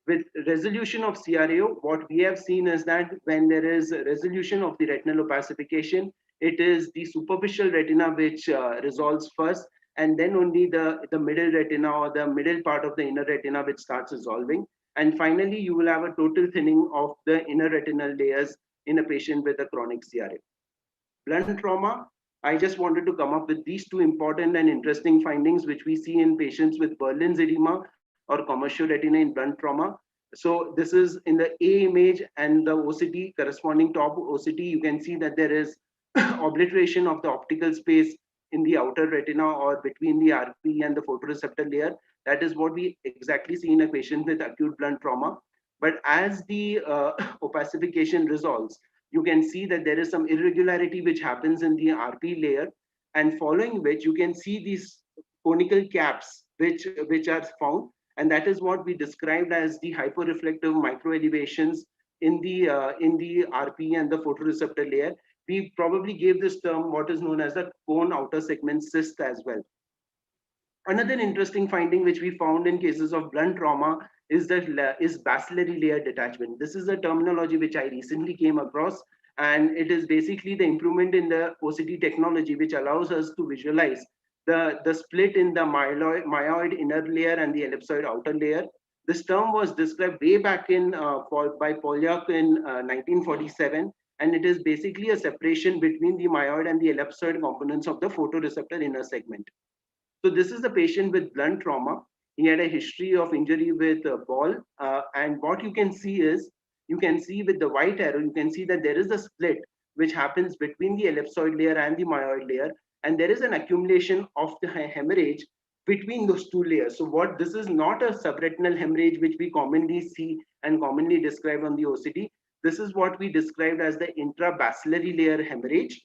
With resolution of CRAO, what we have seen is that when there is resolution of the retinal opacification, it is the superficial retina which resolves first, and then only the middle retina or the middle part of the inner retina which starts resolving. And finally, you will have a total thinning of the inner retinal layers in a patient with a chronic CRAO. Blunt trauma, I just wanted to come up with these 2 important and interesting findings which we see in patients with Berlin's edema or commercial retina in blunt trauma. So this is in the A image and the OCT corresponding top OCT. You can see that there is obliteration of the optical space in the outer retina or between the RP and the photoreceptor layer. That is what we exactly see in a patient with acute blunt trauma. But as the opacification resolves, you can see that there is some irregularity which happens in the RP layer, and following which you can see these conical caps which are found, and that is what we described as the hyporeflective micro elevations in the RP and the photoreceptor layer. We probably gave this term what is known as the cone outer segment cyst as well. Another interesting finding which we found in cases of blunt trauma is bacillary layer detachment. This is a terminology which I recently came across, and it is basically the improvement in the OCT technology which allows us to visualize the split in the myoid inner layer and the ellipsoid outer layer. This term was described way back in by Polyak in 1947, and it is basically a separation between the myoid and the ellipsoid components of the photoreceptor inner segment. So this is a patient with blunt trauma. He had a history of injury with a ball, and what you can see is, you can see with the white arrow, you can see that there is a split which happens between the ellipsoid layer and the myoid layer, and there is an accumulation of the hemorrhage between those 2 layers. So what this is not a subretinal hemorrhage which we commonly see and commonly describe on the OCT. This is what we described as the intrabacillary layer hemorrhage.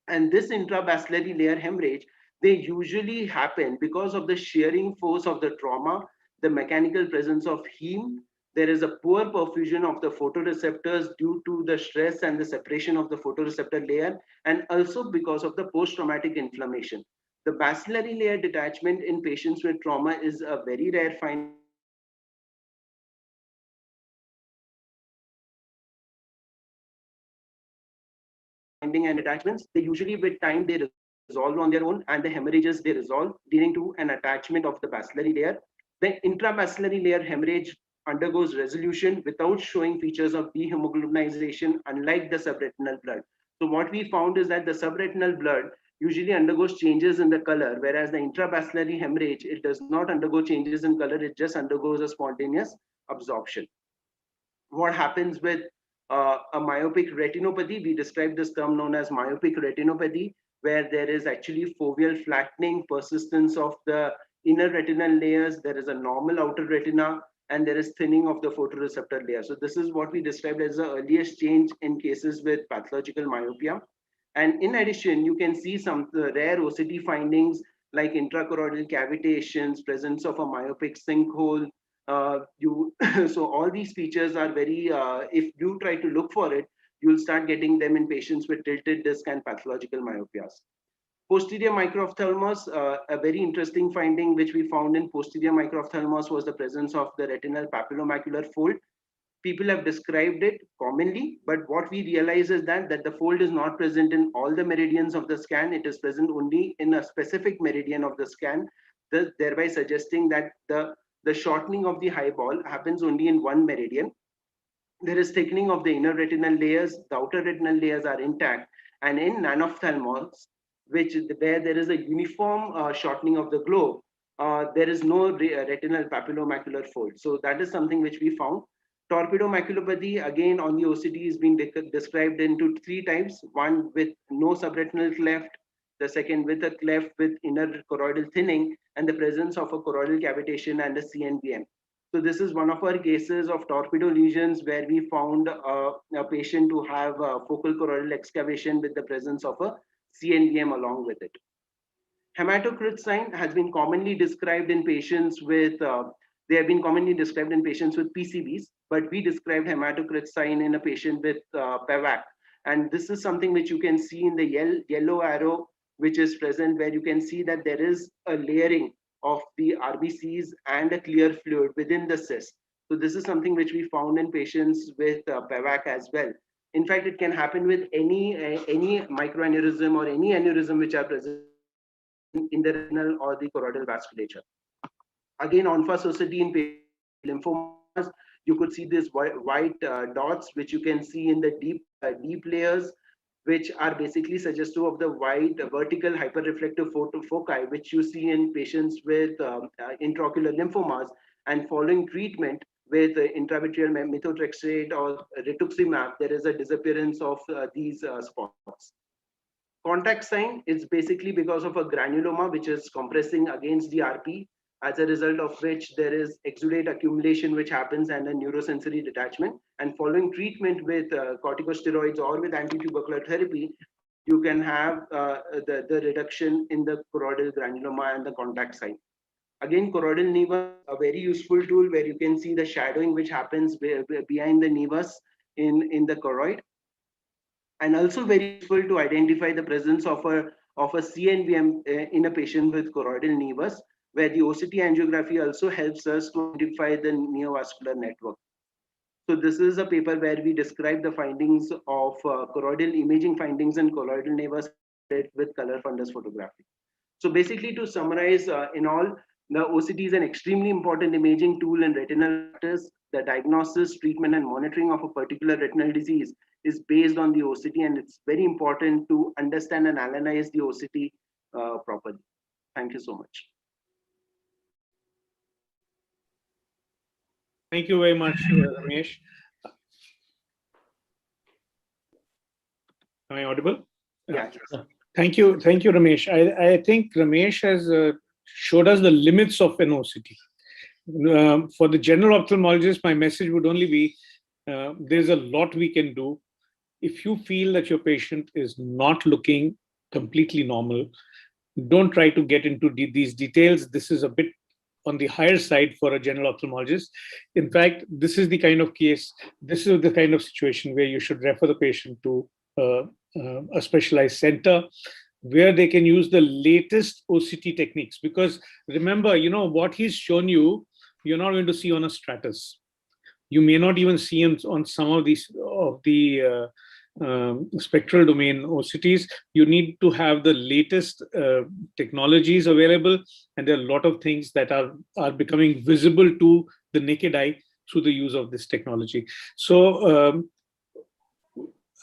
And this intrabacillary layer hemorrhage, they usually happen because of the shearing force of the trauma, the mechanical presence of heme. There is a poor perfusion of the photoreceptors due to the stress and the separation of the photoreceptor layer, and also because of the post-traumatic inflammation. The bacillary layer detachment in patients with trauma is a very rare finding, and attachments, they usually with time they resolve on their own, and the hemorrhages they resolve, leading to an attachment of the bacillary layer. The intrabacillary layer hemorrhage undergoes resolution without showing features of dehemoglobinization, unlike the subretinal blood. So what we found is that the subretinal blood usually undergoes changes in the color, whereas the intrabacillary hemorrhage, it does not undergo changes in color, it just undergoes a spontaneous absorption. What happens with a myopic retinopathy? We describe this term known as myopic retinopathy, where there is actually foveal flattening, persistence of the inner retinal layers, there is a normal outer retina, and there is thinning of the photoreceptor layer. So this is what we described as the earliest change in cases with pathological myopia. And in addition, you can see some rare OCT findings like intrachoroidal cavitations, presence of a myopic sinkhole, So all these features are very, if you try to look for it, you'll start getting them in patients with tilted disc and pathological myopias. Posterior microphthalmos, a very interesting finding which we found in posterior microphthalmos was the presence of the retinal papillomacular fold. People have described it commonly, but what we realize is that the fold is not present in all the meridians of the scan. It is present only in a specific meridian of the scan, thereby suggesting that the shortening of the highball happens only in one meridian. There is thickening of the inner retinal layers, the outer retinal layers are intact, and in nanophthalmos, where there is a uniform shortening of the globe, there is no retinal papillomacular fold. So that is something which we found. Torpedo maculopathy, again on the OCT, is being described into 3 types. One with no subretinal cleft, the second with a cleft with inner choroidal thinning, and the presence of a choroidal cavitation and a CNVM. So this is one of our cases of torpedo lesions where we found a patient to have a focal choroidal excavation with the presence of a CNVM along with it. Hematocrit sign has been commonly described in patients with, they have been commonly described in patients with PCVs, but we described hematocrit sign in a patient with PAVAC. And this is something which you can see in the yellow arrow, which is present, where you can see that there is a layering of the RBCs and a clear fluid within the cyst. So this is something which we found in patients with PAVAC as well. In fact, it can happen with any microaneurysm or any aneurysm which are present in the retinal or the choroidal vasculature. Again, en-face OCT in lymphomas, you could see these white dots, which you can see in the deep layers, which are basically suggestive of the white vertical hyperreflective foci, which you see in patients with intraocular lymphomas. And following treatment with intravitreal methotrexate or rituximab, there is a disappearance of these spots. Contact sign is basically because of a granuloma, which is compressing against the RP, as a result of which there is exudate accumulation which happens and a neurosensory detachment. And following treatment with corticosteroids or with antitubercular therapy, you can have the reduction in the choroidal granuloma and the contact sign. Again, choroidal nevus, a very useful tool where you can see the shadowing which happens behind the nevus in the choroid. And also very useful to identify the presence of a CNVM in a patient with choroidal nevus, where the OCT angiography also helps us to identify the neovascular network. So this is a paper where we describe the findings of choroidal imaging findings in choroidal nevus with color fundus photography. So basically, to summarize, in all, the OCT is an extremely important imaging tool in retinal practice. The diagnosis, treatment, and monitoring of a particular retinal disease is based on the OCT, and it's very important to understand and analyze the OCT properly. Thank you so much. Thank you very much, Ramesh. Am I audible? Yeah. Thank you, Ramesh. I think Ramesh has showed us the limits of an OCT. For the general ophthalmologist, my message would only be, there's a lot we can do. If you feel that your patient is not looking completely normal, don't try to get into these details. This is a bit on the higher side for a general ophthalmologist. In fact, this is the kind of case, this is the kind of situation where you should refer the patient to a specialized center where they can use the latest OCT techniques. Because remember, what he's shown you, you're not going to see on a stratus. You may not even see him on some of these spectral domain OCTs. You need to have the latest technologies available, and there are a lot of things that are becoming visible to the naked eye through the use of this technology. So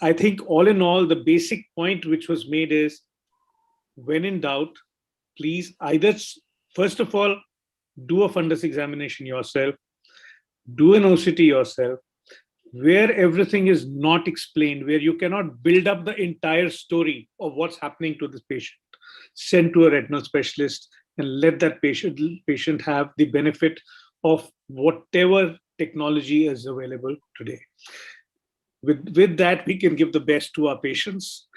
I think all in all, the basic point which was made is, when in doubt, please either, first of all, do a fundus examination yourself, do an OCT yourself, where everything is not explained, where you cannot build up the entire story of what's happening to this patient. Send to a retinal specialist and let that patient have the benefit of whatever technology is available today. With that, we can give the best to our patients.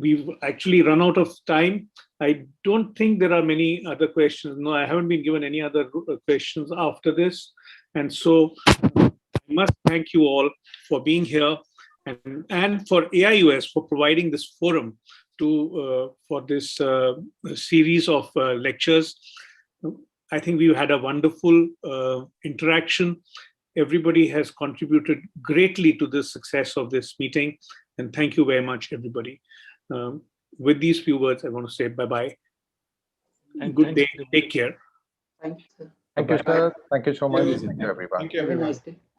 we've actually run out of time. I don't think there are many other questions. No, I haven't been given any other questions after this. And so I must thank you all for being here and for AIUS for providing this forum to for this series of lectures. I think we've had a wonderful interaction. Everybody has contributed greatly to the success of this meeting. And thank you very much, everybody. With these few words, I want to say bye-bye. And good day. Take care. Thank you, sir. Thank you, sir. Thank you so much. Thank you. Thank you, everyone. Thank you, Have a everyone. nice day.